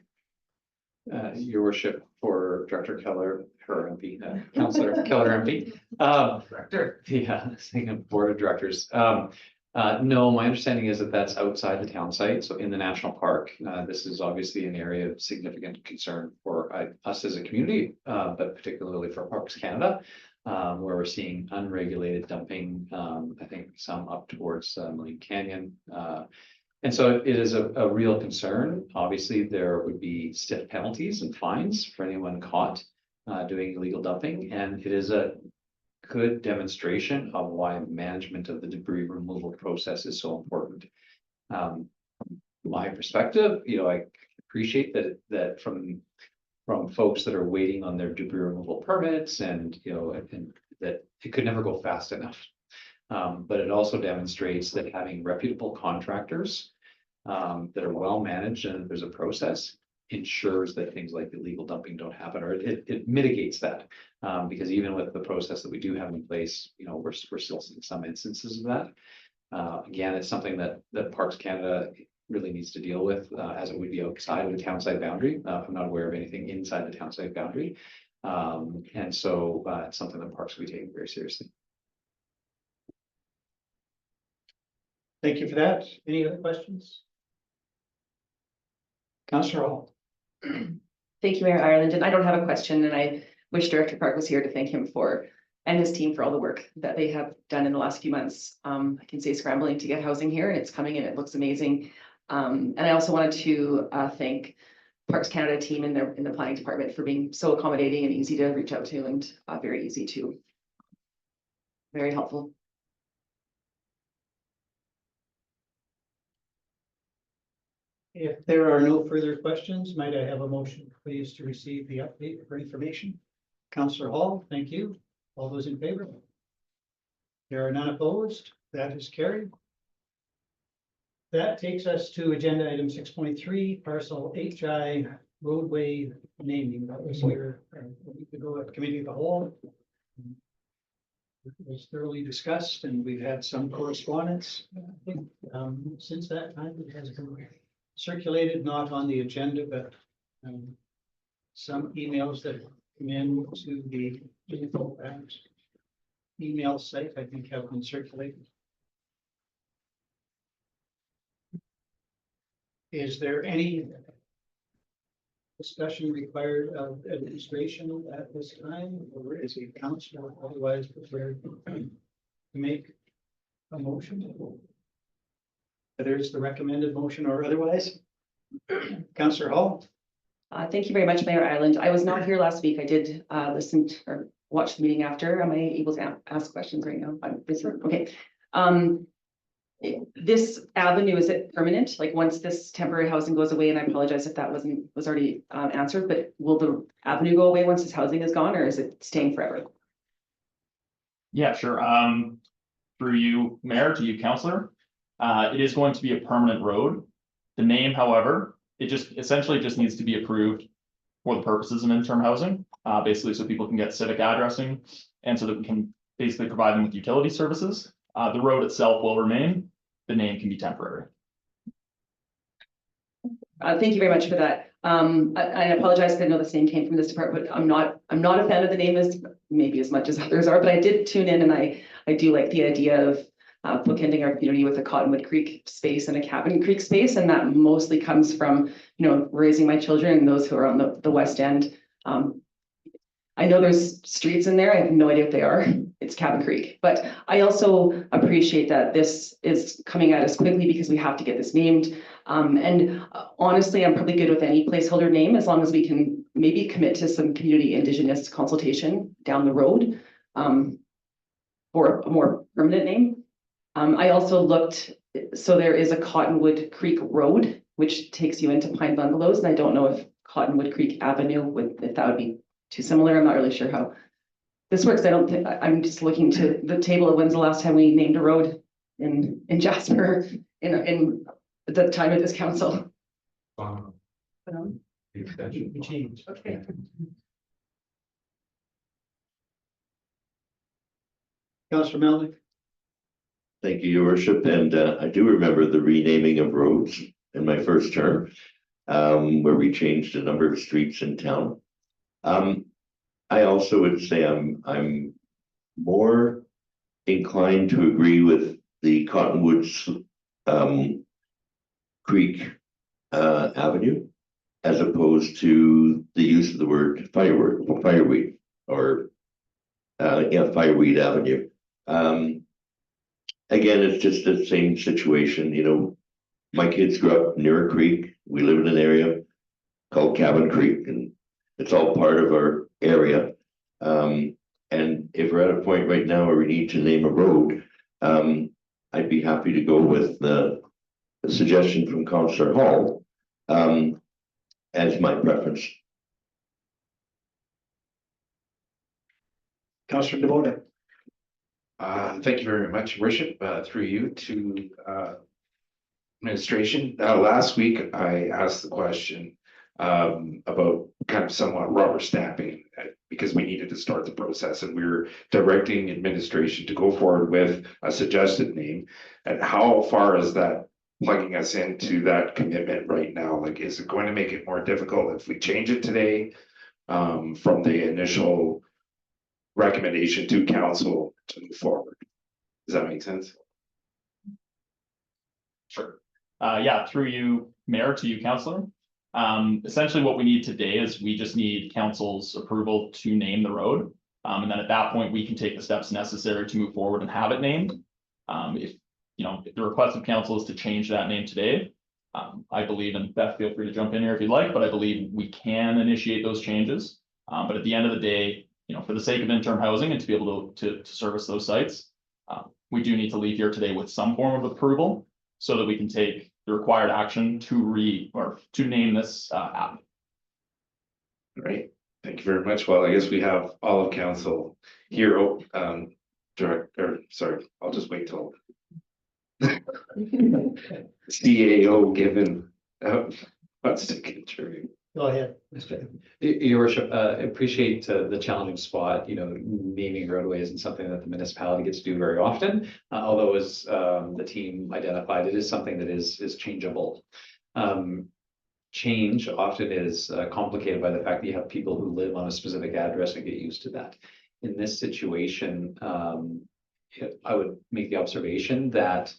Your worship, for Director Keller, her MP, Councillor Keller MP. Director. Yeah, speaking of board of directors. No, my understanding is that that's outside the town site, so in the national park. This is obviously an area of significant concern for us as a community, but particularly for Parks Canada, where we're seeing unregulated dumping, I think some up towards Marine Canyon. And so it is a real concern. Obviously, there would be stiff penalties and fines for anyone caught doing illegal dumping, and it is a good demonstration of why management of the debris removal process is so important. From my perspective, I appreciate that from folks that are waiting on their debris removal permits, and and that it could never go fast enough. But it also demonstrates that having reputable contractors that are well managed and there's a process ensures that things like illegal dumping don't happen, or it mitigates that. Because even with the process that we do have in place, we're still seeing some instances of that. Again, it's something that Parks Canada really needs to deal with, as it would be outside of the town site boundary. I'm not aware of anything inside the town site boundary. And so it's something that Parks will be taking very seriously. Thank you for that. Any other questions? Councillor Hall. Thank you, Mayor Ireland, and I don't have a question, and I wish Director Park was here to thank him and his team for all the work that they have done in the last few months. I can say scrambling to get housing here, and it's coming and it looks amazing. And I also wanted to thank Parks Canada team in the planning department for being so accommodating and easy to reach out to, and very easy to. Very helpful. If there are no further questions, might I have a motion, please, to receive the update for information? Councillor Hall, thank you. All those in favor? There are none opposed. That is carried. That takes us to agenda item 6.3, parcel HI roadway naming. That was here a week ago at committee of the whole. It was thoroughly discussed, and we've had some correspondence. I think since that time, it has been circulated, not on the agenda, but some emails that come in to the info email site, I think, have been circulated. Is there any discussion required of administration at this time, or is a councillor otherwise prepared to make a motion? There's the recommended motion or otherwise. Councillor Hall. Thank you very much, Mayor Ireland. I was not here last week. I did listen or watch the meeting after. Am I able to ask questions right now? I'm busy. Okay. This avenue, is it permanent? Like once this temporary housing goes away, and I apologize if that was already answered, but will the avenue go away once this housing is gone, or is it staying forever? Yeah, sure. Through you, Mayor, to you, Councillor. It is going to be a permanent road. The name, however, it essentially needs to be approved for the purposes of interim housing, basically so people can get civic addressing and so that we can basically provide them with utility services. The road itself will remain. The name can be temporary. Thank you very much for that. I apologize because I know this name came from this department. I'm not a fan of the name as much as others are, but I did tune in, and I do like the idea of bookending our community with a Cottonwood Creek space and a Cabin Creek space, and that mostly comes from raising my children and those who are on the west end. I know there's streets in there. I have no idea what they are. It's Cabin Creek, but I also appreciate that this is coming at us quickly because we have to get this named. And honestly, I'm probably good with any placeholder name as long as we can maybe commit to some community Indigenous consultation down the road for a more permanent name. I also looked, so there is a Cottonwood Creek Road, which takes you into Pine Bungalows, and I don't know if Cottonwood Creek Avenue if that would be too similar. I'm not really sure how this works. I'm just looking to the table of when's the last time we named a road in Jasper in the time of this council. Changed. Okay. Councillor Melnick. Thank you, Your Worship, and I do remember the renaming of roads in my first term. where we changed a number of streets in town. I also would say I'm more inclined to agree with the Cottonwoods Creek Avenue, as opposed to the use of the word fireweed, or Fireweed Avenue. Again, it's just the same situation, you know. My kids grew up near a creek. We live in an area called Cabin Creek, and it's all part of our area. And if we're at a point right now where we need to name a road, I'd be happy to go with the suggestion from Councillor Hall as my preference. Councillor DeVota. Thank you very much, Worship, through you to administration. Last week, I asked the question about kind of somewhat rubber stamping, because we needed to start the process, and we were directing administration to go forward with a suggested name. And how far is that plugging us into that commitment right now? Like, is it going to make it more difficult if we change it today from the initial recommendation to council to move forward? Does that make sense? Sure. Yeah, through you, Mayor, to you, Councillor. Essentially what we need today is we just need council's approval to name the road. And then at that point, we can take the steps necessary to move forward and have it named. If the request of council is to change that name today, I believe, and Beth, feel free to jump in here if you'd like, but I believe we can initiate those changes. But at the end of the day, for the sake of interim housing and to be able to service those sites, we do need to leave here today with some form of approval so that we can take the required action to name this app. Great, thank you very much. Well, I guess we have all of council here. Sorry, I'll just wait till CAO given wants to contribute. Go ahead, Mr. Your worship, appreciate the challenging spot. Naming roadway isn't something that the municipality gets to do very often. Although, as the team identified, it is something that is changeable. Change often is complicated by the fact that you have people who live on a specific address and get used to that. In this situation, I would make the observation that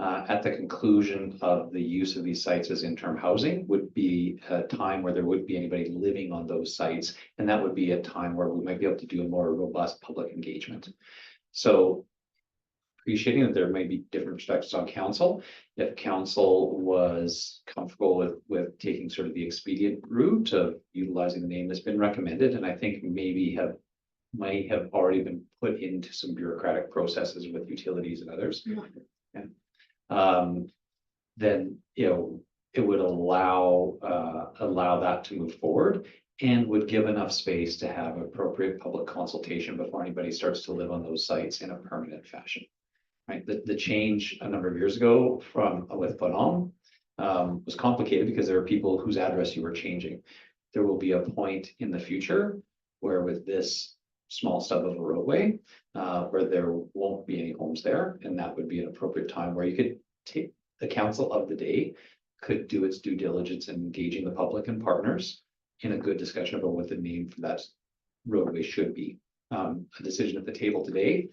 at the conclusion of the use of these sites as interim housing would be a time where there would be anybody living on those sites. And that would be a time where we might be able to do a more robust public engagement. So appreciating that there may be different perspectives on council. If council was comfortable with taking sort of the expedient route of utilizing the name that's been recommended, and I think maybe might have already been put into some bureaucratic processes with utilities and others. Yeah. Then it would allow that to move forward and would give enough space to have appropriate public consultation before anybody starts to live on those sites in a permanent fashion. Right. The change a number of years ago with Bonhomme was complicated because there are people whose address you were changing. There will be a point in the future where with this small stub of a roadway, where there won't be any homes there, and that would be an appropriate time where you could take the council of the day could do its due diligence in engaging the public and partners in a good discussion about what the name for that roadway should be. A decision at the table today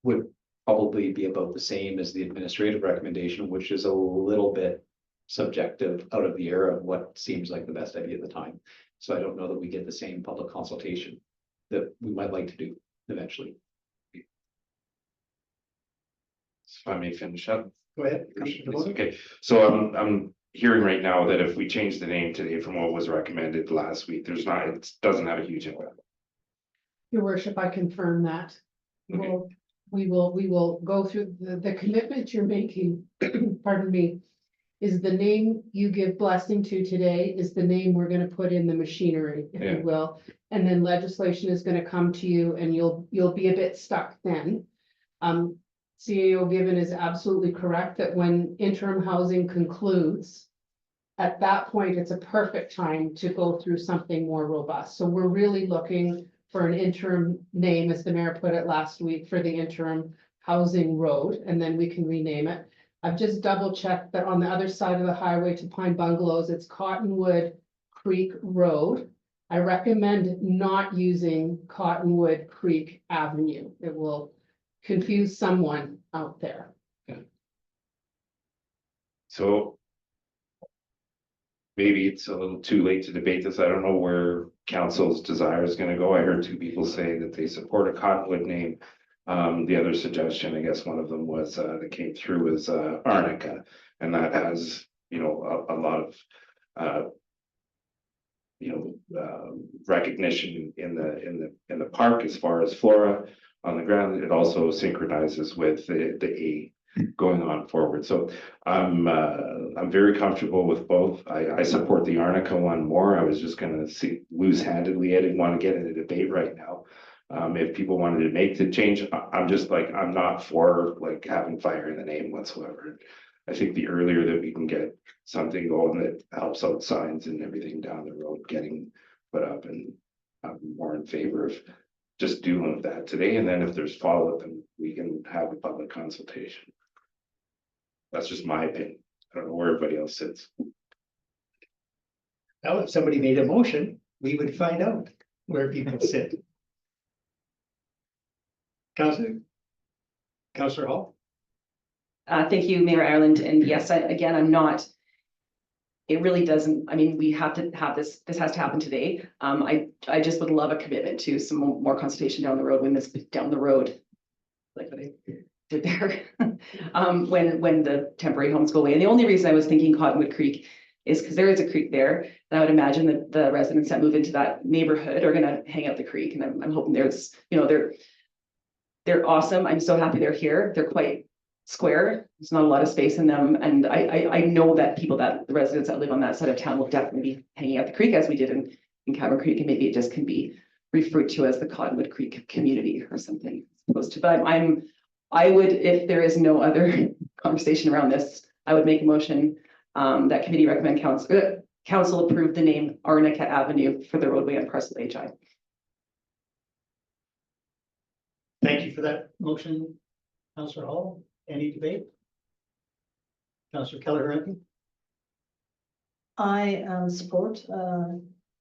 would probably be about the same as the administrative recommendation, which is a little bit subjective out of the air of what seems like the best idea at the time. So I don't know that we get the same public consultation that we might like to do eventually. If I may finish up. Go ahead. Councillor DeVota. Okay, so I'm hearing right now that if we change the name today from what was recommended last week, it doesn't have a huge impact. Your worship, I confirm that. Okay. We will go through the commitment you're making, pardon me, is the name you give blessing to today is the name we're gonna put in the machinery, if Yeah. you will. And then legislation is gonna come to you and you'll be a bit stuck then. CAO Given is absolutely correct that when interim housing concludes, at that point, it's a perfect time to go through something more robust. So we're really looking for an interim name, as the mayor put it last week, for the interim housing road, and then we can rename it. I've just double checked that on the other side of the highway to Pine Bungalows, it's Cottonwood Creek Road. I recommend not using Cottonwood Creek Avenue. It will confuse someone out there. So maybe it's a little too late to debate this. I don't know where council's desire is gonna go. I heard two people say that they support a Cottonwood name. The other suggestion, I guess one of them was, that came through was, Arnica, and that has, you know, a lot of, recognition in the park as far as flora on the ground. It also synchronizes with the A going on forward. So I'm very comfortable with both. I support the Arnica one more. I was just gonna see loose-handedly. I didn't want to get in a debate right now. If people wanted to make the change, I'm just like, I'm not for like having fire in the name whatsoever. I think the earlier that we can get something going that helps out signs and everything down the road getting put up, and I'm more in favor of just doing that today. And then if there's follow-up, then we can have a public consultation. That's just my opinion. I don't know where everybody else sits. Now, if somebody made a motion, we would find out where people sit. Councillor Hall? Thank you, Mayor Ireland. And yes, again, I'm not. It really doesn't, I mean, we have to have this has to happen today. I just would love a commitment to some more consultation down the road when this down the road. Like what I did there. When the temporary homes go away. And the only reason I was thinking Cottonwood Creek is because there is a creek there. And I would imagine that the residents that move into that neighborhood are gonna hang out the creek. And I'm hoping there's, you know, they're awesome. I'm so happy they're here. They're quite square. There's not a lot of space in them. And I know that the residents that live on that side of town will definitely be hanging out the creek as we did in Cabin Creek. And maybe it just can be referred to as the Cottonwood Creek community or something. Opposed to, but I would, if there is no other conversation around this, I would make a motion that committee recommend council approve the name Arnica Avenue for the roadway on parcel HI. Thank you for that motion, Councillor Hall. Any debate? Councillor Keller. I support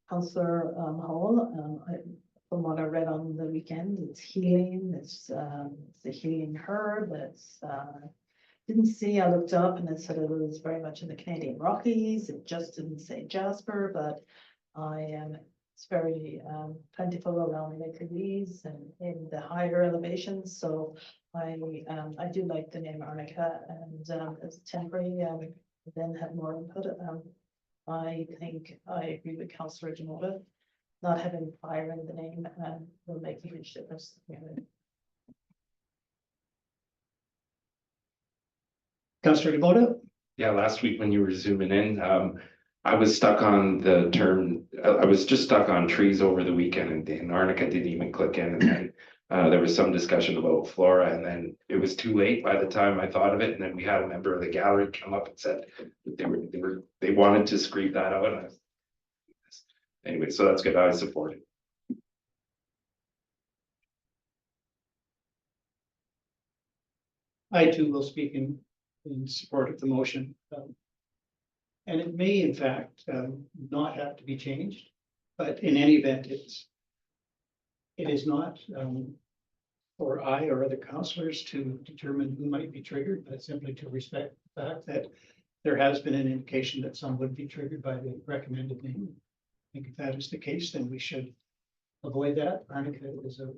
Councillor Hall. From what I read on the weekend, it's healing, it's a healing herb. It's didn't see, I looked up and it said it was very much in the Canadian Rockies. It just didn't say Jasper, but it's very plentiful around Lake Louise and in the higher elevations. So I do like the name Arnica, and as temporary, then have more input. I think I agree with Councillor Jamoda. Not having fire in the name will make a huge difference. Councillor Jamoda? Yeah, last week when you were zooming in, I was stuck on the term, I was just stuck on trees over the weekend, and Arnica didn't even click in. And then there was some discussion about flora, and then it was too late by the time I thought of it. And then we had a member of the gallery come up and said that they wanted to scream that out. And anyway, so that's good. I support it. I too will speak in support of the motion. And it may in fact not have to be changed, but in any event, it is not for I or other councillors to determine who might be triggered, but simply to respect the fact that there has been an indication that some would be triggered by the recommended name. I think if that is the case, then we should avoid that. Arnica is a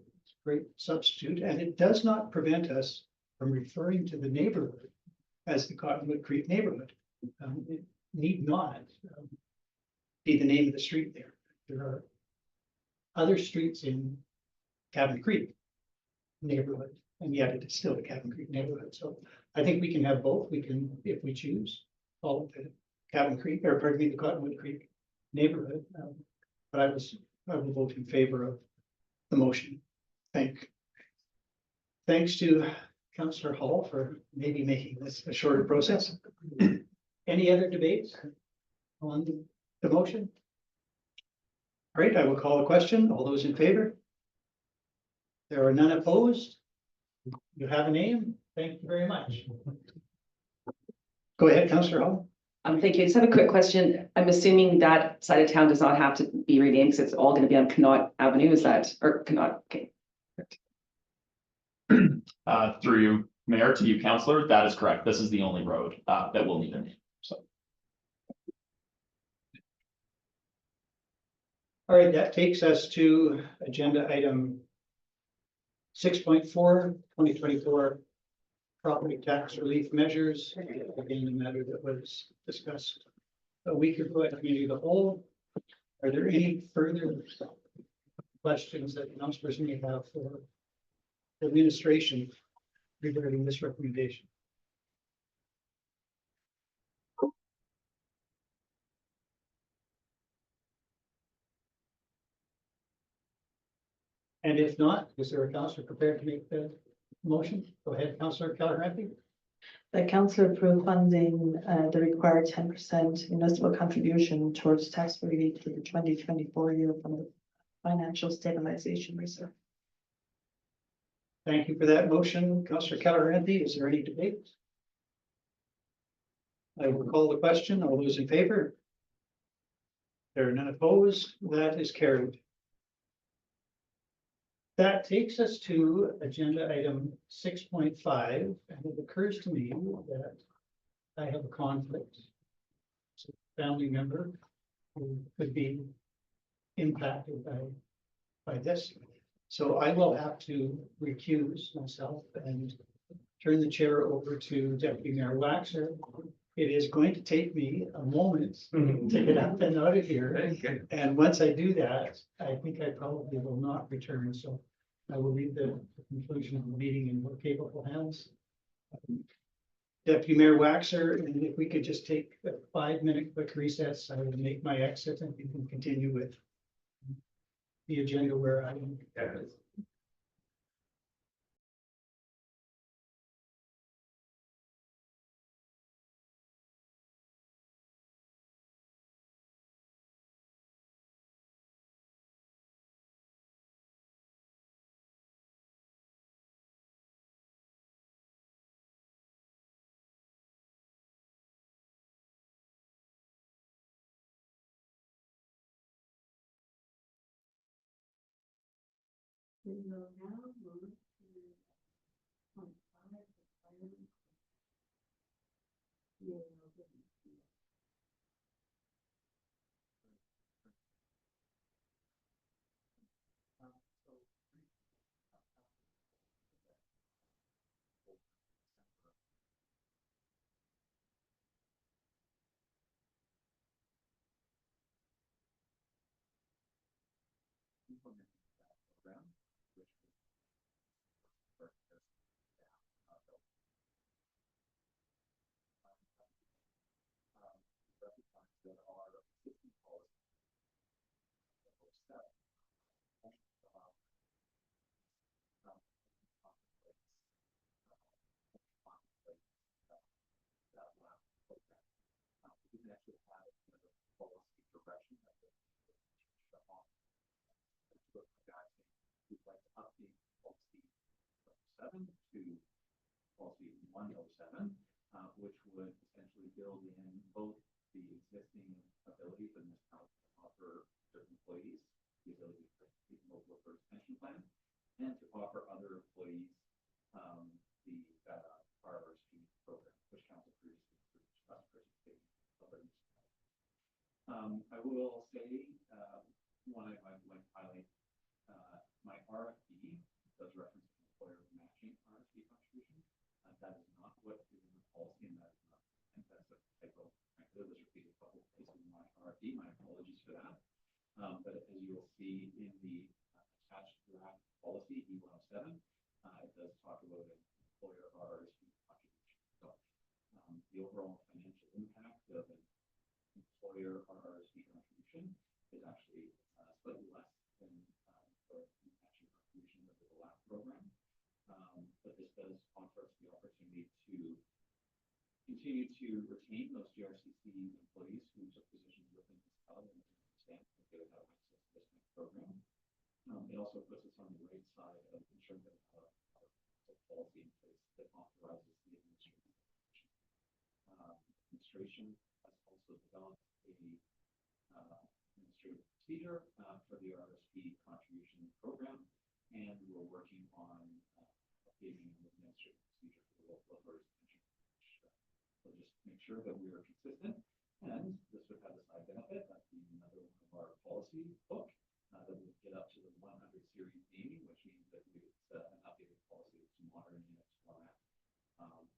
great substitute, and it does not prevent us from referring to the neighborhood as the Cottonwood Creek neighborhood. It need not be the name of the street there. There are other streets in Cabin Creek neighborhood, and yet it is still a Cabin Creek neighborhood. So I think we can have both. We can, if we choose, call it the Cabin Creek, or pardon me, the Cottonwood Creek neighborhood. But I will vote in favor of the motion. Thanks to Councillor Hall for maybe making this a shorter process. Any other debates on the motion? All right, I will call the question. All those in favor? There are none opposed. You have a name. Thank you very much. Go ahead, Councillor Hall. Thank you. I just have a quick question. I'm assuming that side of town does not have to be renamed because it's all going to be on Connaught Avenue. Is that, or Connaught? Okay. Through you, Mayor, to you, Councillor, that is correct. This is the only road that will need a name, so. All right, that takes us to agenda item 6.4, 2024 property tax relief measures. Again, the matter that was discussed a week ago at committee of the whole. Are there any further questions that councillors may have for administration regarding this recommendation? And if not, is there a councillor prepared to make the motion? Go ahead, Councillor Kelleher. The council approved funding the required 10% municipal contribution towards tax relief for the 2024 year from the Financial Stabilization Reserve. Thank you for that motion, Councillor Kelleher. Is there any debate? I will call the question. All those in favor? There are none opposed. That is carried. That takes us to agenda item 6.5, and it occurs to me that I have a conflict. It's a family member who could be impacted by this. So I will have to recuse myself and turn the chair over to Deputy Mayor Waxer. It is going to take me a moment to get up and out of here. And once I do that, I think I probably will not return. So I will leave the conclusion of the meeting in more capable hands. Deputy Mayor Waxer, and if we could just take a 5-minute quick recess, I will make my exit and we can continue with the agenda where I am. To policy 107, which would essentially build in both the existing ability for municipalities to offer certain employees the ability to participate in local workers pension plan, and to offer other employees the RRSP program, which council previously participated in. I will say one I might highlight my RFP does reference employer matching RSP contribution. That is not what is in the policy, and that is not, I think that's a typo. Frankly, this repeated a couple of places in my RFP. My apologies for that. But as you will see in the attached draft policy E107, it does talk about an employer RSP contribution. So the overall financial impact of an employer RSP contribution is actually slightly less than the matching contribution of the last program. But this does offer us the opportunity to continue to retain those GRCC employees who took positions within this college and understand that they would have access to this next program. It also puts us on the right side of ensuring that we have a policy in place that authorizes the administration. administration has also developed a administrative procedure for the RSP contribution program. And we're working on updating the administrative procedure for the local authorities pension. So just make sure that we are consistent, and this would have a side benefit, that being another one of our policy book, that would get up to the 100 series naming, which means that it's an updated policy that's modern in its format. Times.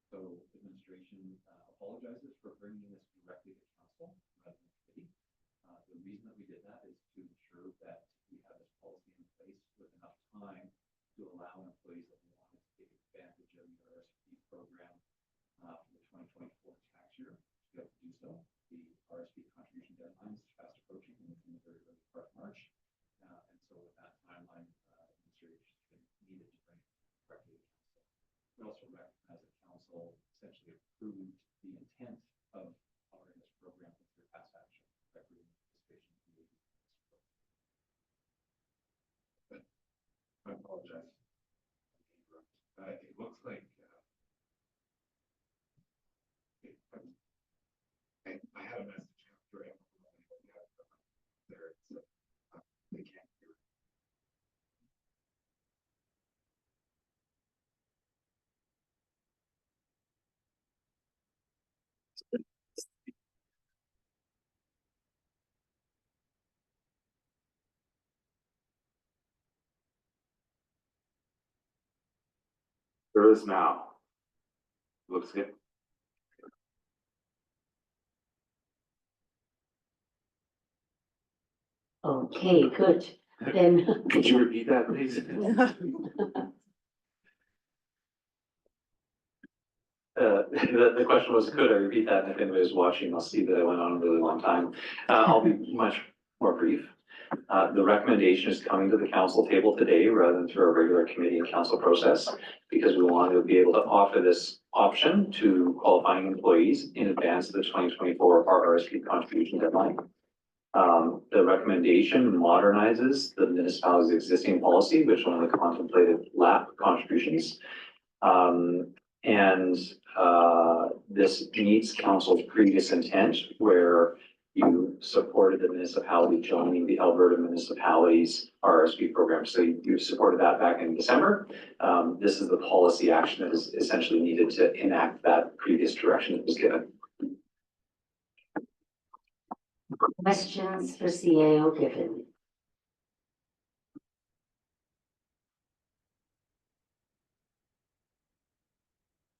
So administration apologizes for bringing this directly to council rather than committee. The reason that we did that is to ensure that we have this policy in place with enough time to allow employees that wanted to take advantage of the RSP program for the 2024 tax year to be able to do so. The RSP contribution deadline is fast approaching, and it's in the very early part of March. And so with that timeline, administration needed to bring it directly to council. We also recognize that council essentially approved the intent of offering this program with your past action, equity participation. I apologize. It looks like I had a message after there. They can't hear. There is now. Looks good. Okay, good. Then Could you repeat that, please? The question was, could I repeat that? And if anybody was watching, I'll see that I went on a really long time. I'll be much more brief. The recommendation is coming to the council table today rather than through a regular committee and council process, because we want to be able to offer this option to qualifying employees in advance of the 2024 RRSP contribution deadline. The recommendation modernizes the municipality's existing policy, which only contemplated LAP contributions. This meets council's previous intent, where you supported the municipality joining the Alberta municipalities RSP program. So you supported that back in December. This is the policy action that is essentially needed to enact that previous direction that was given. questions for CAO given?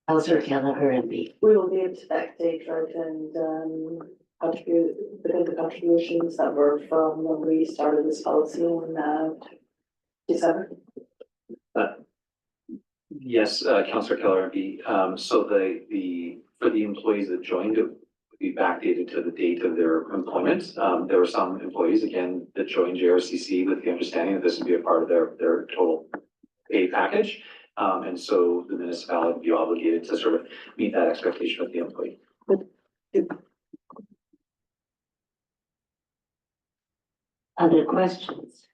Councillor Kelleher MP. We will be able to backdate, right, and contribute within the contributions that were from when we started this policy in December. Yes, Councillor Keller MP. So for the employees that joined, it would be backdated to the date of their employment. There were some employees, again, that joined JRCC with the understanding that this would be a part of their total pay package. And so the municipality would be obligated to sort of meet that expectation of the employee. Other questions?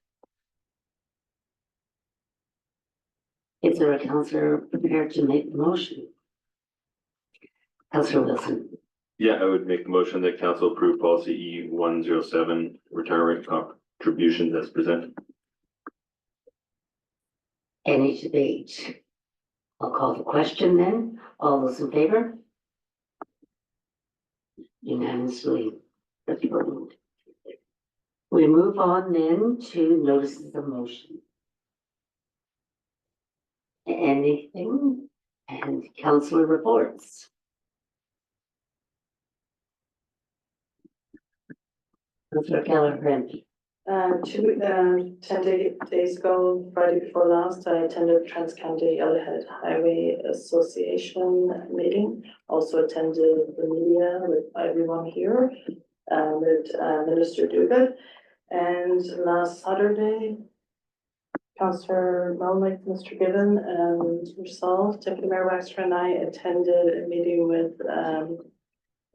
Is there a councillor prepared to make the motion? Councillor Wilson. Yeah, I would make the motion that council approve policy E107 retirement contributions as presented. Any debate? I'll call the question then. All those in favor? Unanimously approved. We move on then to notices of motion. Anything? And councillor reports. Councillor Keller MP. 10 days ago, Friday before last, I attended Trans-County-Yellowhead Highway Association meeting. Also attended the media with everyone here, with Minister Duguid. And last Saturday, Councillor Melnick, Mr. Given, and yourself, Deputy Mayor Waxter, and I attended a meeting with the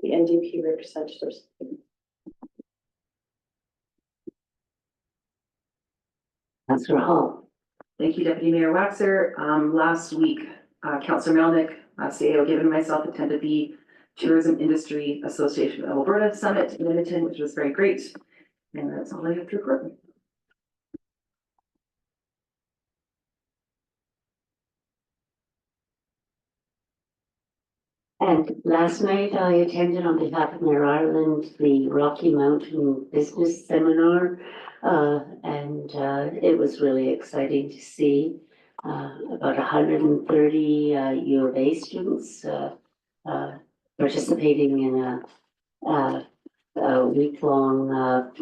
NDP representatives. Councillor Hall. Thank you, Deputy Mayor Waxer. Last week, Councillor Melnick, CAO Given and myself attended the Tourism Industry Association of Alberta Summit in Edmonton, which was very great. And that's all I have to report. And last night I attended on behalf of Mayor Ireland, the Rocky Mountain Business Seminar. It was really exciting to see about 130 U of A students participating in a week-long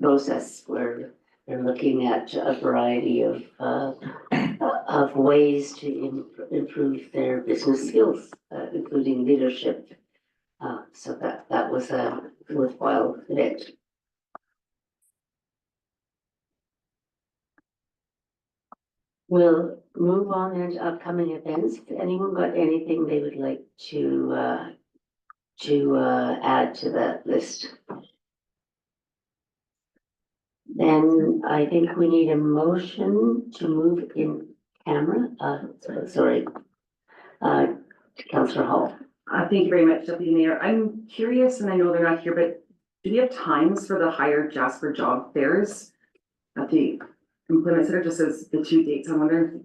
process where they're looking at a variety of ways to improve their business skills, including leadership. So that was a worthwhile event. We'll move on into upcoming events. If anyone got anything they would like to add to that list? Then I think we need a motion to move in camera. Sorry, Councillor Hall. Thank you very much, Deputy Mayor. I'm curious, and I know they're not here, but do we have times for the Hire Jasper job fairs at the employment center? Just as the 2 dates, I wonder.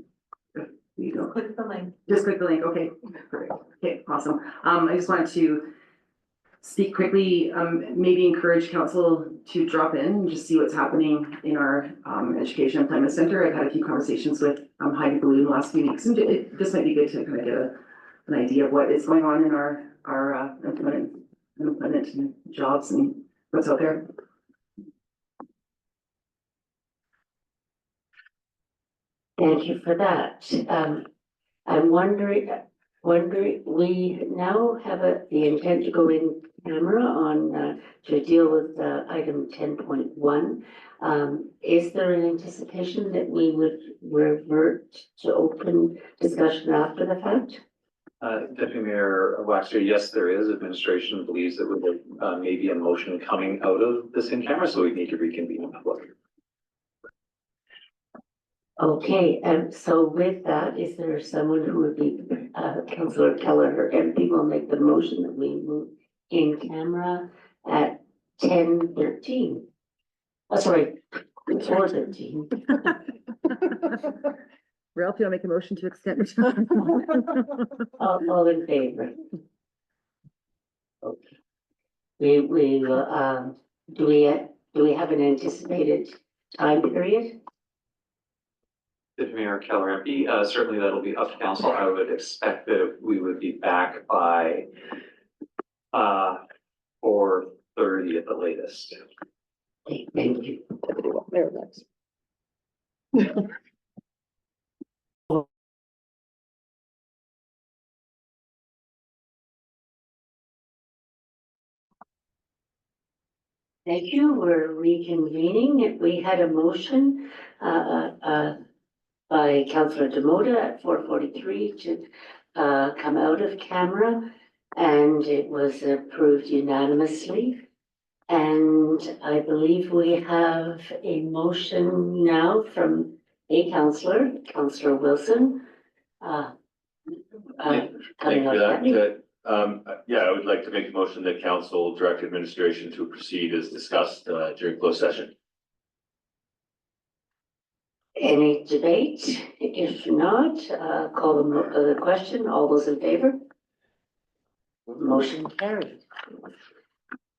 If you don't click the link. Just click the link. Okay, perfect. Okay, awesome. I just wanted to speak quickly, maybe encourage council to drop in and just see what's happening in our education employment center. I've had a few conversations with Heidi Blue in the last few weeks, and this might be good to kind of get an idea of what is going on in our employment and jobs and what's out there. Thank you for that. I'm wondering, we now have the intent to go in camera on to deal with item 10.1. Is there an anticipation that we would revert to open discussion after the fact? Deputy Mayor Waxter, yes, there is. Administration believes that there may be a motion coming out of this in camera, so we need to reconvene in public. Okay, and so with that, is there someone who would be, Councillor Keller, MP will make the motion that we move in camera at 10:13. Oh, sorry, 4:13. Ralph, you'll make a motion to extend. All in favor? Okay. We will, do we have an anticipated time period? Deputy Mayor Keller, MP, certainly that'll be up to council. I would expect that we would be back by 4:30 at the latest. Okay, thank you. There, next. Thank you. We're reconvening. We had a motion by Councillor Demoda at 4:43 to come out of camera, and it was approved unanimously. And I believe we have a motion now from a councillor, Councillor Wilson. Thank you for that. Yeah, I would like to make a motion that council direct administration to proceed as discussed during closed session. Any debate? If not, call the question. All those in favor? Motion carried.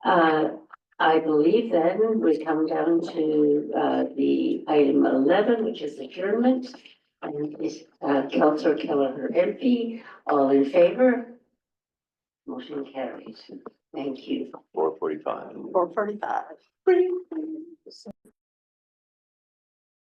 I believe then we come down to the item 11, which is adjournment. And is Councillor Keller, MP, all in favor? Motion carried. Thank you. 4:45. 4:45.